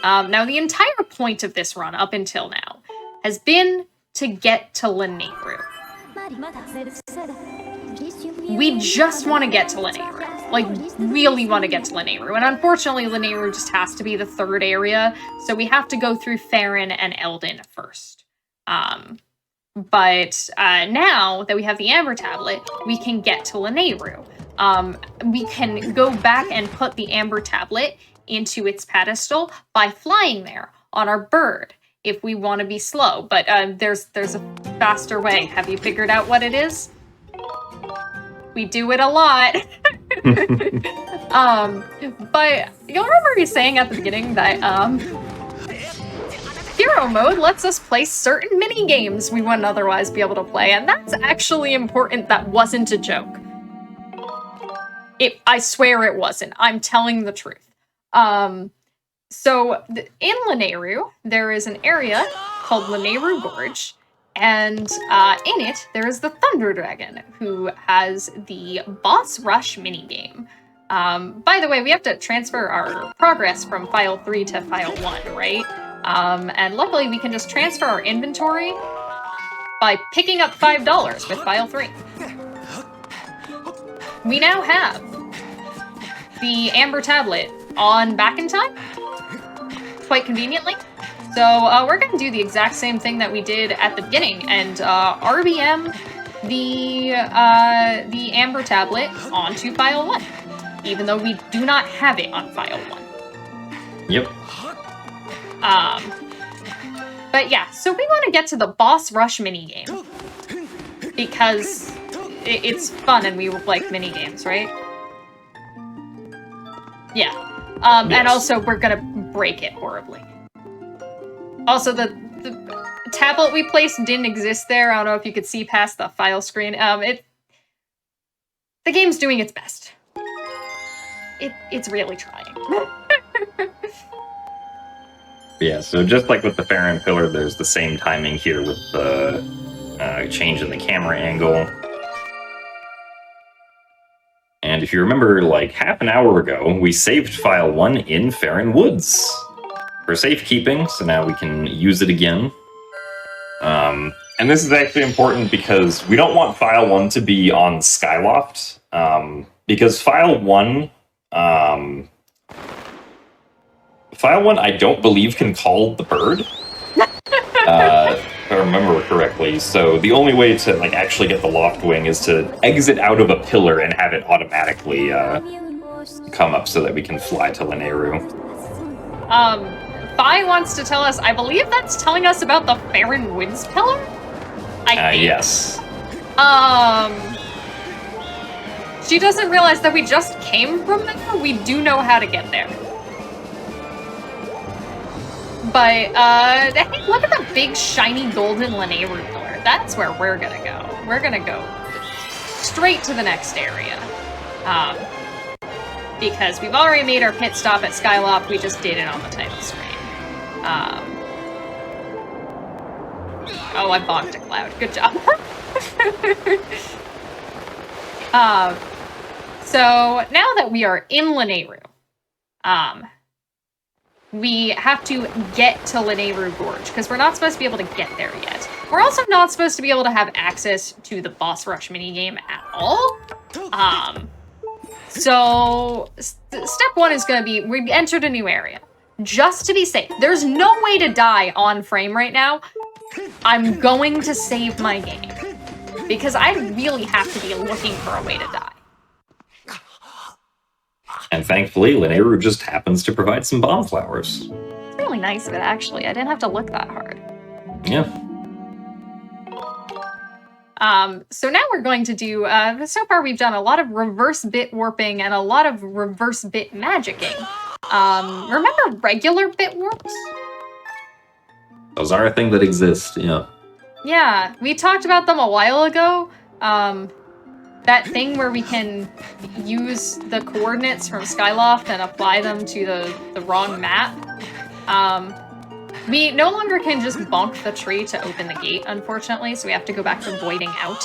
Now, the entire point of this run, up until now, has been to get to Lanayru. We just want to get to Lanayru. Like, really want to get to Lanayru. And unfortunately, Lanayru just has to be the 3rd area, so we have to go through Farron and Eldon first. But now that we have the Amber Tablet, we can get to Lanayru. We can go back and put the Amber Tablet into its pedestal by flying there on our bird if we want to be slow. But there's a faster way. Have you figured out what it is? We do it a lot. But you'll remember me saying at the beginning that hero mode lets us play certain mini games we wouldn't otherwise be able to play, and that's actually important. That wasn't a joke. I swear it wasn't. I'm telling the truth. So in Lanayru, there is an area called Lanayru Gorge, and in it, there is the Thunder Dragon, who has the Boss Rush minigame. By the way, we have to transfer our progress from File 3 to File 1, right? And luckily, we can just transfer our inventory by picking up $5 with File 3. We now have the Amber Tablet on back in time, quite conveniently. So we're going to do the exact same thing that we did at the beginning and RBM the Amber Tablet onto File 1, even though we do not have it on File 1. Yep. But yeah, so we want to get to the Boss Rush minigame because it's fun and we like minigames, right? Yeah. Yes. And also we're gonna break it horribly. Also, the tablet we placed didn't exist there. I don't know if you could see past the file screen. The game's doing its best. It's really trying. Yeah, so just like with the Farron pillar, there's the same timing here with the change in the camera angle. And if you remember, like half an hour ago, we saved File 1 in Farron Woods for safekeeping, so now we can use it again. And this is actually important because we don't want File 1 to be on Skyloft, because File 1, I don't believe can call the bird, if I remember correctly. So the only way to like actually get the loft wing is to exit out of a pillar and have it automatically come up so that we can fly to Lanayru. Fi wants to tell us, I believe that's telling us about the Farron Woods pillar? I think. Yes. She doesn't realize that we just came from there. We do know how to get there. But, hey, look at the big, shiny, golden Lanayru pillar. That's where we're gonna go. We're gonna go straight to the next area. Because we've already made our pit stop at Skyloft, we just did it on the title screen. Oh, I bonked a cloud. Good job. So, now that we are in Lanayru, we have to get to Lanayru Gorge, because we're not supposed to be able to get there yet. We're also not supposed to be able to have access to the Boss Rush minigame at all. So, step 1 is going to be, we entered a new area. Just to be safe. There's no way to die on frame right now. I'm going to save my game. Because I really have to be looking for a way to die. And thankfully, Linnea just happens to provide some bomb flowers. It's really nice of it, actually. I didn't have to look that hard. Yeah. So now we're going to do, so far we've done a lot of reverse bit warping and a lot of reverse bit magicking. Remember regular bit warps? Those are a thing that exist, yeah. Yeah, we talked about them a while ago. That thing where we can use the coordinates from Skyloft and apply them to the wrong map. We no longer can just bonk the tree to open the gate, unfortunately, so we have to go back to voiding out.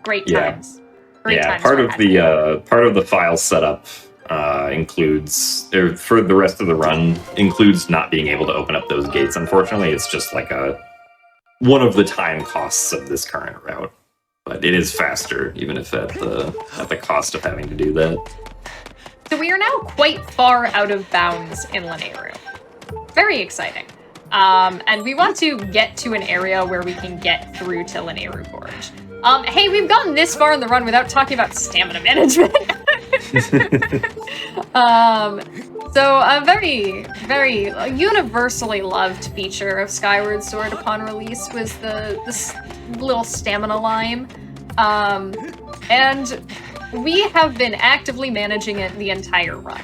Great times. Great times part of the file setup includes, for the rest of the run, includes not being able to open up those gates. Unfortunately, it's just like one of the time costs of this current route. But it is faster, even if at the cost of having to do that. So we are now quite far out of bounds in Linnea. Very exciting. And we want to get to an area where we can get through to Linnea Gorge. Hey, we've gotten this far in the run without talking about stamina management. So a very, very universally loved feature of Skyward Sword upon release was this little stamina lime. And we have been actively managing it the entire run.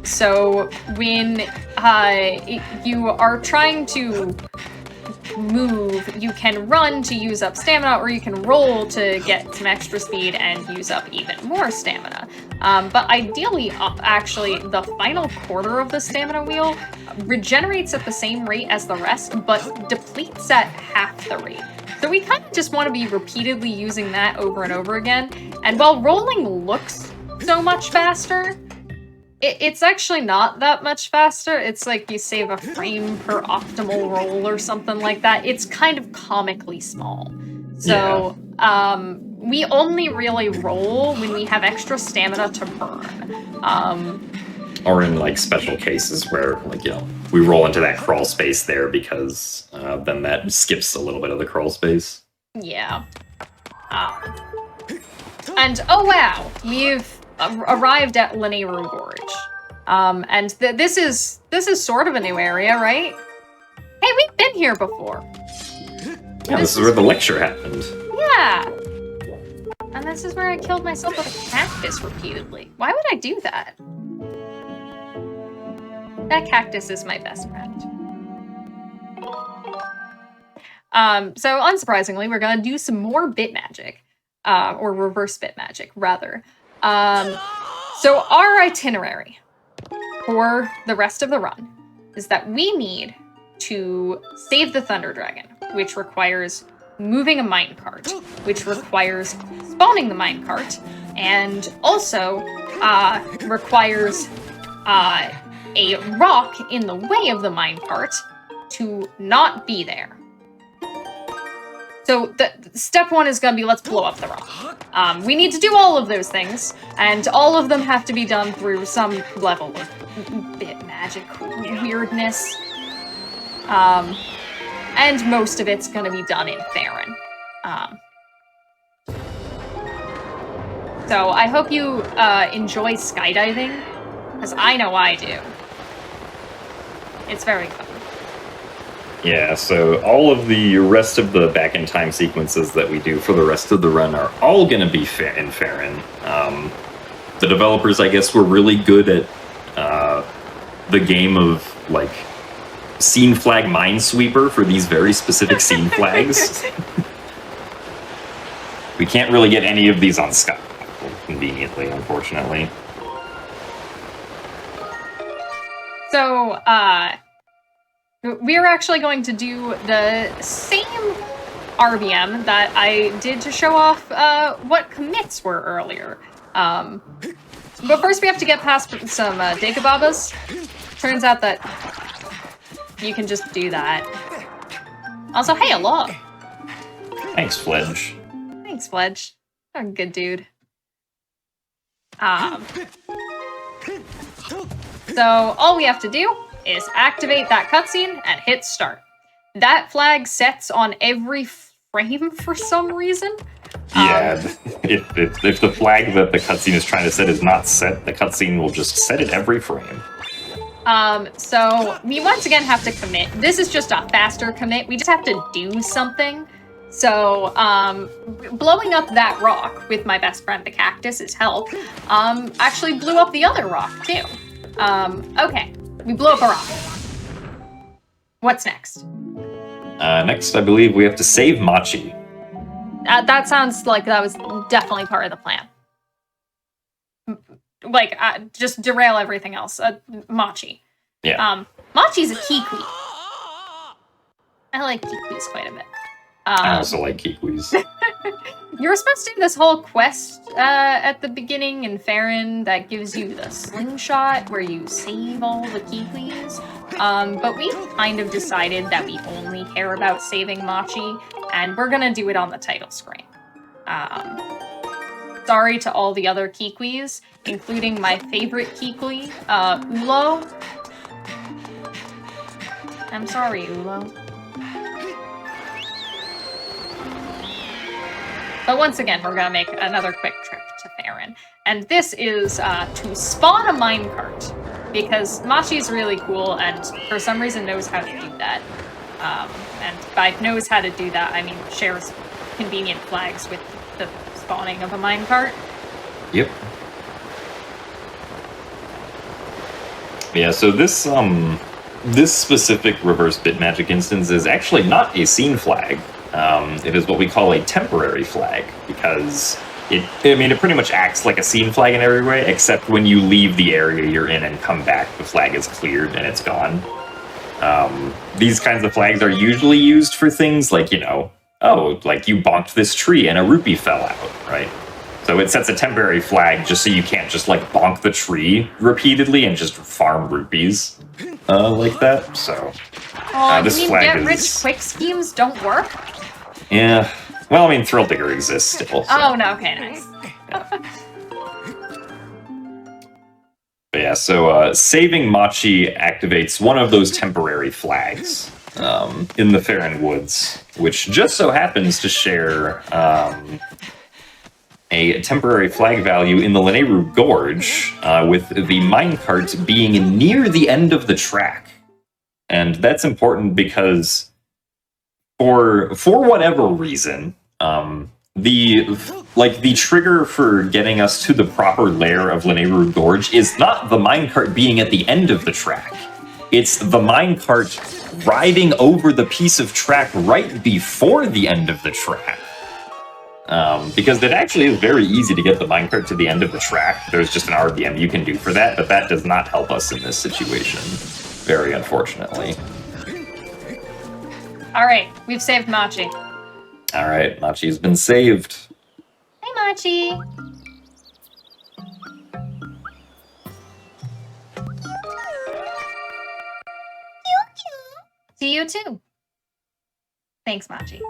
So when you are trying to move, you can run to use up stamina, or you can roll to get some extra speed and use up even more stamina. But ideally, actually, the final quarter of the stamina wheel regenerates at the same rate as the rest, but depletes at half the rate. So we kind of just want to be repeatedly using that over and over again. And while rolling looks so much faster, it's actually not that much faster. It's like you save a frame per optimal roll or something like that. It's kind of comically small. So we only really roll when we have extra stamina to burn. Or in like special cases where, like, we roll into that crawl space there because then that skips a little bit of the crawl space. Yeah. And oh wow, we've arrived at Linnea Gorge. And this is sort of a new area, right? Hey, we've been here before. Yeah, this is where the lecture happened. Yeah. And this is where I killed myself with a cactus repeatedly. Why would I do that? That cactus is my best friend. So unsurprisingly, we're gonna do some more bit magic. Or reverse bit magic, rather. So our itinerary for the rest of the run is that we need to save the Thunder Dragon, which requires moving a minecart, which requires spawning the minecart, and also requires a rock in the way of the minecart to not be there. So step one is gonna be, let's blow up the rock. We need to do all of those things, and all of them have to be done through some level of bit magic weirdness. And most of it's gonna be done in Farron. So I hope you enjoy skydiving, because I know I do. It's very fun. Yeah, so all of the rest of the back-in-time sequences that we do for the rest of the run are all going to be in Farron. The developers, I guess, were really good at the game of, like, scene flag minesweeper for these very specific scene flags. We can't really get any of these on Sky, conveniently, unfortunately. So, we're actually going to do the same RBM that I did to show off what commits were earlier. But first we have to get past some Dagobabas. Turns out that you can just do that. Also, hey, hello! Thanks, Fledge. Thanks, Fledge. You're a good dude. So, all we have to do is activate that cutscene and hit start. That flag sets on every frame for some reason. Yeah, if the flag that the cutscene is trying to set is not set, the cutscene will just set it every frame. So we once again have to commit. This is just a faster commit. We just have to do something. So, blowing up that rock with my best friend the cactus's help, actually blew up the other rock too. Okay, we blew up a rock. What's next? Next, I believe we have to save Machi. That sounds like that was definitely part of the plan. Like, just derail everything else. Machi. Yeah. Machi's a Kiwi. I like Kiwis quite a bit. I also like Kikwis. You were supposed to do this whole quest at the beginning in Farron that gives you the slingshot where you save all the Kiwis. But we kind of decided that we only care about saving Machi, and we're gonna do it on the title screen. Sorry to all the other Kikwis, including my favorite Kikwi, Ulo. I'm sorry, Ulo. But once again, we're gonna make another quick trip to Farron. And this is to spawn a minecart, because Machi's really cool and for some reason knows how to do that. And by knows how to do that, I mean shares convenient flags with the spawning of a minecart. Yep. Yeah, so this specific reverse bit magic instance is actually not a scene flag. It is what we call a temporary flag, because it pretty much acts like a scene flag in every way, except when you leave the area you're in and come back, the flag is cleared and it's gone. These kinds of flags are usually used for things like, like you bonked this tree and a rupee fell out, right? So it sets a temporary flag just so you can't just like bonk the tree repeatedly and just farm rupees like that. So this you mean flag get rich quick schemes don't work? Yeah. Well, I mean, Thrill Digger exists still. So. Oh, no, okay, nice. But yeah, so saving Machi activates one of those temporary flags in the Farron Woods, which just so happens to share a temporary flag value in the Lanayru Gorge, with the minecart being near the end of the track. And that's important because for whatever reason, the trigger for getting us to the proper lair of Lanayru Gorge is not the minecart being at the end of the track. It's the minecart riding over the piece of track right before the end of the track. Because it actually is very easy to get the minecart to the end of the track. There's just an RBM you can do for that, but that does not help us in this situation. Very unfortunately. Alright, we've saved Machi. Alright, Machi's been saved. Hey, Machi! See you too. Thanks, Machi.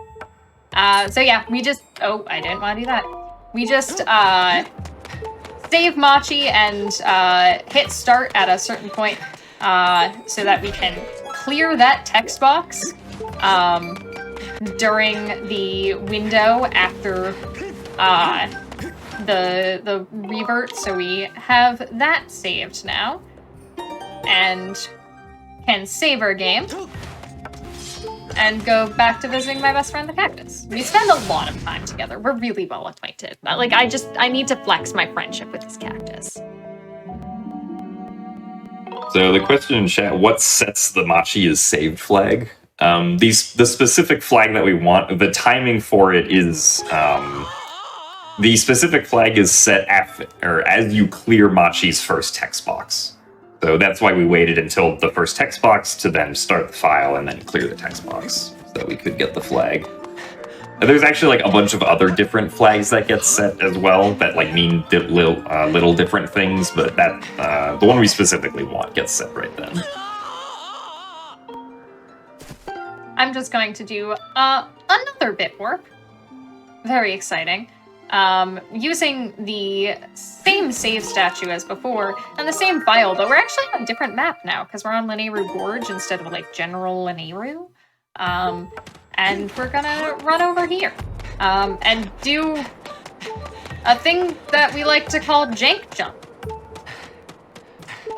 So yeah, we just... Oh, I didn't want to do that. We just, save Machi and, hit start at a certain point, so that we can clear that text box, during the window after, the revert. So we have that saved now. And can save our game. And go back to visiting my best friend, the cactus. We spend a lot of time together. We're really well acquainted. Like, I need to flex my friendship with this cactus. So the question in chat, what sets the Machi is saved flag? The specific flag that we want, the timing for it is, the specific flag is set as you clear Machi's first text box. So that's why we waited until the first text box to then start the file and then clear the text box so that we could get the flag. There's actually like a bunch of other different flags that get set as well that like mean little different things, but that the one we specifically want gets set right then. I'm just going to do another bit warp. Very exciting. using the same save statue as before, and the same file, but we're actually on a different map now, because we're on Linearu Gorge instead of, like, General Linearu. And we're gonna run over here, and do a thing that we like to call jank jump.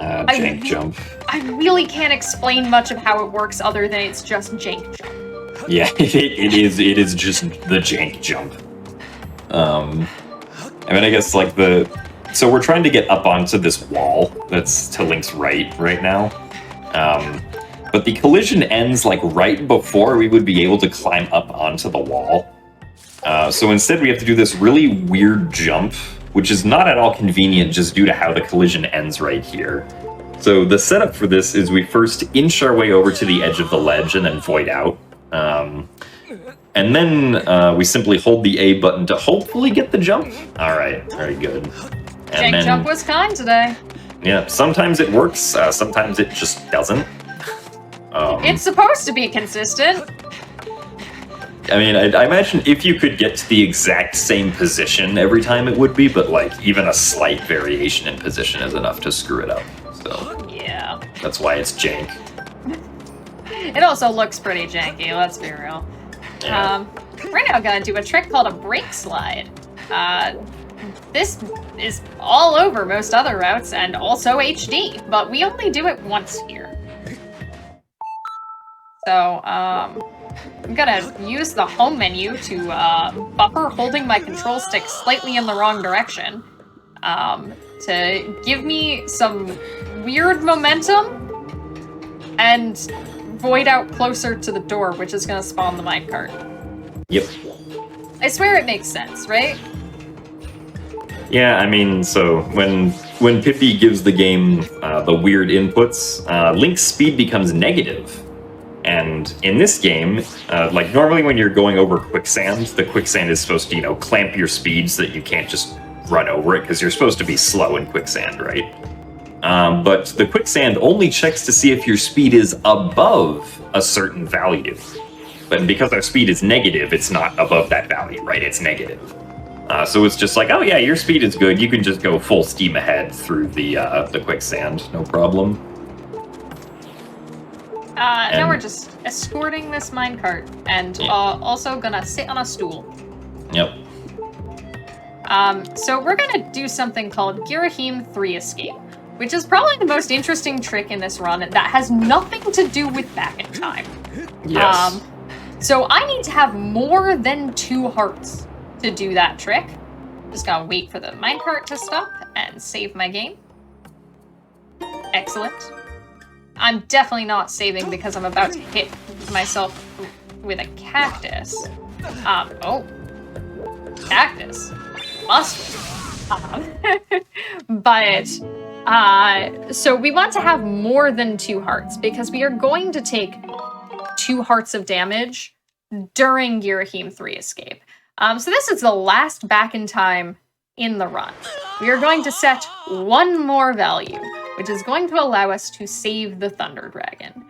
Jank jump. I really can't explain much of how it works other than it's just jank jump. Yeah, it is just the jank jump. I mean, I guess, like, so we're trying to get up onto this wall that's to Link's right now. But the collision ends, like, right before we would be able to climb up onto the wall. So instead we have to do this really weird jump, which is not at all convenient just due to how the collision ends right here. So the setup for this is we first inch our way over to the edge of the ledge and then void out. And then we simply hold the A button to hopefully get the jump. Alright, very good. And Jank jump was kind today. Yeah, sometimes it works, sometimes it just doesn't. It's supposed to be consistent. I mean, I imagine if you could get to the exact same position every time it would be, but, like, even a slight variation in position is enough to screw it up. So Yeah. that's why it's jank. It also looks pretty janky, let's be real. Yeah. We're now gonna do a trick called a brake slide. This is all over most other routes and also HD, but we only do it once here. So, I'm gonna use the home menu to buffer holding my control stick slightly in the wrong direction to give me some weird momentum and void out closer to the door, which is gonna spawn the minecart. Yep. I swear it makes sense, right? Yeah, I mean, so when Pippi gives the game the weird inputs, Link's speed becomes negative. And in this game, like, normally when you're going over quicksand, the quicksand is supposed to, clamp your speed so that you can't just run over it, because you're supposed to be slow in quicksand, right? But the quicksand only checks to see if your speed is above a certain value. But because our speed is negative, it's not above that value, right? It's negative. So it's just like, oh yeah, your speed is good. You can just go full steam ahead through the quicksand, no problem. Now we're just escorting this minecart, and also gonna sit on a stool. Yep. So we're gonna do something called Girahim 3 Escape, which is probably the most interesting trick in this run that has nothing to do with back in time. Yes. So I need to have more than 2 hearts to do that trick. Just gotta wait for the minecart to stop and save my game. Excellent. I'm definitely not saving because I'm about to hit myself with a cactus. Oh. Cactus. Must. But, so we want to have more than 2 hearts because we are going to take 2 hearts of damage during Girahim 3 Escape. So this is the last back in time in the run. We are going to set 1 more value, which is going to allow us to save the Thunder Dragon,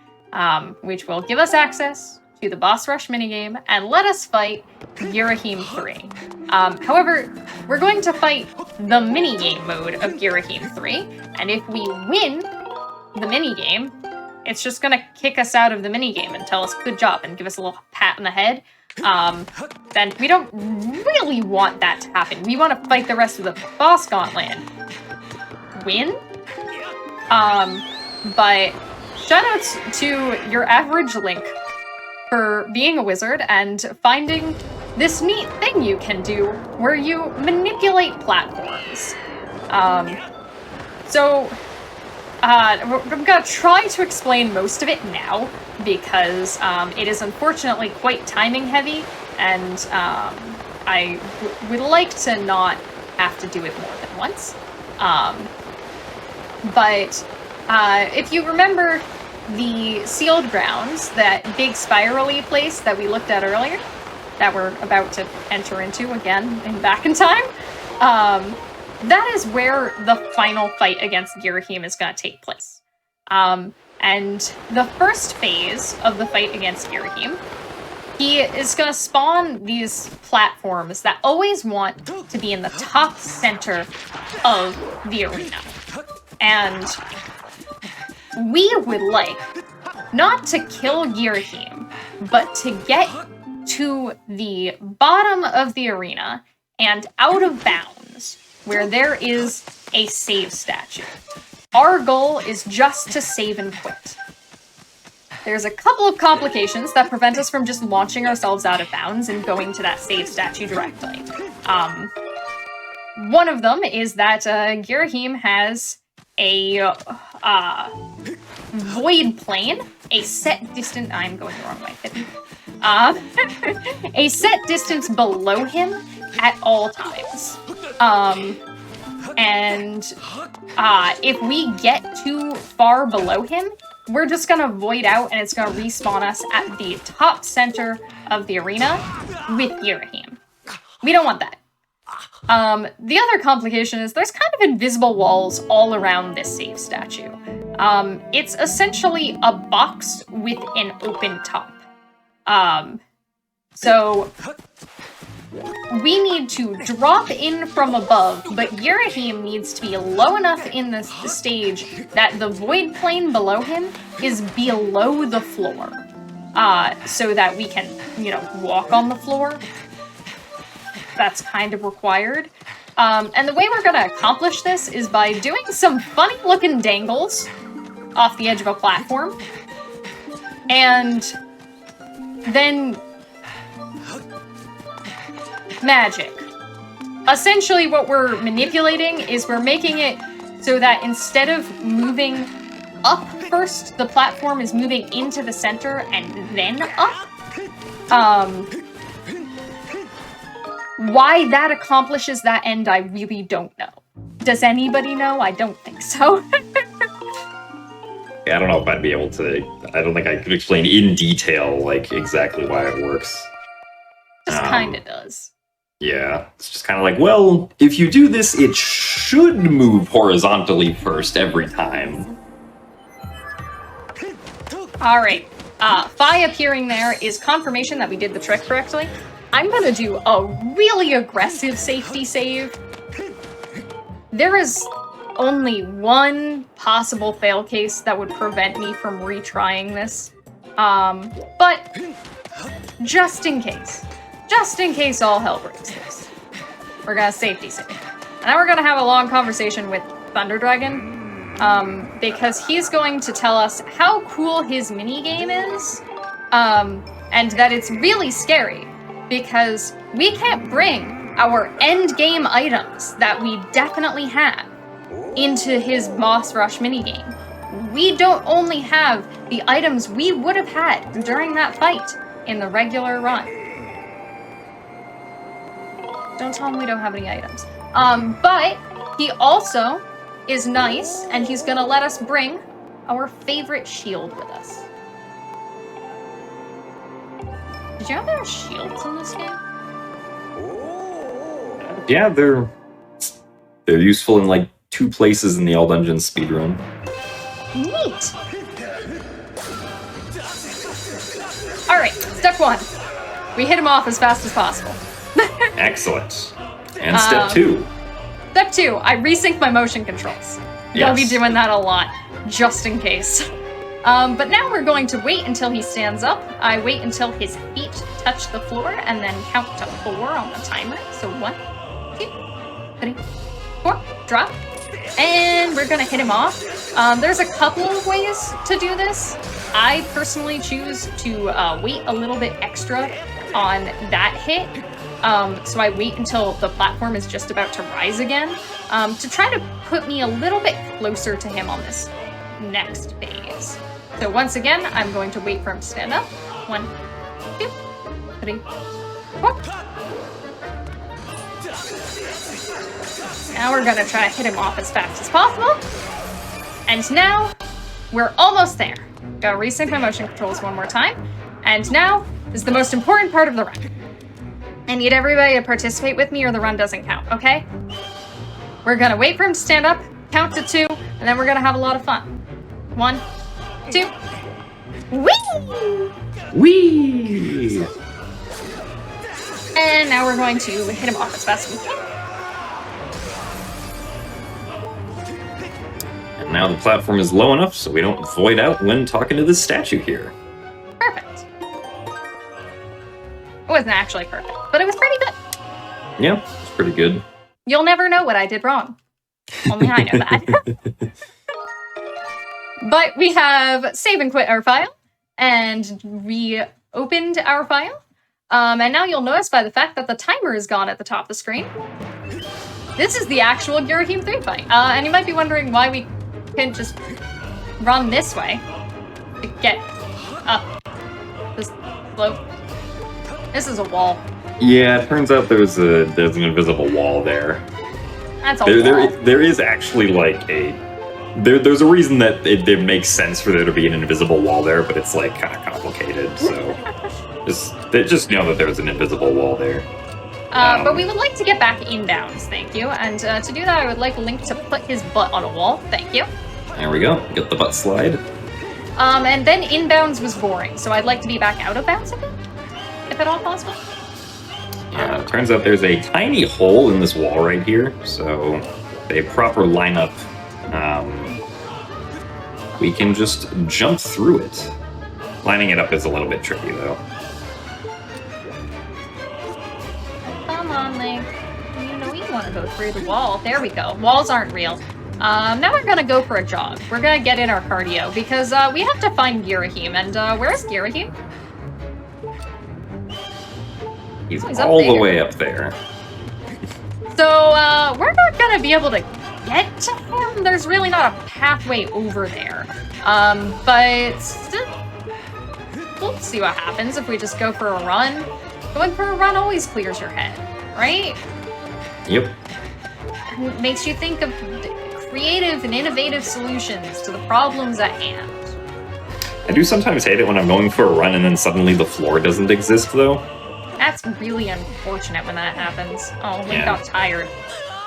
which will give us access to the boss rush minigame and let us fight Girahim 3. However, we're going to fight the minigame mode of Girahim 3, and if we win the minigame, it's just gonna kick us out of the minigame and tell us good job and give us a little pat on the head. Then we don't really want that to happen. We want to fight the rest of the boss gauntlet. Win? But shoutouts to your average Link for being a wizard and finding this neat thing you can do where you manipulate platforms. I'm gonna try to explain most of it now because it is unfortunately quite timing heavy, and I would like to not have to do it more than once. But if you remember the sealed grounds, that big spirally place that we looked at earlier, that we're about to enter into again back in time, that is where the final fight against Girahim is going to take place. And the first phase of the fight against Girahim he is going to spawn these platforms that always want to be in the top center of the arena. And we would like not to kill Girahim, but to get to the bottom of the arena and out of bounds, where there is a save statue. Our goal is just to save and quit. There's a couple of complications that prevent us from just launching ourselves out of bounds and going to that save statue directly. One of them is that Girahim has a void plane, a set distance. I'm going the wrong way. A set distance below him at all times. If we get too far below him, we're just gonna void out and it's gonna respawn us at the top center of the arena with Girahim. We don't want that. The other complication is there's kind of invisible walls all around this save statue. It's essentially a box with an open top. So we need to drop in from above, but Girahim needs to be low enough in the stage that the void plane below him is below the floor. So that we can, walk on the floor. That's kind of required. And the way we're gonna accomplish this is by doing some funny looking dangles off the edge of a platform. And then magic. Essentially what we're manipulating is we're making it so that instead of moving up first, the platform is moving into the center and then up. Why that accomplishes that end, I really don't know. Does anybody know? I don't think so. I don't know if I'd be able to. I don't think I could explain in detail, exactly why it works. Just kinda does. Yeah, it's just kind of like, well, if you do this, it should move horizontally first every time. Alright, Fi appearing there is confirmation that we did the trick correctly. I'm gonna do a really aggressive safety save. There is only one possible fail case that would prevent me from retrying this. But just in case all hell breaks loose, we're gonna safety save. And then we're gonna have a long conversation with Thunder Dragon, because he's going to tell us how cool his minigame is, and that it's really scary, because we can't bring our end game items that we definitely have into his boss rush minigame. We don't only have the items we would have had during that fight in the regular run. Don't tell him we don't have any items. But he also is nice, and he's gonna let us bring our favorite shield with us. Did you know there are shields in this game? Yeah, they're useful in 2 places in the All Dungeons speedrun. Neat! Alright, step 1. We hit him off as fast as possible. Excellent. And step 2. Step 2, I resync my motion controls. You'll be doing that a lot, just in case. But now we're going to wait until he stands up. I wait until his feet touch the floor and then count to 4 on the timer. So 1, 2, 3, 4, drop. And we're gonna hit him off. There's a couple of ways to do this. I personally choose to wait a little bit extra on that hit. So I wait until the platform is just about to rise again, to try to put me a little bit closer to him on this next phase. So once again, I'm going to wait for him to stand up. 1, 2, 3, 4. Now we're gonna try to hit him off as fast as possible. And now, we're almost there. Gotta resync my motion controls one more time. And now is the most important part of the run. I need everybody to participate with me or the run doesn't count, okay? We're gonna wait for him to stand up, count to 2, and then we're gonna have a lot of fun. 1, 2, whee! Whee! And now we're going to hit him off as fast as we can. And now the platform is low enough so we don't void out when talking to this statue here. Perfect. It wasn't actually perfect, but it was pretty good. Yeah, it's pretty good. You'll never know what I did wrong. Only I know that. But we have save and quit our file, and reopened our file. And now you'll notice by the fact that the timer is gone at the top of the screen. This is the actual Girahim 3 fight. And you might be wondering why we can just run this way to get up this slope. This is a wall. Yeah, it turns out there's an invisible wall there. That's a wall. There is actually like there's a reason that it makes sense for there to be an invisible wall there, but it's like kind of complicated. So just know that there's an invisible wall there. But we would like to get back inbounds, thank you. And to do that, I would like Link to put his butt on a wall, thank you. There we go. Get the butt slide. And then inbounds was boring, so I'd like to be back out of bounds again, if at all possible. Yeah, it turns out there's a tiny hole in this wall right here, so a proper lineup, we can just jump through it. Lining it up is a little bit tricky, though. Come on, Link. You know you want to go through the wall. There we go. Walls aren't real. Now we're gonna go for a jog. We're gonna get in our cardio, because we have to find Girahim, and where's Girahim? He's up all the there. way up there. So, we're not gonna be able to get to him. There's really not a pathway over there. But we'll see what happens if we just go for a run. Going for a run always clears your head, right? Yep. It makes you think of creative and innovative solutions to the problems at hand. I do sometimes hate it when I'm going for a run and then suddenly the floor doesn't exist, though. That's really unfortunate when that happens. Oh, Link Yeah. got tired.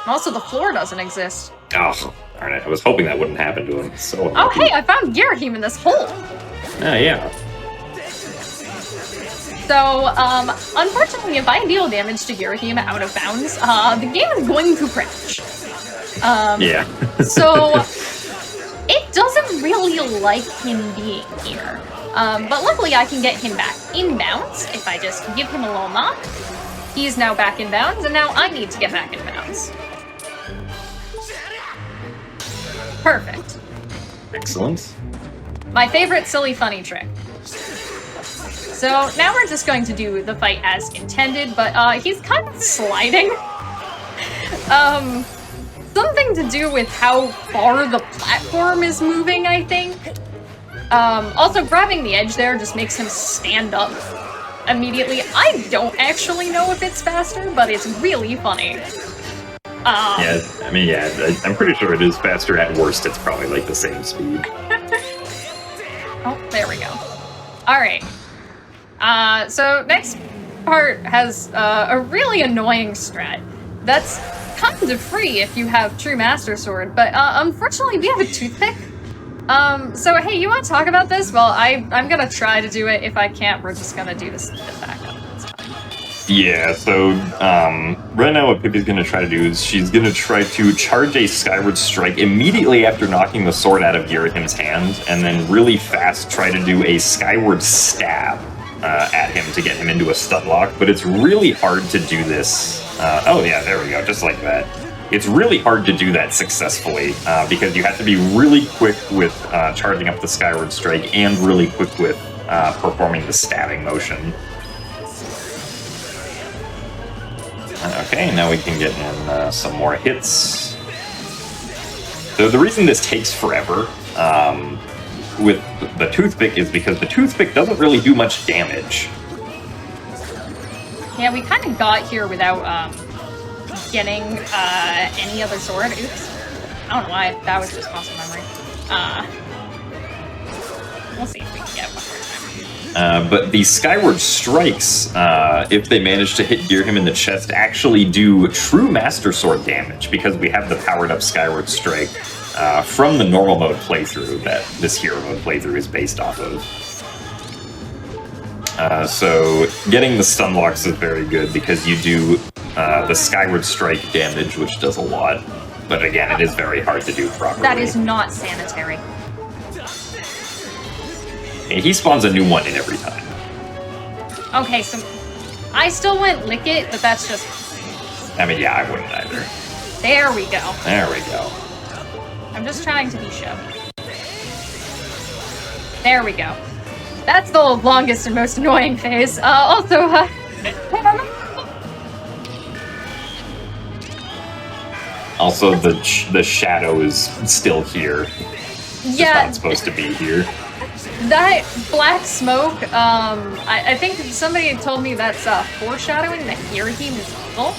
Also, the floor doesn't exist. Oh, darn it. I was hoping that wouldn't happen to him. So Oh, unlucky. hey, I found Girahim in this hole! Ah, yeah. So, unfortunately, if I deal damage to Girahim out of bounds, the game is going to crash. Yeah. So, it doesn't really like him being here. But luckily I can get him back in bounds if I just give him a little knock. He's now back in bounds, and now I need to get back in bounds. Perfect. Excellent. My favorite silly funny trick. So now we're just going to do the fight as intended, but he's kind of sliding. Something to do with how far the platform is moving, I think. Also, grabbing the edge there just makes him stand up immediately. I don't actually know if it's faster, but it's really funny. Yeah, I mean, yeah, I'm pretty sure it is faster. At worst, it's probably like the same speed. Oh, there we go. Alright. So next part has a really annoying strat. That's kind of free if you have True Master Sword, but unfortunately we have a toothpick. So hey, you want to talk about this? Well, I'm gonna try to do it. If I can't, we're just gonna do this back up. Yeah, so right now what Pippi's going to try to do is she's going to try to charge a Skyward Strike immediately after knocking the sword out of Girahim's hand, and then really fast try to do a Skyward Stab at him to get him into a stun lock, but it's really hard to do this. Oh yeah, there we go, just like that. It's really hard to do that successfully, because you have to be really quick with charging up the Skyward Strike and really quick with performing the stabbing motion. Okay, now we can get in some more hits. So the reason this takes forever with the toothpick is because the toothpick doesn't really do much damage. Yeah, we kind of got here without getting any other sword. Oops. I don't know why, that was just muscle memory. We'll see if we can get one more time. But the Skyward Strikes, if they manage to hit Girahim in the chest, actually do true Master Sword damage, because we have the powered up Skyward Strike from the normal mode playthrough that this hero mode playthrough is based off of. So getting the stun locks is very good because you do the Skyward Strike damage, which does a lot. But again, it is very hard to do properly. That is not sanitary. And he spawns a new one in every time. Okay, so I still went lick it, but that's just... I mean, yeah, I wouldn't either. There we go. There we go. I'm just trying to be showy. There we go. That's the longest and most annoying phase. Also, the shadow is still here. It's Yeah, not supposed to be here. that black smoke, I think somebody told me that's foreshadowing that Girahim is evil.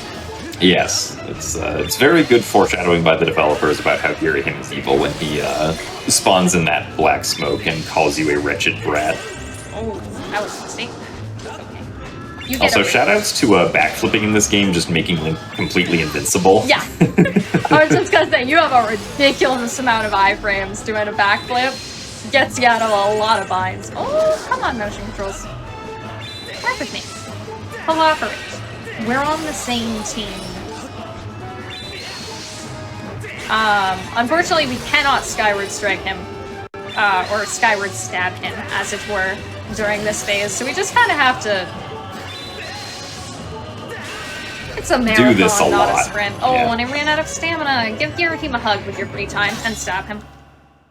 Yes, it's very good foreshadowing by the developers about how Girahim is evil when he spawns in that black smoke and calls you a wretched brat. Oh, that was a mistake. Okay. You get Also, a- shoutouts to backflipping in this game, just making Link completely invincible. Yeah. I was just gonna say, you have a ridiculous amount of iframes doing a backflip. Gets you out of a lot of binds. Oh, come on, motion controls. Work with me. Cooperate. We're on the same team. Unfortunately, we cannot Skyward Strike him. Or Skyward Stab him, as it were, during this phase. So we just kind of have to... It's a marathon, this a not lot. a sprint. Oh, Yeah. and I ran out of stamina. Give Girahim a hug with your free time and stab him.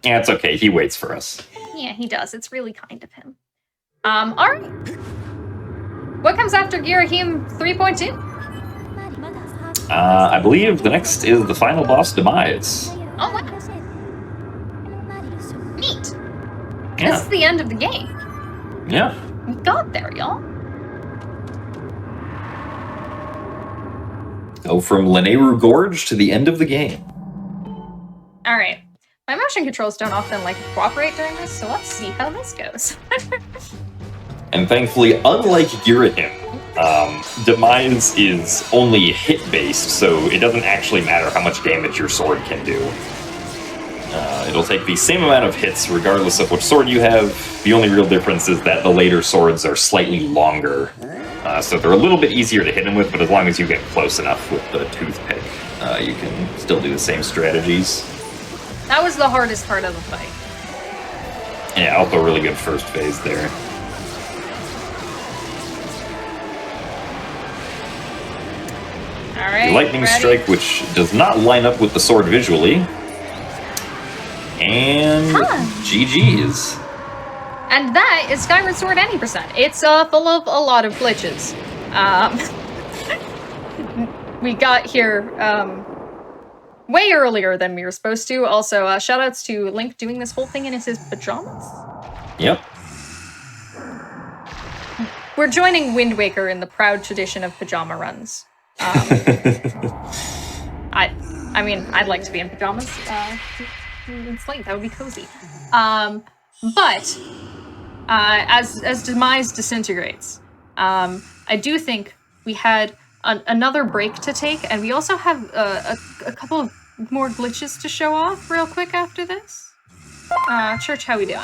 Yeah, it's okay. He waits for us. Yeah, he does. It's really kind of him. Alright. What comes after Girahim 3.2? I believe the next is the final boss, Demise. Oh, wow. Neat. Yeah. This is the end of the game. Yeah. We got there, y'all. Go from Leneru Gorge to the end of the game. Alright. My motion controls don't often cooperate during this, so let's see how this goes. And thankfully, unlike Girahim, Demise is only hit-based, so it doesn't actually matter how much damage your sword can do. It'll take the same amount of hits regardless of which sword you have. The only real difference is that the later swords are slightly longer, so they're a little bit easier to hit him with, but as long as you get close enough with the toothpick, you can still do the same strategies. That was the hardest part of the fight. Yeah, also really good first phase there. Alright. The lightning ready? strike, which does not line up with the sword visually. And GG's. And that is Skyward Sword any %. It's full of a lot of glitches. We got here way earlier than we were supposed to. Also, shoutouts to Link doing this whole thing in his pajamas. Yep. We're joining Wind Waker in the proud tradition of pajama runs. I mean, I'd like to be in pajamas. It's late. That would be cozy. But as Demise disintegrates, I do think we had another break to take, and we also have a couple of more glitches to show off real quick after this. Church, how we doing?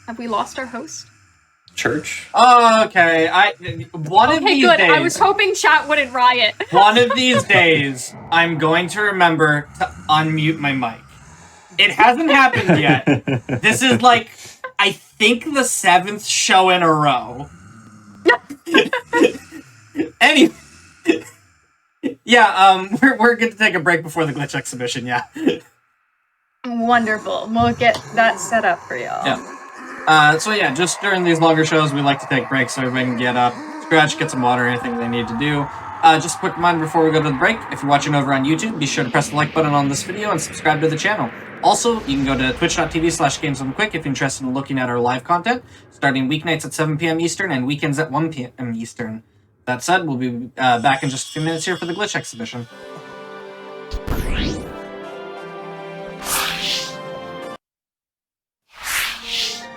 Have we lost our host? Church. Okay, one of Okay, these good. days. I was hoping chat wouldn't riot. One of these days, I'm going to remember to unmute my mic. It hasn't happened yet. This is I think the 7th show in a row. Anyway. Yeah, we're good to take a break before the glitch exhibition, yeah. Wonderful. We'll get that set up for y'all. Yeah. So yeah, just during these longer shows, we like to take breaks so everybody can get up, stretch, get some water, anything they need to do. Just a quick reminder before we go to the break, if you're watching over on YouTube, be sure to press the like button on this video and subscribe to the channel. Also, you can go to twitch.tv/GamesOnQuick if you're interested in looking at our live content, starting weeknights at 7 p.m. Eastern and weekends at 1 p.m. Eastern. That said, we'll be back in just a few minutes here for the glitch exhibition.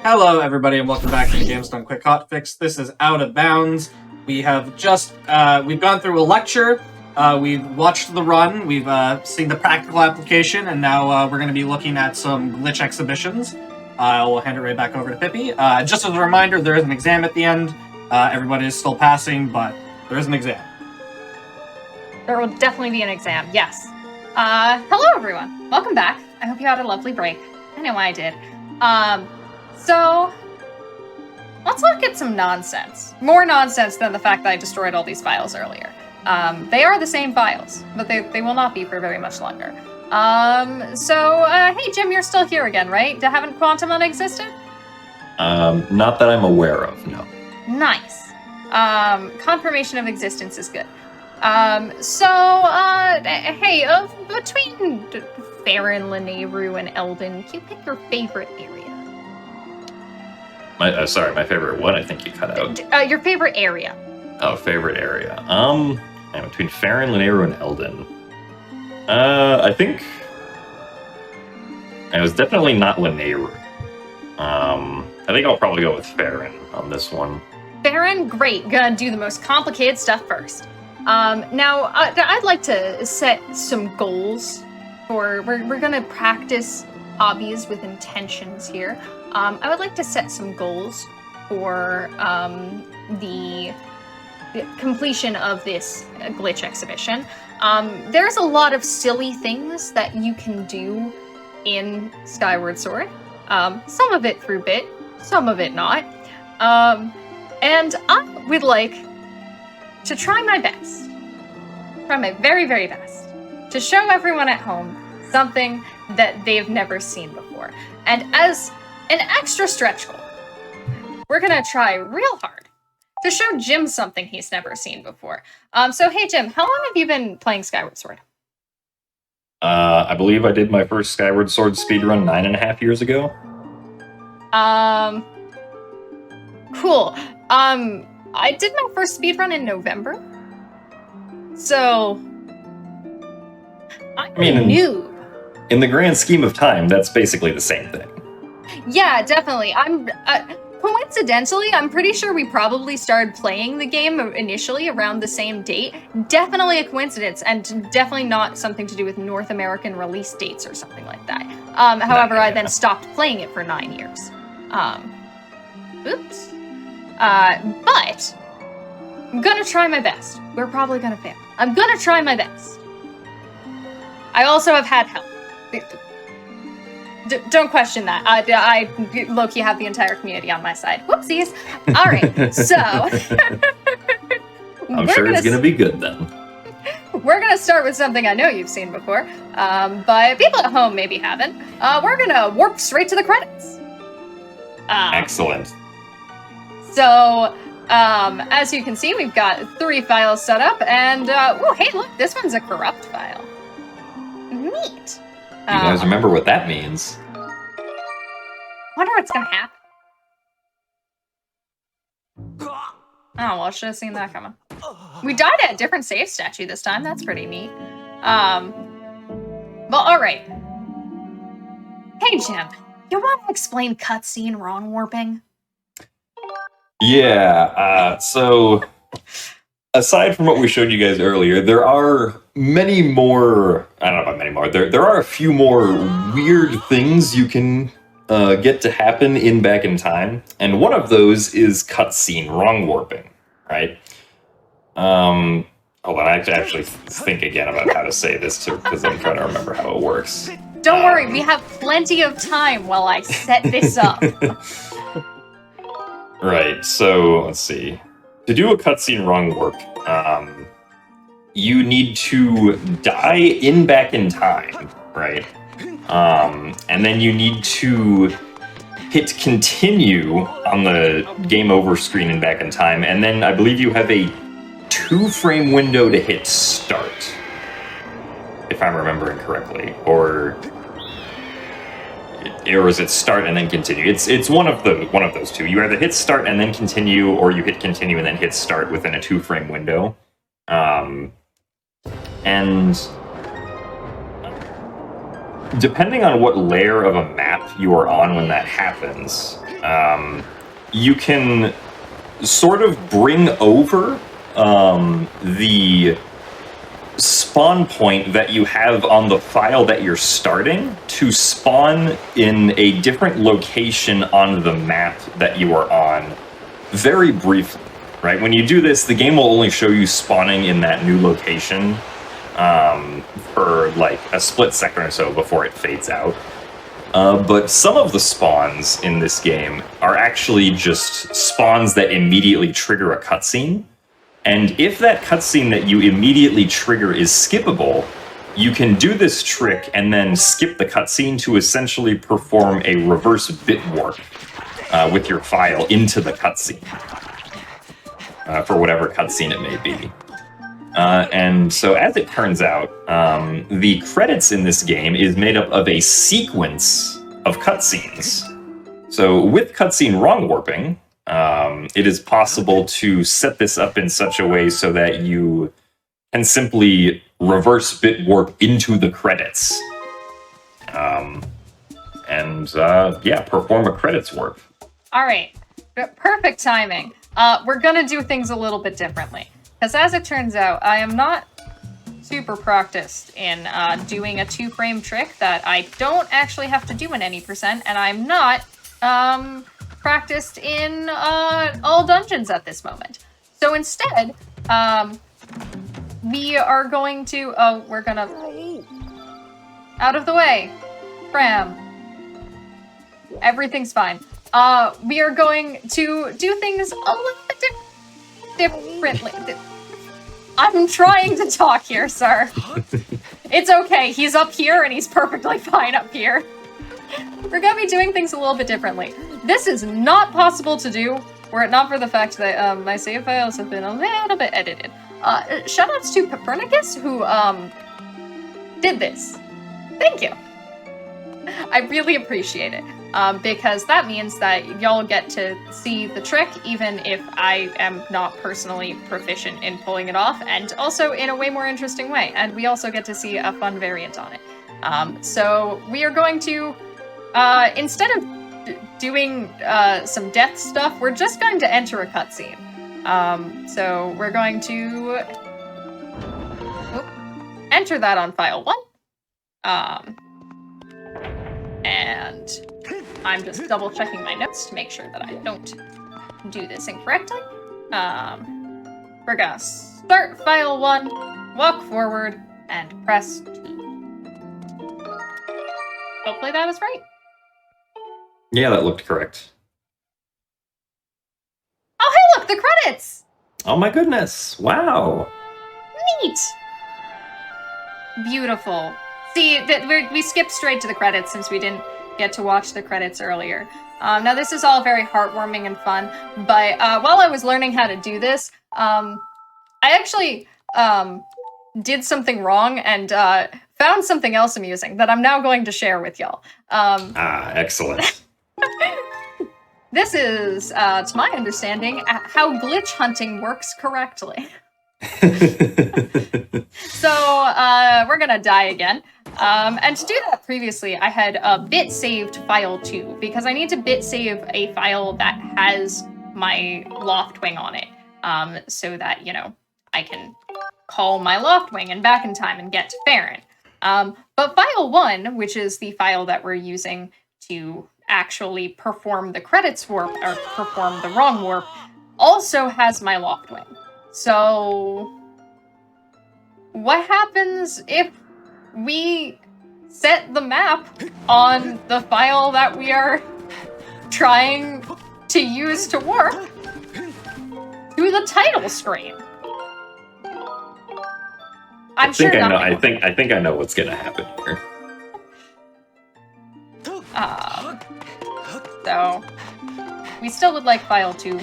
Hello, everybody, and welcome back to the GDQ Hotfix. This is Out of Bounds. We have just, we've gone through a lecture, we've watched the run, we've seen the practical application, and now we're going to be looking at some glitch exhibitions. I'll hand it right back over to Pippi. Just as a reminder, there is an exam at the end. Everybody is still passing, but there is an exam. There will definitely be an exam, yes. Hello everyone. Welcome back. I hope you had a lovely break. I know I did. So let's look at some nonsense. More nonsense than the fact that I destroyed all these files earlier. They are the same files, but they will not be for very much longer. Hey Jim, you're still here again, right? Haven't Quantum existed? Not that I'm aware of, no. Nice. Confirmation of existence is good. Between Farron, Lanayru, and Eldon, can you pick your favorite area? My favorite what? I think you cut out. Your favorite area. Oh, favorite area. Between Farron, Lanayru, and Eldon. I think it was definitely not Lanayru. I think I'll probably go with Farron on this one. Farron, great. Gonna do the most complicated stuff first. Now, I'd like to set some goals for... We're gonna practice hobbies with intentions here. I would like to set some goals for the completion of this glitch exhibition. There's a lot of silly things that you can do in Skyward Sword. Some of it through bit, some of it not. And I would like to try my best, try my very, very best, to show everyone at home something that they've never seen before. And as an extra stretch goal, we're gonna try real hard to show Jim something he's never seen before. Hey Jim, how long have you been playing Skyward Sword? I believe I did my first Skyward Sword speedrun 9.5 years ago. Cool. I did my first speedrun in November. So, I'm a noob. In the grand scheme of time, that's basically the same thing. Yeah, definitely. Coincidentally, I'm pretty sure we probably started playing the game initially around the same date. Definitely a coincidence, and definitely not something to do with North American release dates or something like that. However, I then stopped playing it for 9 years. Oops. But I'm gonna try my best. We're probably gonna fail. I'm gonna try my best. I also have had help. Don't question that. I low-key have the entire community on my side. Whoopsies. All right, so... I'm sure it's going to be good then. We're going to start with something I know you've seen before, but people at home maybe haven't. We're going to warp straight to the credits. Excellent. So, as you can see, we've got 3 files set up, and, oh, hey, look, this one's a corrupt file. Neat. You guys remember what that means? Wonder what's gonna happen. Oh, well, I should have seen that coming. We died at a different save statue this time. That's pretty neat. Well, alright. Hey, Jim. You want to explain cutscene wrong warping? Yeah, so... Aside from what we showed you guys earlier, there are many more... I don't know about many more. There are a few more weird things you can get to happen in Back in Time. And one of those is cutscene wrong warping, right? Hold on, I have to actually think again about how to say this, too, because I'm trying to remember how it works. Don't worry, we have plenty of time while I set this up. Right, so let's see. To do a cutscene wrong warp, you need to die in Back in Time, right? And then you need to hit continue on the game over screen in Back in Time, and then I believe you have a 2-frame window to hit start, if I'm remembering correctly, or is it start and then continue? It's one of those two. You either hit start and then continue, or you hit continue and then hit start within a 2-frame window. And depending on what layer of a map you are on when that happens, you can sort of bring over the spawn point that you have on the file that you're starting to spawn in a different location on the map that you are on very briefly, right? When you do this, the game will only show you spawning in that new location for like a split second or so before it fades out. But some of the spawns in this game are actually just spawns that immediately trigger a cutscene. And if that cutscene that you immediately trigger is skippable, you can do this trick and then skip the cutscene to essentially perform a reverse bit warp with your file into the cutscene for whatever cutscene it may be. And so as it turns out, the credits in this game is made up of a sequence of cutscenes. So with cutscene wrong warping, it is possible to set this up in such a way so that you can simply reverse bit warp into the credits. Perform a credits warp. All right, perfect timing. We're gonna do things a little bit differently. Because as it turns out, I am not super practiced in doing a 2-frame trick that I don't actually have to do in any percent, and I'm not practiced in all dungeons at this moment. So instead, we are going to... we're gonna... Out of the way. Cram. Everything's fine. We are going to do things a little bit differently. I'm trying to talk here, sir. It's okay. He's up here and he's perfectly fine up here. We're gonna be doing things a little bit differently. This is not possible to do were it not for the fact that my save files have been a little bit edited. Shoutouts to Copernicus who did this. Thank you. I really appreciate it. Because that means that y'all get to see the trick even if I am not personally proficient in pulling it off, and also in a way more interesting way. And we also get to see a fun variant on it. So we are going to, instead of doing some death stuff, we're just going to enter a cutscene. So we're going to enter that on file 1. And I'm just double checking my notes to make sure that I don't do this incorrectly. We're gonna start file 1, walk forward, and press T. Hopefully that was right. Yeah, that looked correct. Oh, hey, look, the credits! Oh my goodness, wow. Neat! Beautiful. See, we skipped straight to the credits since we didn't get to watch the credits earlier. Now this is all very heartwarming and fun, but while I was learning how to do this, I actually did something wrong and found something else amusing that I'm now going to share with y'all. Excellent. This is, to my understanding, how glitch hunting works correctly. So, we're gonna die again. And to do that previously, I had bit saved file 2, because I need to bit save a file that has my Loftwing on it, so that, you know, I can call my Loftwing and back in time and get to Farron. But file 1, which is the file that we're using to actually perform the credits warp, or perform the wrong warp, also has my Loftwing. So, what happens if we set the map on the file that we are trying to use to warp to the title screen? I think I know what's gonna happen here. So we still would like file 2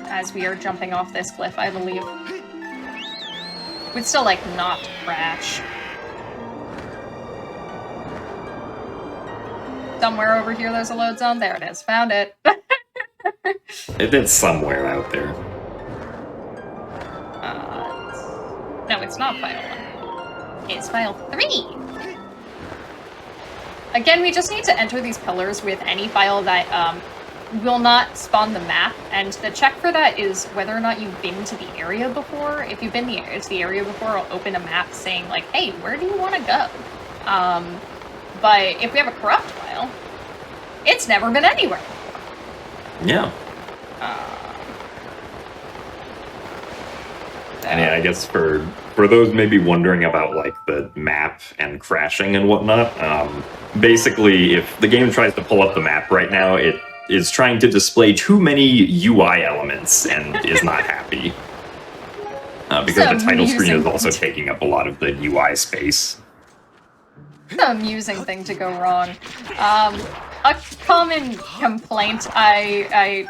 as we are jumping off this cliff, I believe. We'd still like not to crash. Somewhere over here there's a load zone. There it is. Found it. It's somewhere out there. No, it's not file 1. It's file 3. Again, we just need to enter these pillars with any file that will not spawn the map, and the check for that is whether or not you've been to the area before. If you've been to the area before, it'll open a map saying, like, hey, where do you want to go? But if we have a corrupt file, it's never been anywhere. Yeah. And yeah, I guess for those maybe wondering about like the map and crashing and whatnot, basically if the game tries to pull up the map right now, it is trying to display too many UI elements and is not happy. Because the title screen is also taking up a lot of the UI space. It's an amusing thing to go wrong. A common complaint I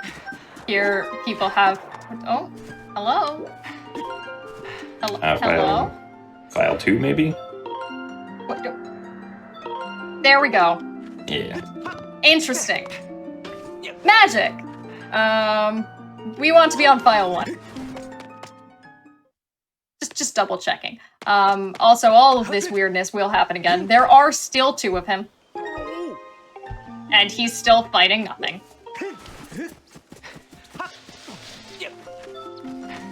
hear people have... Oh, hello? Hello? File 2, maybe? What there we go. Yeah. Interesting. Magic! We want to be on file 1. Just double checking. Also, all of this weirdness will happen again. There are still 2 of him. And he's still fighting nothing.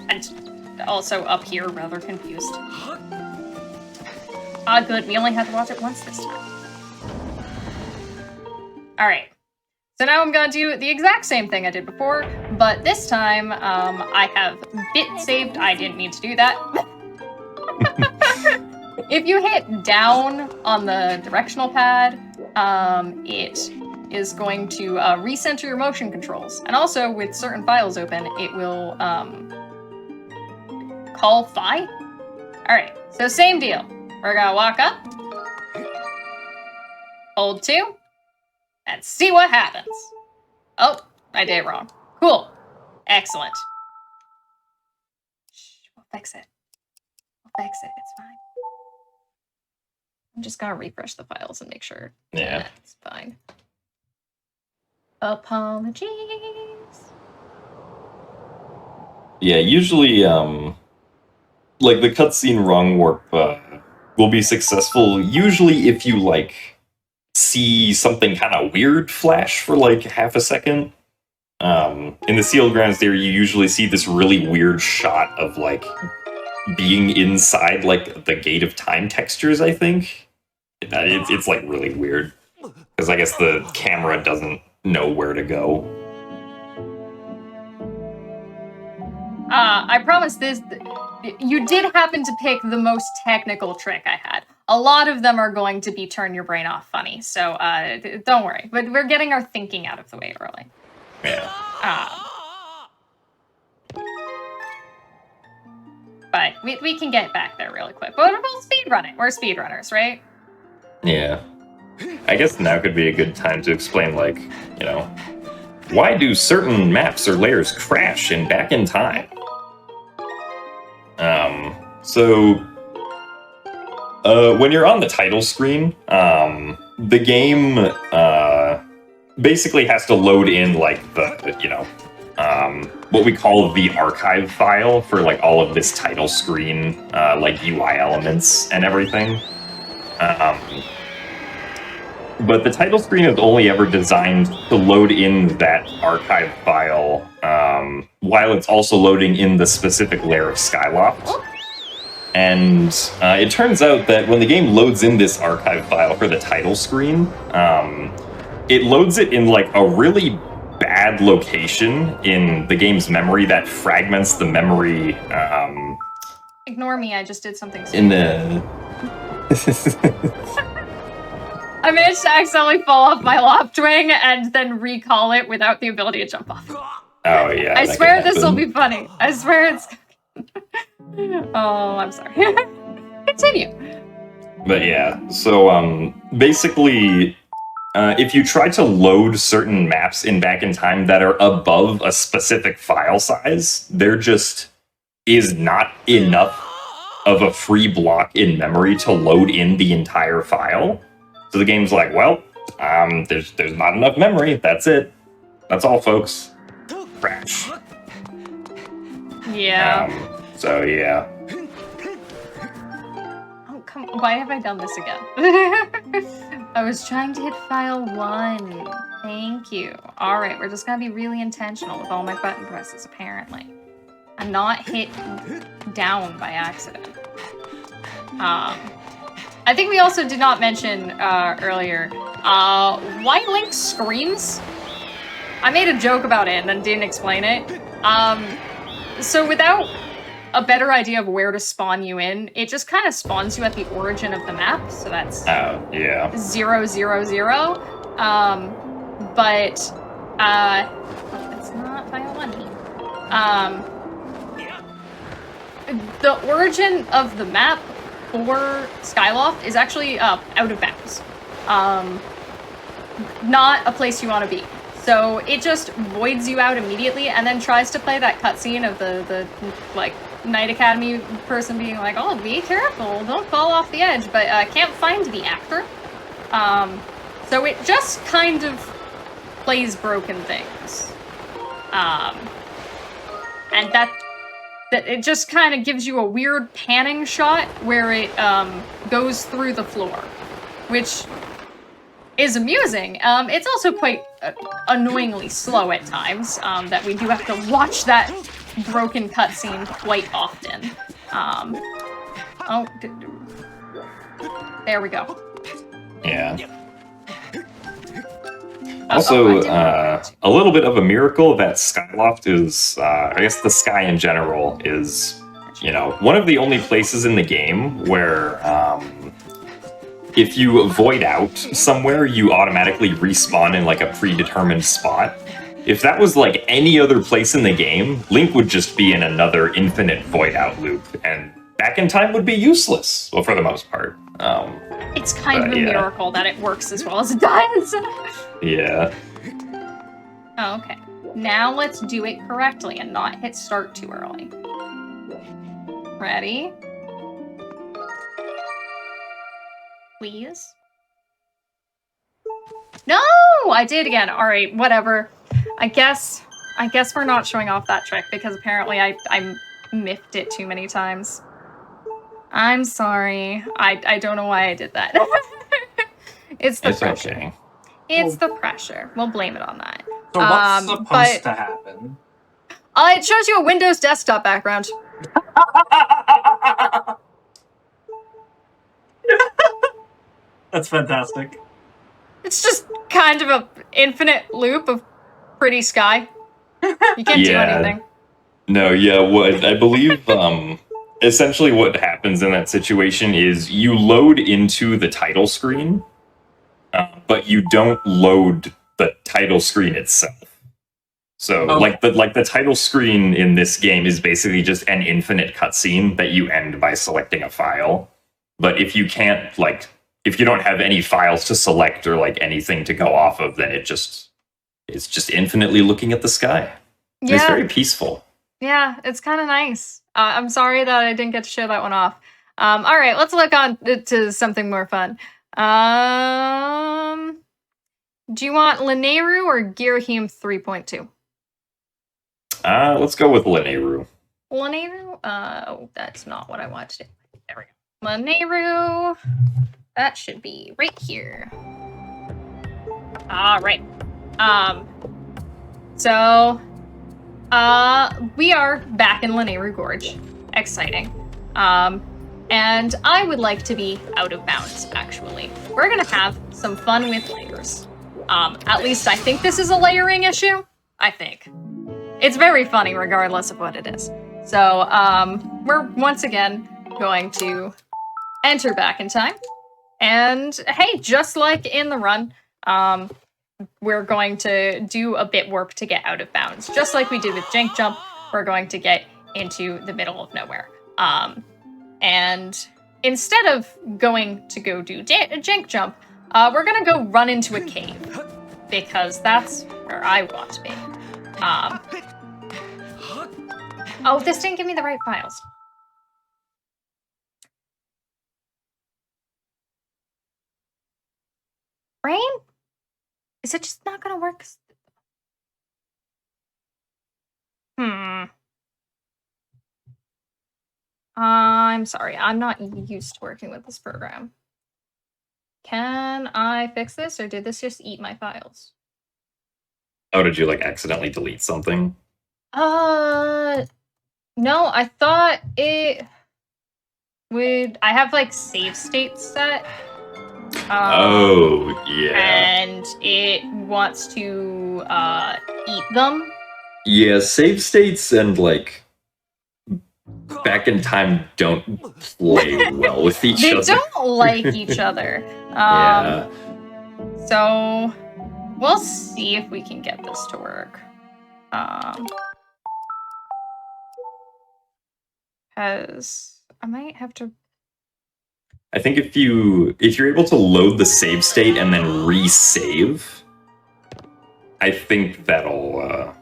And also up here, rather confused. Good, we only had to watch it once this time. Alright. So now I'm gonna do the exact same thing I did before, but this time, I have bit saved. I didn't mean to do that. If you hit down on the directional pad, it is going to recenter your motion controls. And also, with certain files open, it will call Phi. Alright, so same deal. We're gonna walk up, hold 2, and see what happens. Oh, I did it wrong. Cool. Excellent. Shh, we'll fix it. We'll fix it, it's fine. I'm just gonna refresh the files and make sure it's fine. Apologies. Yeah, usually, like, the cutscene wrong warp will be successful, usually if you, like, see something kind of weird flash for, like, half a second. In the sealed grounds there, you usually see this really weird shot of, like, being inside, like, the Gate of Time textures, I think. It's like, really weird. Because I guess the camera doesn't know where to go. I promise this... You did happen to pick the most technical trick I had. A lot of them are going to be turn your brain off funny, so don't worry. But we're getting our thinking out of the way early. Yeah. But we can get back there really quick. But we'll speedrun it. We're speedrunners, right? Yeah. I guess now could be a good time to explain, like, you know, why do certain maps or layers crash in Back in Time? When you're on the title screen, the game basically has to load in, like, the, you know, what we call the archive file for, like, all of this title screen, like, UI elements and everything. But the title screen is only ever designed to load in that archive file, while it's also loading in the specific layer of Skyloft. And it turns out that when the game loads in this archive file for the title screen, it loads it in, like, a really bad location in the game's memory that fragments the memory. Ignore me, I just did something stupid. In the... I managed to accidentally fall off my loft wing and then recall it without the ability to jump off. Oh, yeah. I swear this will be funny. I swear it's... Oh, I'm sorry. Continue. But yeah, so basically, if you try to load certain maps in Back in Time that are above a specific file size, there just is not enough of a free block in memory to load in the entire file. So the game's like, well, there's not enough memory. That's it. That's all, folks. Crash. Yeah. So yeah. Oh, come! Why have I done this again? I was trying to hit file 1. Thank you. Alright, we're just gonna be really intentional with all my button presses, apparently. I'm not hit down by accident. I think we also did not mention earlier, why Link screams? I made a joke about it and then didn't explain it. So without a better idea of where to spawn you in, it just kind of spawns you at the origin of the map. So that's 0, 0, 0. But it's not file 1 here. The origin of the map for Skyloft is actually out of bounds. Not a place you want to be. So it just voids you out immediately and then tries to play that cutscene of the like Knight Academy person being like, oh, be careful, don't fall off the edge, but can't find the actor. So it just kind of plays broken things. And that it just kind of gives you a weird panning shot where it goes through the floor, which is amusing. It's also quite annoyingly slow at times, that we do have to watch that broken cutscene quite often. There we go. Yeah. Also, a little bit of a miracle that Skyloft is, I guess the sky in general is, you know, one of the only places in the game where, if you void out somewhere, you automatically respawn in like a predetermined spot. If that was like any other place in the game, Link would just be in another infinite void out loop, and back in time would be useless, well, for the most part. It's kind of a miracle that it works as well as it does. Yeah. Oh, okay. Now let's do it correctly and not hit start too early. Ready? Please? No! I did again. Alright, whatever. I guess we're not showing off that trick because apparently I miffed it too many times. I'm sorry. I don't know why I did that. It's the pressure. Okay. It's the pressure. We'll blame it on that. So what's supposed to happen? It shows you a Windows desktop background. That's fantastic. It's just kind of an infinite loop of pretty sky. You can't do anything. No, yeah, what I believe, essentially what happens in that situation is you load into the title screen, but you don't load the title screen itself. So, like the title screen in this game is basically just an infinite cutscene that you end by selecting a file. But if you can't, if you don't have any files to select or anything to go off of, then it's just infinitely looking at the sky. Yeah. It's very peaceful. Yeah, it's kind of nice. I'm sorry that I didn't get to show that one off. All right, let's look on to something more fun. Do you want Lineru or Girahim 3.2? Let's go with Lineru. Lineru? Oh, that's not what I want to do. There we go. Lineru. That should be right here. All right. So, we are back in Lineru Gorge. Exciting. And I would like to be out of bounds, actually. We're gonna have some fun with layers. At least I think this is a layering issue. I think. It's very funny regardless of what it is. So, we're once again going to enter back in time. And hey, just like in the run, we're going to do a bit warp to get out of bounds. Just like we did with Jank Jump, we're going to get into the middle of nowhere. And instead of going to go do Jank Jump, we're gonna go run into a cave. Because that's where I want to be. Oh, this didn't give me the right files. Brain? Is it just not gonna work? I'm sorry, I'm not used to working with this program. Can I fix this, or did this just eat my files? Oh, did you like accidentally delete something? No, I thought it would. I have like save states set. Oh, yeah. And it wants to eat them. Yeah, save states and like back in time don't play well with each other. They don't like each other. Yeah. So we'll see if we can get this to work. Because I might have to. I think if you're able to load the save state and then resave, I think that'll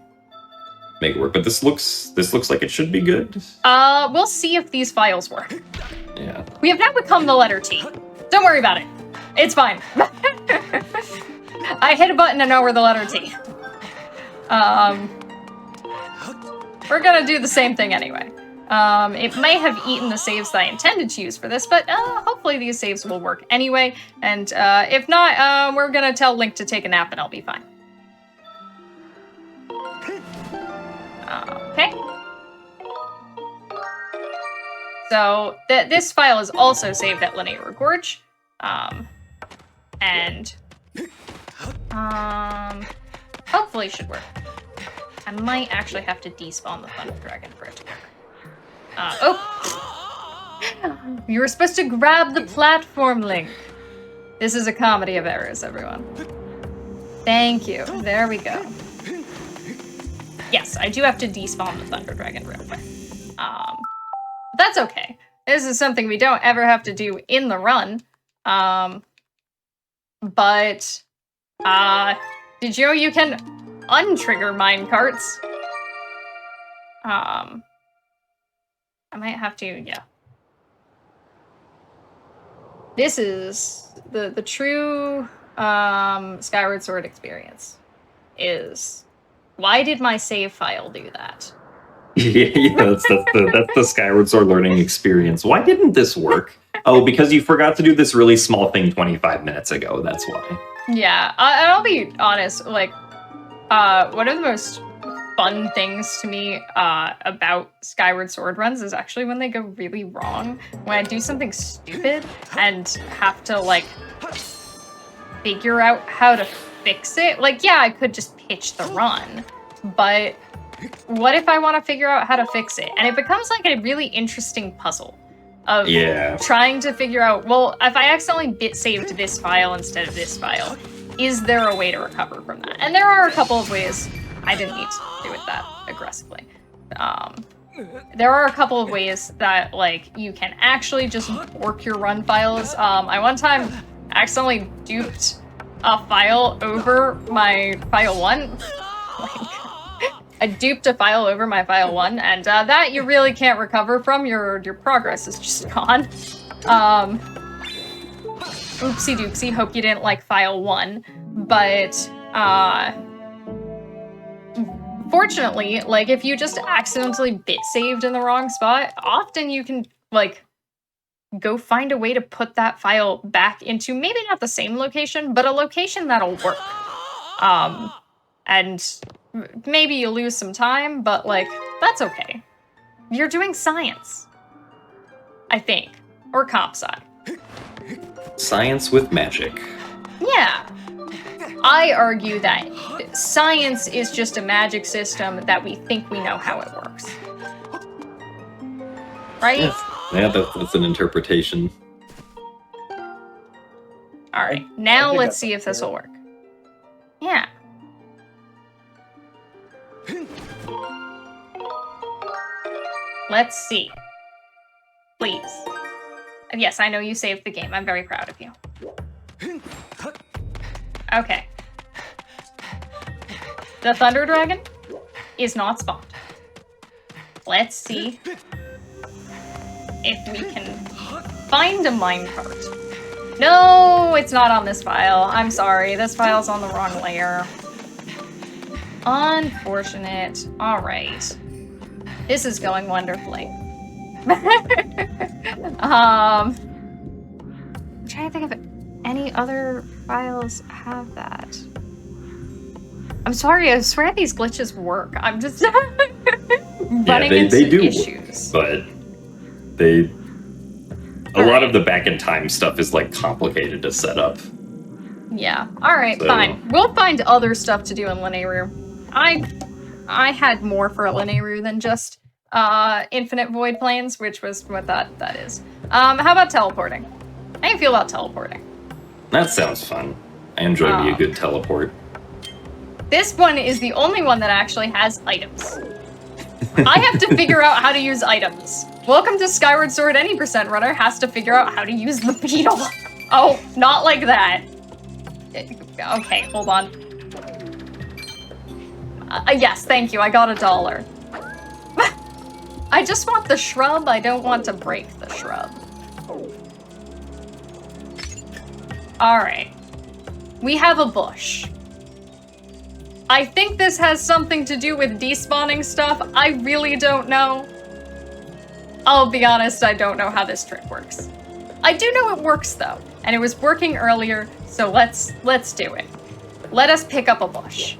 make it work. But this looks like it should be good. We'll see if these files work. Yeah. We have now become the letter T. Don't worry about it. It's fine. I hit a button and now we're the letter T. We're gonna do the same thing anyway. It may have eaten the saves that I intended to use for this, but hopefully these saves will work anyway. And if not, we're gonna tell Link to take a nap and I'll be fine. Okay. So this file is also saved at Linear Gorge. And hopefully should work. I might actually have to despawn the Thunder Dragon for it to work. You were supposed to grab the platform, Link. This is a comedy of errors, everyone. Thank you. There we go. Yes, I do have to despawn the Thunder Dragon real quick. That's okay. This is something we don't ever have to do in the run. But did you know you can untrigger minecarts? I might have to, yeah. This is the true Skyward Sword experience. Is why did my save file do that? Yeah, that's the Skyward Sword learning experience. Why didn't this work? Oh, because you forgot to do this really small thing 25 minutes ago. That's why. Yeah, I'll be honest. Like, one of the most fun things to me about Skyward Sword runs is actually when they go really wrong. When I do something stupid and have to like figure out how to fix it. Like, yeah, I could just pitch the run, but what if I want to figure out how to fix it? And it becomes like a really interesting puzzle of trying to figure out, well, if I accidentally bit saved this file instead of this file, is there a way to recover from that? And there are a couple of ways. I didn't need to do it that aggressively. There are a couple of ways that like you can actually just work your run files. I one time accidentally duped a file over my file 1. I duped a file over my file 1, and that you really can't recover from. Your progress is just gone. Oopsie doopsie, hope you didn't like file 1. But, fortunately, like, if you just accidentally bit saved in the wrong spot, often you can, like, go find a way to put that file back into maybe not the same location, but a location that'll work. And maybe you lose some time, but, like, that's okay. You're doing science. I think. Or comp sci. Science with magic. Yeah. I argue that science is just a magic system that we think we know how it works. Right? Yeah, that's an interpretation. Alright, now let's see if this will work. Yeah. Let's see. Please. Yes, I know you saved the game. I'm very proud of you. Okay. The Thunder Dragon is not spawned. Let's see if we can find a minecart. No, it's not on this file. I'm sorry, this file's on the wrong layer. Unfortunate. Alright. This is going wonderfully. I'm trying to think of it. any other files have that. I'm sorry, I swear these glitches work. I'm just running into they do issues. Work, but a lot of the back in time stuff is like complicated to set up. Yeah. Alright, So- fine. We'll find other stuff to do in Linearu. I had more for Linearu than just Infinite Void Planes, which was what that is. How about teleporting? How do you feel about teleporting? That sounds fun. I enjoy me a good teleport. This one is the only one that actually has items. I have to figure out how to use items. Welcome to Skyward Sword. Any percent runner has to figure out how to use the beetle. Oh, not like that. Okay, hold on. Yes, thank you. I got $1. I just want the shrub. I don't want to break the shrub. Alright. We have a bush. I think this has something to do with despawning stuff. I really don't know. I'll be honest, I don't know how this trick works. I do know it works though, and it was working earlier, so let's do it. Let us pick up a bush.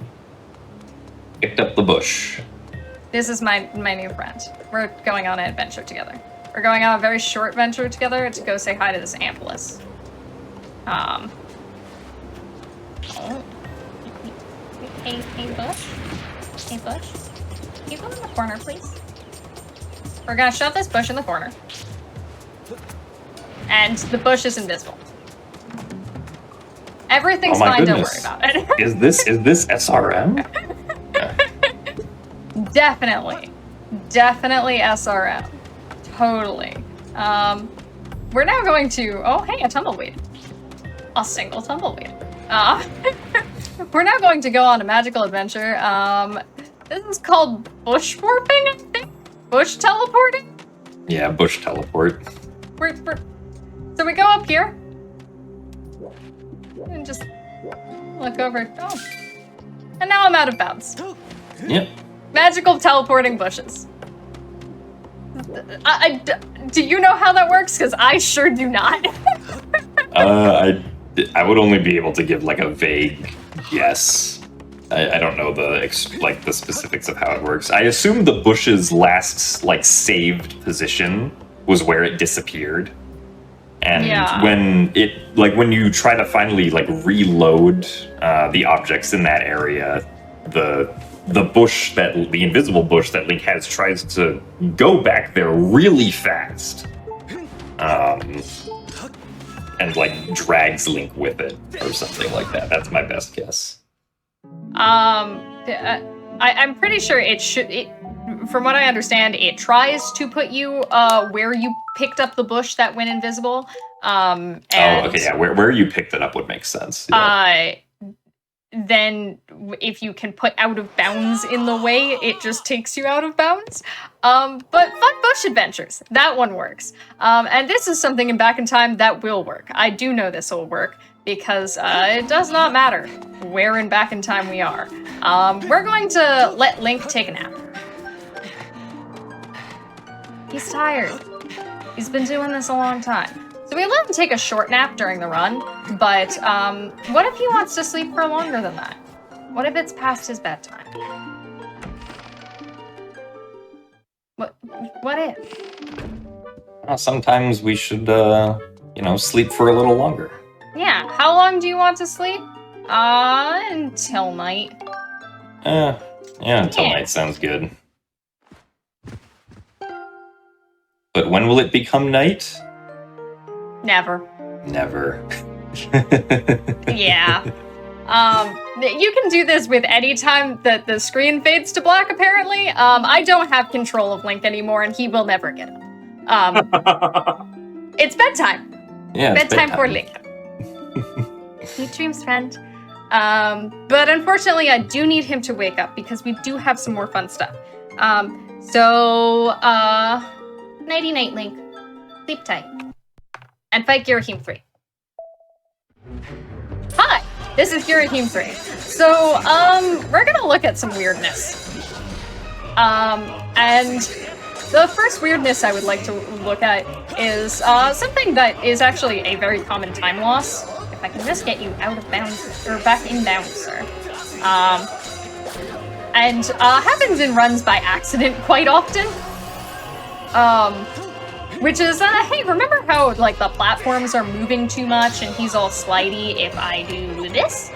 Picked up the bush. This is my new friend. We're going on an adventure together. We're going on a very short venture together to go say hi to this Ampulus. Oh. Hey, Bush. Hey, Bush. Can you go in the corner, please? We're gonna shove this bush in the corner. And the bush is invisible. Everything's Oh my fine, goodness. don't worry about it. Is this SRM? Definitely SRM. Totally. We're now going to, oh hey, a tumbleweed. A single tumbleweed. We're now going to go on a magical adventure. This is called bush warping, I think? Bush teleporting? Yeah, bush teleport. So we go up here. And just look over. Oh. And now I'm out of bounds. Yep. Magical teleporting bushes. Do you know how that works? Because I sure do not. I would only be able to give like a vague yes. I don't know the specifics of how it works. I assume the bush's last like saved position was where it disappeared. And Yeah. when you try to finally like reload the objects in that area, the invisible bush that Link has tries to go back there really fast. And like drags Link with it or something like that. That's my best guess. I'm pretty sure from what I understand, it tries to put you where you picked up the bush that went invisible. And, okay, yeah, where you picked it up would make sense. Yeah. Then if you can put out of bounds in the way, it just takes you out of bounds. But fun bush adventures, that one works. And this is something in Back in Time that will work. I do know this will work because it does not matter where in Back in Time we are. We're going to let Link take a nap. He's tired. He's been doing this a long time. So we let him take a short nap during the run, but what if he wants to sleep for longer than that? What if it's past his bedtime? What if? Well, sometimes we should, sleep for a little longer. Yeah, how long do you want to sleep? Until night. Until night sounds good. But when will it become night? Never. Never. Yeah. You can do this with any time that the screen fades to black, apparently. I don't have control of Link anymore, and he will never get up. It's bedtime. Yeah, it's bedtime for Link. Sweet dreams, friend. But unfortunately, I do need him to wake up, because we do have some more fun stuff. Nighty-night, Link. Sleep tight. And fight Girahim 3. Hi! This is Girahim 3. So, we're gonna look at some weirdness. And the first weirdness I would like to look at is something that is actually a very common time loss, if if I can just get you out of bounds, or back in bounds, sir. And happens in runs by accident quite often. Which is, hey, remember how, like, the platforms are moving too much and he's all slidey if I do this?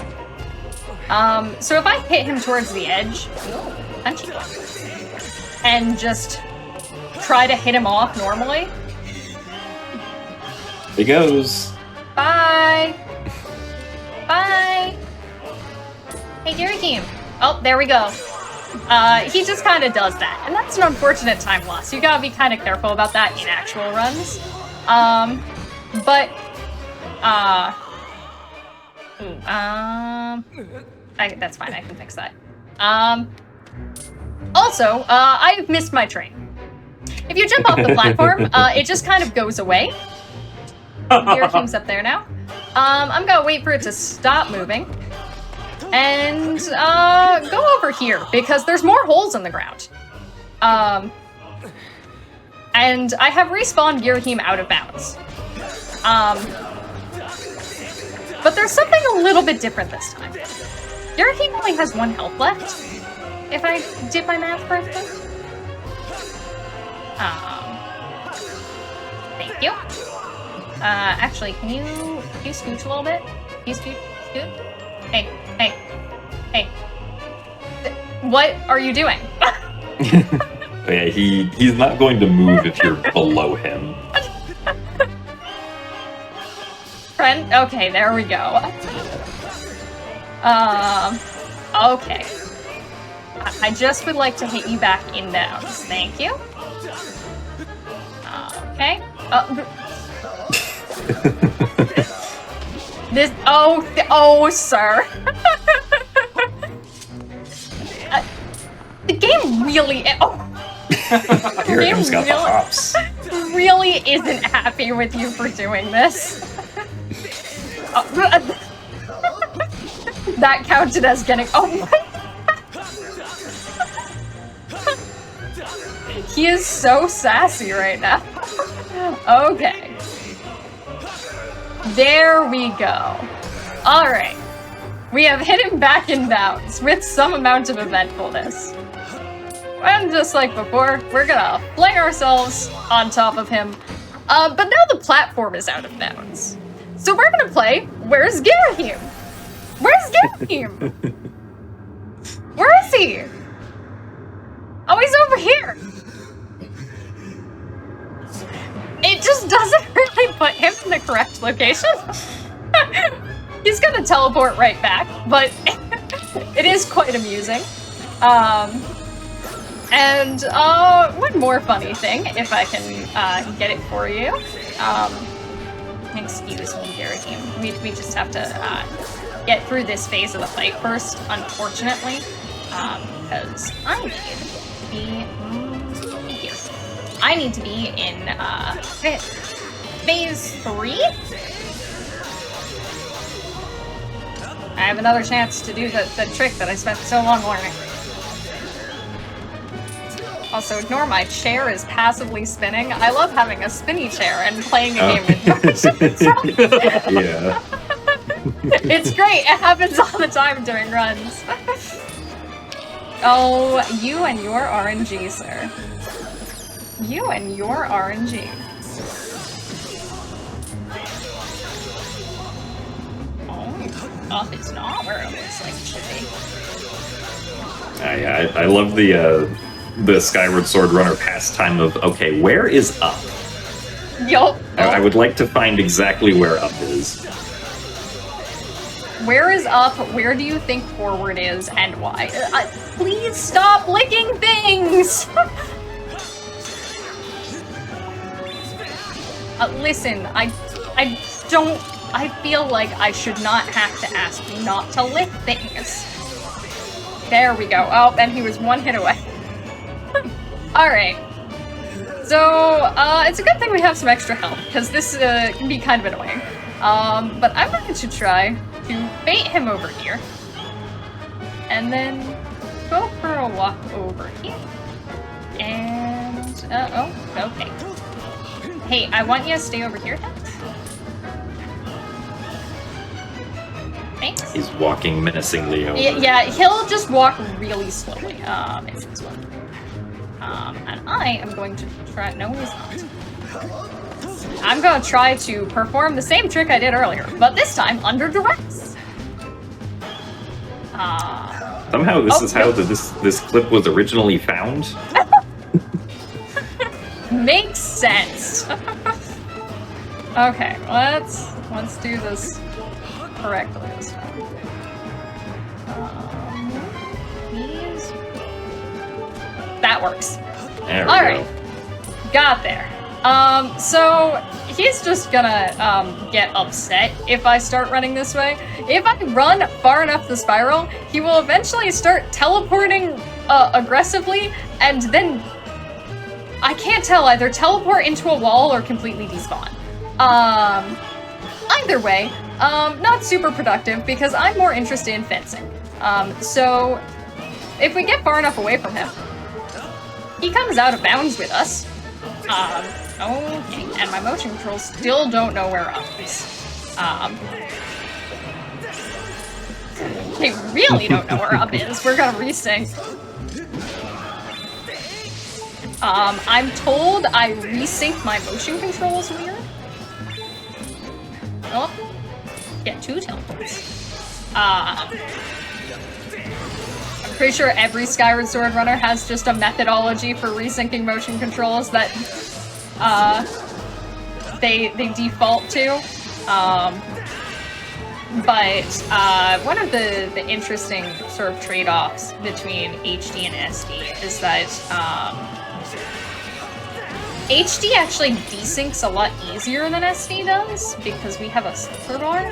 So if I hit him towards the edge, punchy, and just try to hit him off normally. He goes. Bye! Bye! Hey, GDQ. Oh, there we go. He just kind of does that, and that's an unfortunate time loss. You gotta be kind of careful about that in actual runs. That's fine, I can fix that. Also, I've missed my train. If you jump off the platform, it just kind of goes away. GDQ's up there now. I'm gonna wait for it to stop moving. And go over here, because there's more holes in the ground. And I have respawned GDQ out of bounds. But there's something a little bit different this time. GDQ only has 1 health left, if I did my math correctly. Thank you. Actually, can you scooch a little bit? Can you scoot? Hey. What are you doing? Yeah, he's not going to move if you're below him. Friend? Okay, there we go. Okay. I just would like to hit you back in bounds. Thank you. Okay. Sir. The game really... Here it comes, got the hops. Really isn't happy with you for doing this. That counted as getting... Oh my... He is so sassy right now. Okay. There we go. Alright. We have hit him back in bounds with some amount of eventfulness. And just like before, we're gonna fling ourselves on top of him. But now the platform is out of bounds. So we're gonna play Where's GDQ? Where's GDQ? Where is he? Oh, he's over here. It just doesn't really put him in the correct location. He's gonna teleport right back, but it is quite amusing. And one more funny thing, if I can get it for you. Excuse me, GDQ. We just have to get through this phase of the fight first, unfortunately, because I need to be here. I need to be in phase 3. I have another chance to do the trick that I spent so long learning. Also, ignore my chair is passively spinning. I love having a spinny chair and playing a game with Yeah. It's great. It happens all the time during runs. Oh, you and your RNG, sir. You and your RNG. Oh, it's not where it looks like it should be. I love the Skyward Sword runner pastime of, okay, where is up? Yup. I would like to find exactly where up is. Where is up? Where do you think forward is, and why? Please stop licking things! Listen, I feel like I should not have to ask you not to lick things. There we go. Oh, and he was 1 hit away. Alright. So, it's a good thing we have some extra health, because this can be kind of annoying. But I'm going to try to bait him over here. And then go for a walk over here. And, oh, okay. Hey, I want you to stay over here, then. He's walking menacingly over. Yeah, he'll just walk really slowly. It's this one. And I am going to try. No, he's not. I'm going to try to perform the same trick I did earlier, but this time under duress. Somehow this is how this clip was originally found. Makes sense. Okay, let's do this correctly this time. That works. There we All go. right, got there. So he's just gonna get upset if I start running this way. If I run far enough the spiral, he will eventually start teleporting aggressively, and then I can't tell, either teleport into a wall or completely despawn. Either way, not super productive because I'm more interested in fencing. So if we get far enough away from him, he comes out of bounds with us. Okay, and my motion controls still don't know where up is. They really don't know where up is. We're gonna resync. I'm told I resync my motion controls weird. Oh, get 2 teleports. I'm pretty sure every Skyward Sword runner has just a methodology for resyncing motion controls that they default to. But one of the interesting sort of trade-offs between HD and SD is that HD actually desyncs a lot easier than SD does because we have a filter bar,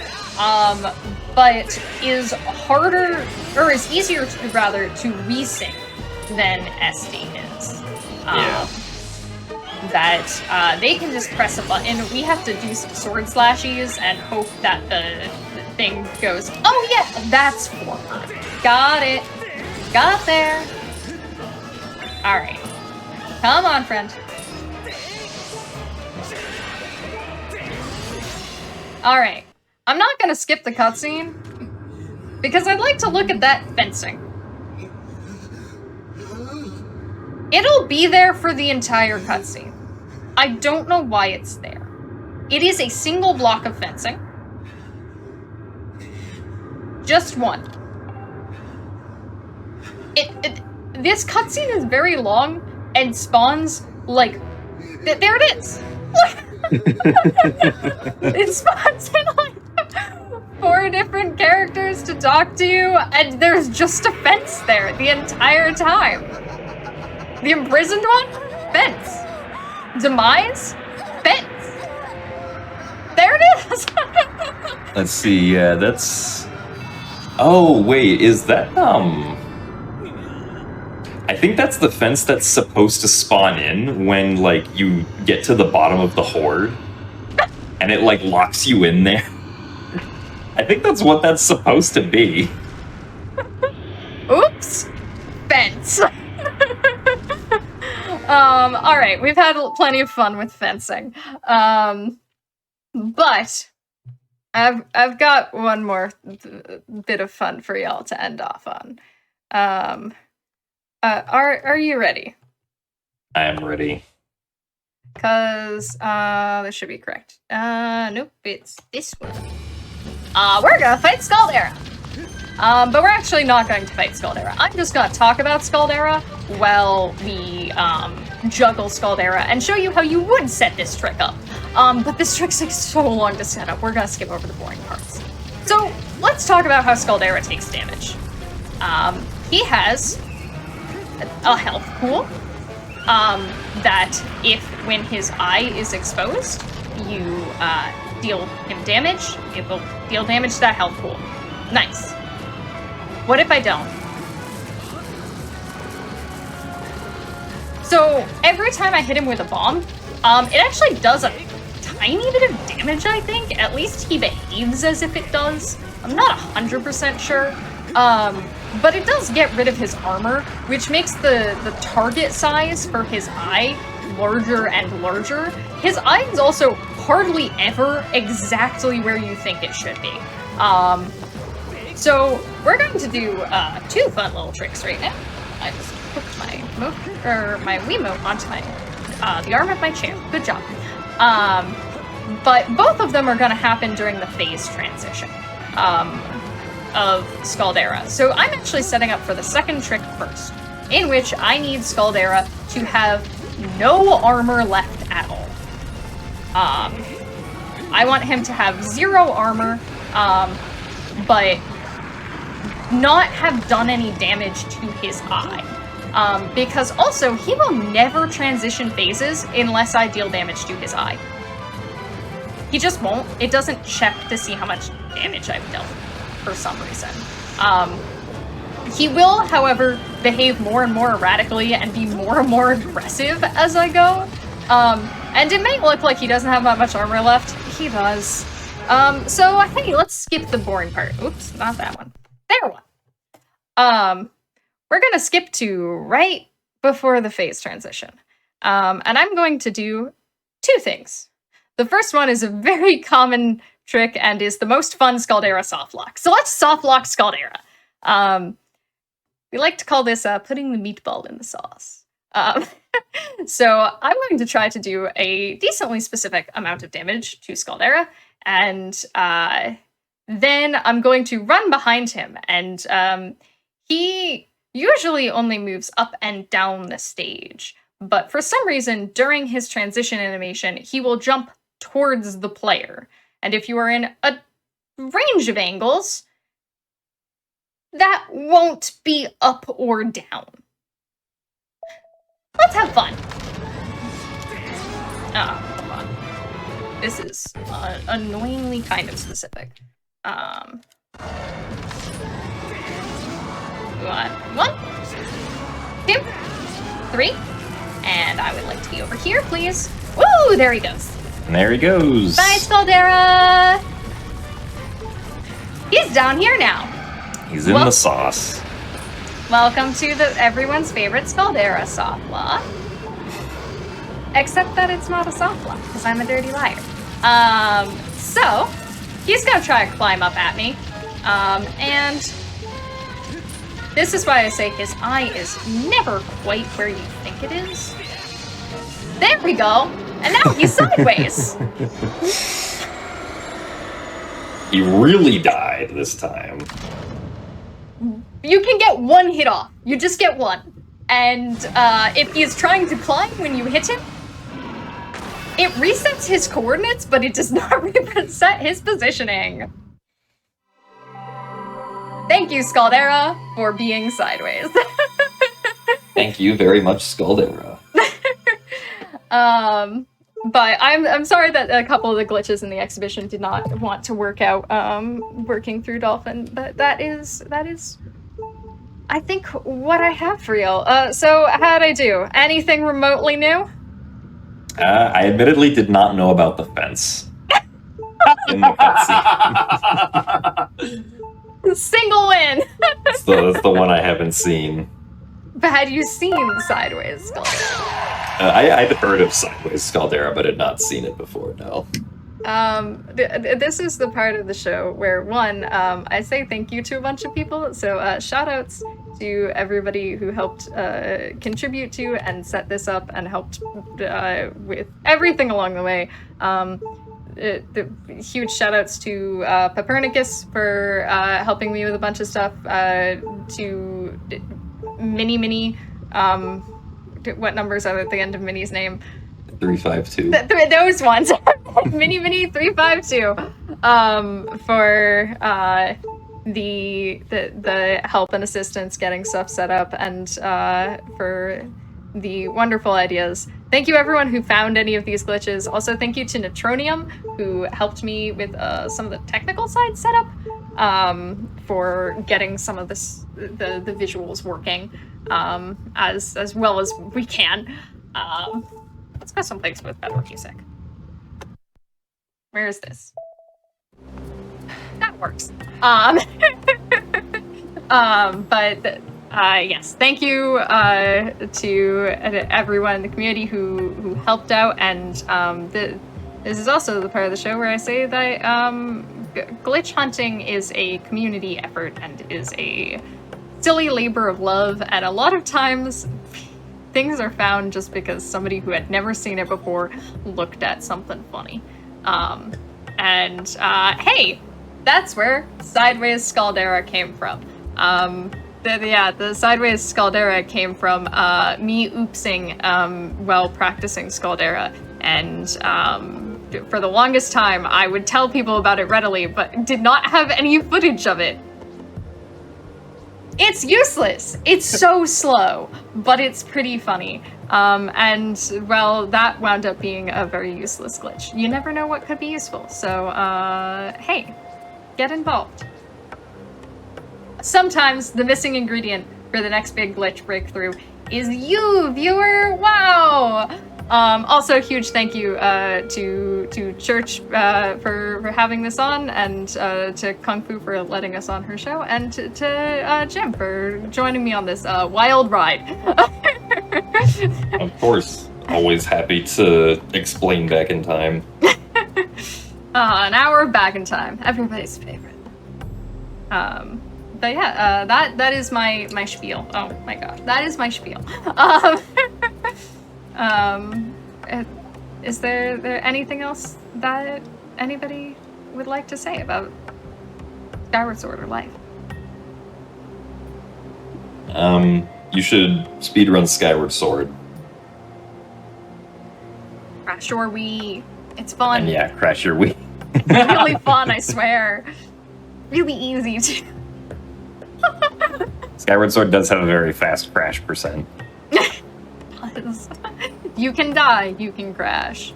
but is harder, or is easier to, rather, to resync than SD is. Yeah. That they can just press a button. We have to do some sword slashies and hope that the thing goes, oh yeah, that's forward. Got it. Got there. Alright. Come on, friend. Alright. I'm not gonna skip the cutscene because I'd like to look at that fencing. It'll be there for the entire cutscene. I don't know why it's there. It is a single block of fencing. Just one. This cutscene is very long and spawns like... there it is! It spawns in like 4 different characters to talk to you, and there's just a fence there the entire time. The imprisoned one? Fence. Demise? Fence. There it is! Let's see, yeah, that's... Oh, wait, is that, I think that's the fence that's supposed to spawn in when, like, you get to the bottom of the horde. And it, like, locks you in there. I think that's what that's supposed to be. Oops! Fence. Alright, we've had plenty of fun with fencing. But I've got one more bit of fun for y'all to end off on. Are you ready? I am ready. Cause this should be correct. Nope, it's this one. We're gonna fight Scaldera. But we're actually not going to fight Scaldera. I'm just gonna talk about Scaldera while we juggle Scaldera and show you how you would set this trick up. But this trick takes so long to set up, we're gonna skip over the boring parts. So let's talk about how Scaldera takes damage. He has a health pool that when his eye is exposed, you deal him damage. It will deal damage to that health pool. Nice. What if I don't? So every time I hit him with a bomb, it actually does a tiny bit of damage, I think. At least he behaves as if it does. I'm not 100% sure. But it does get rid of his armor, which makes the target size for his eye larger and larger. His eye is also hardly ever exactly where you think it should be. So we're going to do 2 fun little tricks right now. I just hooked my Wiimote onto the arm of my chair. Good job. But both of them are going to happen during the phase transition of Scaldera. So I'm actually setting up for the second trick first, in which I need Scaldera to have no armor left at all. I want him to have 0 armor, but not have done any damage to his eye. Because also, he will never transition phases unless I deal damage to his eye. He just won't. It doesn't check to see how much damage I've dealt, for some reason. He will, however, behave more and more erratically and be more and more aggressive as I go. And it may look like he doesn't have that much armor left. He does. So, hey, let's skip the boring part. Oops, not that one. There one. We're gonna skip to right before the phase transition. And I'm going to do 2 things. The first one is a very common trick and is the most fun Scaldera softlock. So let's softlock Scaldera. We like to call this putting the meatball in the sauce. So I'm going to try to do a decently specific amount of damage to Scaldera, and then I'm going to run behind him, and he usually only moves up and down the stage, but for some reason, during his transition animation, he will jump towards the player, and if you are in a range of angles, that won't be up or down. Let's have fun. Hold on. This is annoyingly kind of specific. We want 1, 2, 3, and I would like to be over here, please. Woo! There he goes. And there he goes. Bye, Scaldera! He's down here now. He's in the sauce. Welcome to everyone's favorite Scaldera softlock. Except that it's not a softlock, because I'm a dirty liar. So, he's gonna try to climb up at me. And this is why I say his eye is never quite where you think it is. There we go! And now he's sideways! He really died this time. You can get 1 hit off. You just get 1. And if he's trying to climb when you hit him, it resets his coordinates, but it does not reset his positioning. Thank you, Scaldera, for being sideways. Thank you very much, Scaldera. But I'm sorry that a couple of the glitches in the exhibition did not want to work out working through Dolphin, but that is I think what I have for you. So how'd I do? Anything remotely new? I admittedly did not know about the fence. In the cutscene. Single win! That's the one I haven't seen. But had you seen Sideways Scaldera? I'd heard of Sideways Scaldera, but had not seen it before, no. This is the part of the show where, one, I say thank you to a bunch of people, so shout outs to everybody who helped contribute to and set this up and helped with everything along the way. The huge shout outs to Copernicus for helping me with a bunch of stuff, to Mini, what numbers are at the end of Minnie's name? 352. Those ones. Mini 352 for the help and assistance getting stuff set up, and for the wonderful ideas. Thank you everyone who found any of these glitches. Also thank you to Neutronium who helped me with some of the technical side setup, for getting some of this the visuals working as well as we can. Let's go someplace with better music. Where is this? That works. But yes, thank you to everyone in the community who helped out, and this is also the part of the show where I say that glitch hunting is a community effort and is a silly labor of love, and a lot of times things are found just because somebody who had never seen it before looked at something funny. Hey, that's where Sideways Scaldera came from. The Sideways Scaldera came from me oopsing while practicing Scaldera, and for the longest time I would tell people about it readily, but did not have any footage of it. It's useless. It's so slow, but it's pretty funny. Well, that wound up being a very useless glitch. You never know what could be useful, so hey, get involved. Sometimes the missing ingredient for the next big glitch breakthrough is you, viewer. Wow! Also, huge thank you to Church for having this on, and to Kung Fu for letting us on her show, and to Jim for joining me on this wild ride. Of course, always happy to explain back in time. An hour of back in time, everybody's favorite. But yeah, that is my spiel. Oh my gosh, that is my spiel. Is there anything else that anybody would like to say about Skyward Sword or life? You should speedrun Skyward Sword. Crash your Wii. It's fun. And yeah, crash your Wii. Really fun, I swear. Really easy too. Skyward Sword does have a very fast crash percent. You can die, you can crash.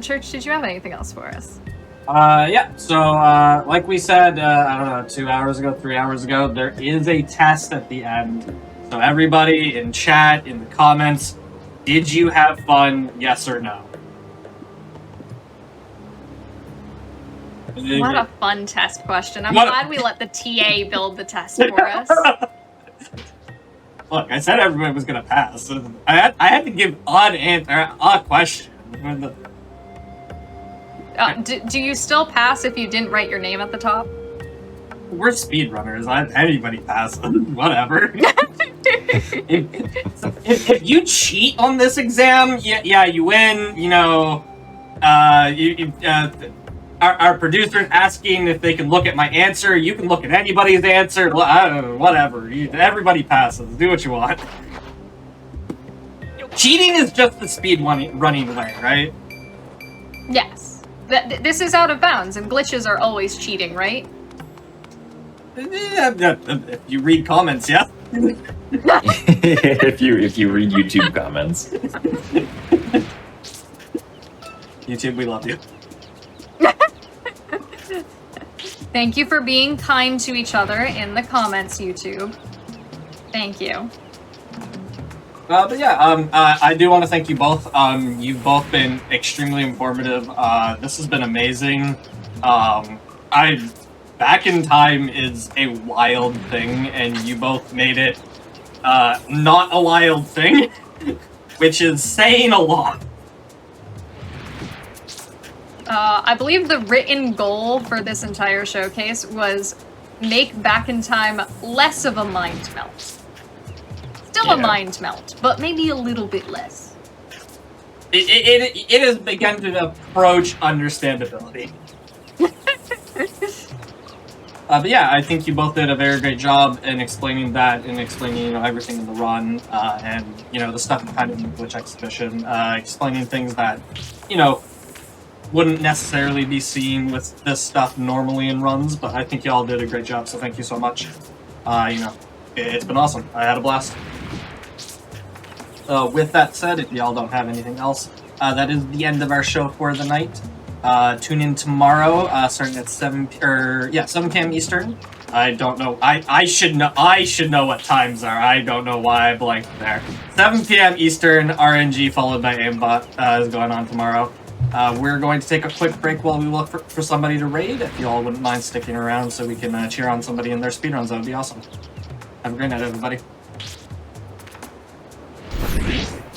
Church, did you have anything else for us? Yeah, so like we said, I don't know, 2 hours ago, 3 hours ago, there is a test at the end. So everybody in chat, in the comments, did you have fun, yes or no? What a fun test question. I'm glad we let the TA build the test for us. Look, I said everybody was gonna pass. I had to give odd question. Do you still pass if you didn't write your name at the top? We're speedrunners. Anybody passes. Whatever. if you cheat on this exam, yeah, you win. You know, our producer's asking if they can look at my answer. You can look at anybody's answer. I don't know, whatever. Everybody passes. Do what you want. Cheating is just the speed running way, right? Yes. This is out of bounds, and glitches are always cheating, right? If you read comments, yeah. if you read YouTube comments. YouTube, we love you. Thank you for being kind to each other in the comments, YouTube. Thank you. But yeah, I do want to thank you both. You've both been extremely informative. This has been amazing. Back in time is a wild thing, and you both made it not a wild thing, which is saying a lot. I believe the written goal for this entire showcase was make Back in Time less of a mind melt. Still a mind melt, but maybe a little bit less. It has begun to approach understandability. But yeah, I think you both did a very great job in explaining that, and explaining everything in the run, and the stuff kind of in the glitch exhibition, explaining things that wouldn't necessarily be seen with this stuff normally in runs. But I think y'all did a great job, so thank you so much. It's been awesome. I had a blast. With that said, if y'all don't have anything else, that is the end of our show for the night. Tune in tomorrow, starting at 7 p.m. Eastern. I don't know. I should know what times are. I don't know why I blanked there. 7 p.m. Eastern, RNG followed by aimbot is going on tomorrow. We're going to take a quick break while we look for somebody to raid. If y'all wouldn't mind sticking around so we can cheer on somebody in their speedruns, that would be awesome. Have a great night, everybody.